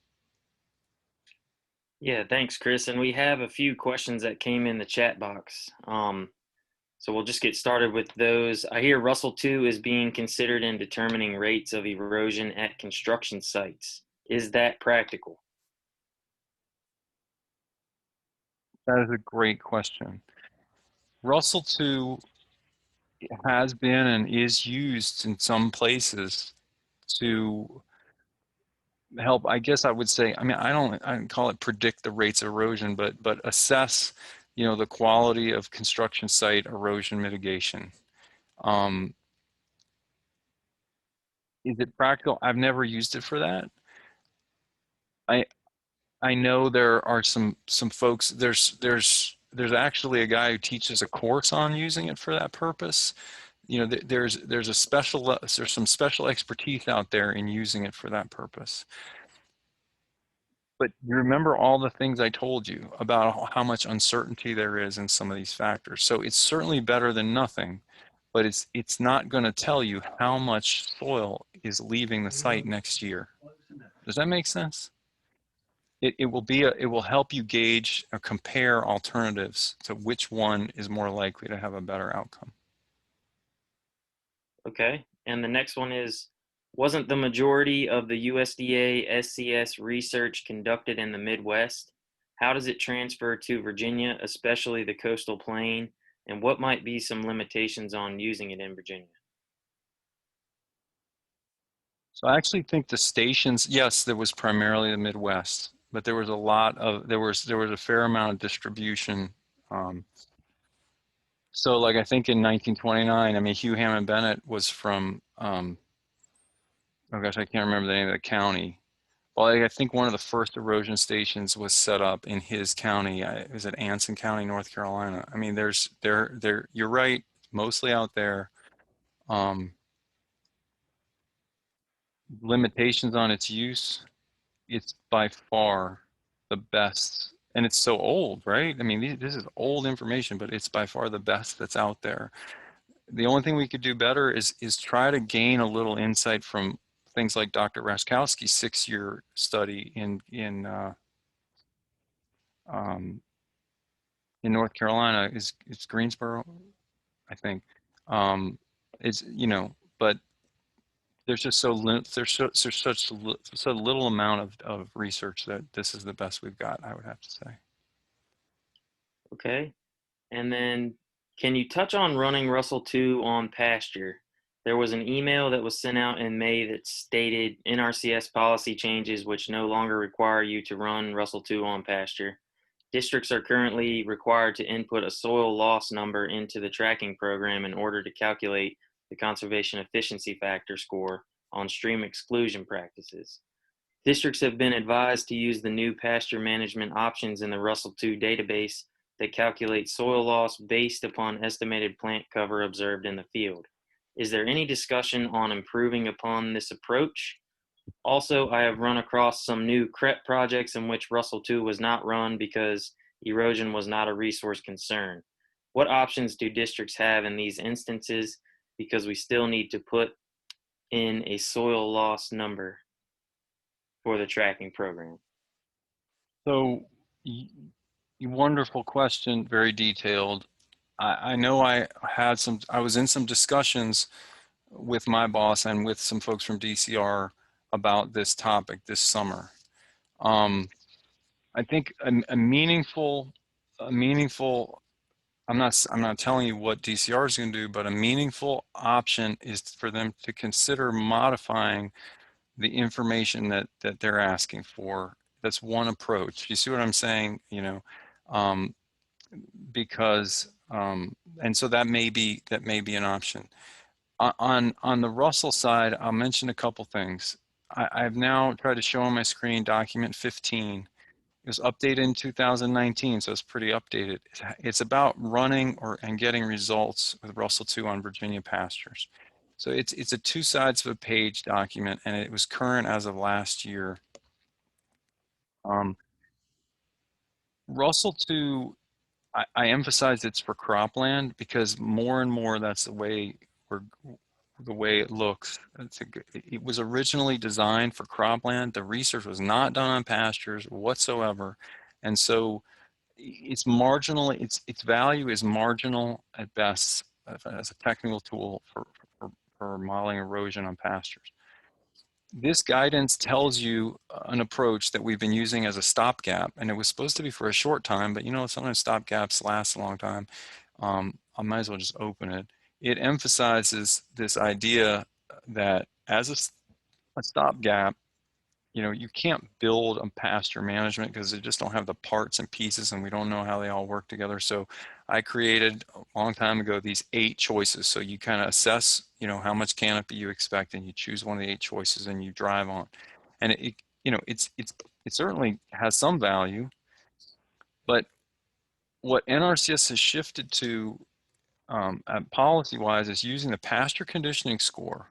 Yeah, thanks, Chris. And we have a few questions that came in the chat box. So we'll just get started with those. I hear RUSLE2 is being considered in determining rates of erosion at construction sites. Is that practical? That is a great question. RUSLE2 has been and is used in some places to help, I guess I would say, I mean, I don't call it predict the rates of erosion, but assess, you know, the quality of construction site erosion mitigation. Is it practical? I've never used it for that. I know there are some folks, there's actually a guy who teaches a course on using it for that purpose. You know, there's some special expertise out there in using it for that purpose. But you remember all the things I told you about how much uncertainty there is in some of these factors. So it's certainly better than nothing, but it's not going to tell you how much soil is leaving the site next year. Does that make sense? It will help you gauge or compare alternatives to which one is more likely to have a better outcome. Okay. And the next one is, wasn't the majority of the USDA SCS research conducted in the Midwest? How does it transfer to Virginia, especially the coastal plain? And what might be some limitations on using it in Virginia? So I actually think the stations, yes, there was primarily the Midwest, but there was a lot of, there was a fair amount of distribution. So like I think in 1929, I mean, Hugh Hammond Bennett was from, oh gosh, I can't remember the name of the county. Well, I think one of the first erosion stations was set up in his county. It was at Anson County, North Carolina. I mean, you're right, mostly out there. Limitations on its use, it's by far the best. And it's so old, right? I mean, this is old information, but it's by far the best that's out there. The only thing we could do better is try to gain a little insight from things like Dr. Raskowski's 6-year study in North Carolina. Is Greensboro, I think. It's, you know, but there's just such a little amount of research that this is the best we've got, I would have to say. Okay. And then can you touch on running RUSLE2 on pasture? There was an email that was sent out in May that stated NRCS policy changes which no longer require you to run RUSLE2 on pasture. Districts are currently required to input a soil loss number into the tracking program in order to calculate the conservation efficiency factor score on stream exclusion practices. Districts have been advised to use the new pasture management options in the RUSLE2 database that calculates soil loss based upon estimated plant cover observed in the field. Is there any discussion on improving upon this approach? Also, I have run across some new CREP projects in which RUSLE2 was not run because erosion was not a resource concern. What options do districts have in these instances? Because we still need to put in a soil loss number for the tracking program. So, wonderful question, very detailed. I know I was in some discussions with my boss and with some folks from DCR about this topic this summer. I think a meaningful, I'm not telling you what DCR is going to do, but a meaningful option is for them to consider modifying the information that they're asking for. That's one approach. You see what I'm saying? You know, because and so that may be an option. On the RUSLE side, I'll mention a couple things. I've now tried to show on my screen document 15. It was updated in 2019, so it's pretty updated. It's about running and getting results with RUSLE2 on Virginia pastures. So it's a 2 sides of a page document, and it was current as of last year. RUSLE2, I emphasize it's for cropland because more and more that's the way it looks. It was originally designed for cropland. The research was not done on pastures whatsoever, and so it's marginal. Its value is marginal at best as a technical tool for modeling erosion on pastures. This guidance tells you an approach that we've been using as a stopgap, and it was supposed to be for a short time, but you know, sometimes stopgaps last a long time. I might as well just open it. It emphasizes this idea that as a stopgap, you know, you can't build a pasture management because they just don't have the parts and pieces, and we don't know how they all work together. So I created a long time ago these 8 choices. So you kind of assess, you know, how much canopy you expect, and you choose one of the 8 choices and you drive on. And it you know, it certainly has some value, but what NRCS has shifted to policy-wise is using the pasture conditioning score.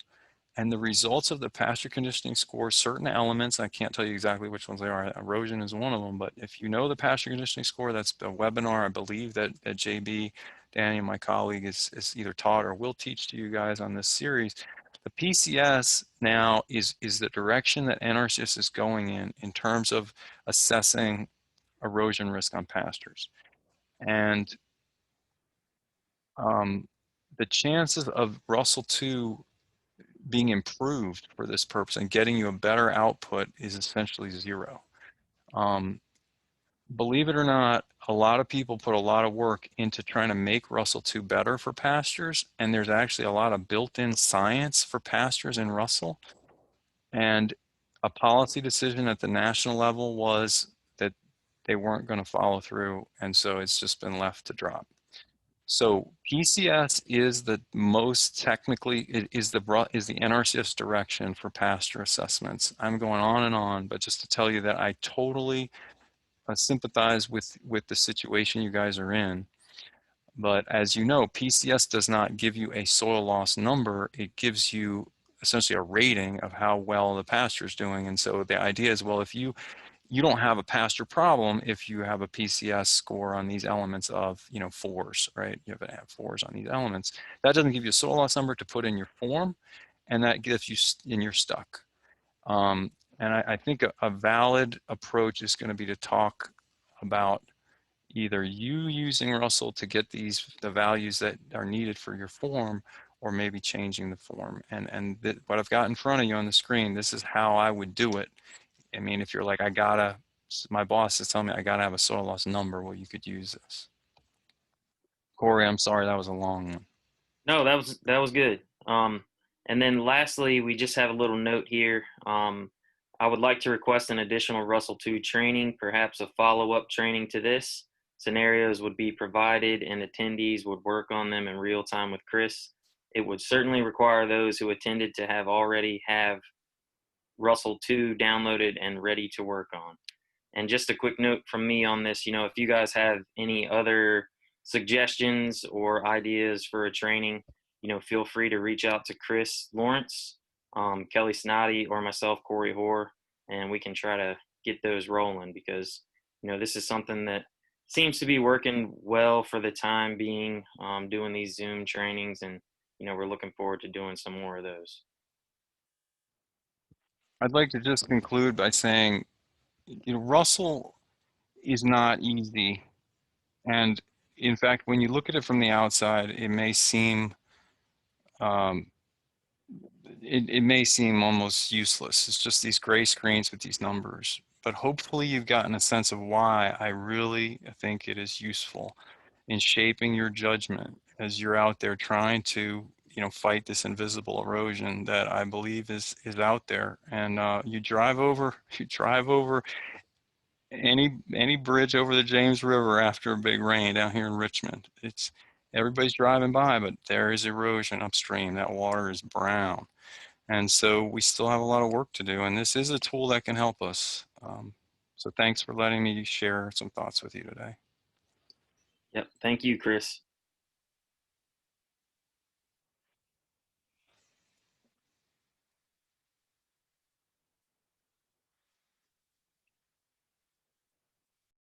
And the results of the pasture conditioning score, certain elements, I can't tell you exactly which ones they are, erosion is one of them, but if you know the pasture conditioning score, that's a webinar, I believe that JB, Danny, my colleague, is either taught or will teach to you guys on this series. The PCS now is the direction that NRCS is going in terms of assessing erosion risk on pastures. And the chances of RUSLE2 being improved for this purpose and getting you a better output is essentially zero. Believe it or not, a lot of people put a lot of work into trying to make RUSLE2 better for pastures, and there's actually a lot of built-in science for pastures in Russell. And a policy decision at the national level was that they weren't going to follow through, and so it's just been left to drop. So PCS is the most technically, it is the NRCS direction for pasture assessments. I'm going on and on, but just to tell you that I totally sympathize with the situation you guys are in. But as you know, PCS does not give you a soil loss number. It gives you essentially a rating of how well the pasture is doing. And so the idea is, well, if you don't have a pasture problem if you have a PCS score on these elements of, 4s, right? You have to have 4s on these elements. That doesn't give you a soil loss number to put in your form, and that gives you, and you're stuck. And I think a valid approach is going to be to talk about either you using Russell to get the values that are needed for your form, or maybe changing the form. And what I've got in front of you on the screen, this is how I would do it. I mean, if you're like, my boss is telling me I gotta have a soil loss number, well, you could use this. Corey, I'm sorry, that was a long one. No, that was good. And then lastly, we just have a little note here. I would like to request an additional RUSLE2 training, perhaps a follow-up training to this. Scenarios would be provided and attendees would work on them in real time with Chris. It would certainly require those who attended to already have RUSLE2 downloaded and ready to work on. And just a quick note from me on this, if you guys have any other suggestions or ideas for a training, feel free to reach out to Chris Lawrence, Kelly Snoddy, or myself, Corey Hoare, and we can try to get those rolling, because, this is something that seems to be working well for the time being, doing these Zoom trainings, and, we're looking forward to doing some more of those. I'd like to just conclude by saying, Russell is not easy. And in fact, when you look at it from the outside, it may seem it may seem almost useless. It's just these gray screens with these numbers. But hopefully you've gotten a sense of why I really think it is useful in shaping your judgment as you're out there trying to, fight this invisible erosion that I believe is out there. And you drive over any bridge over the James River after a big rain down here in Richmond. Everybody's driving by, but there is erosion upstream. That water is brown. And so we still have a lot of work to do, and this is a tool that can help us. So thanks for letting me share some thoughts with you today. Yep. Thank you, Chris.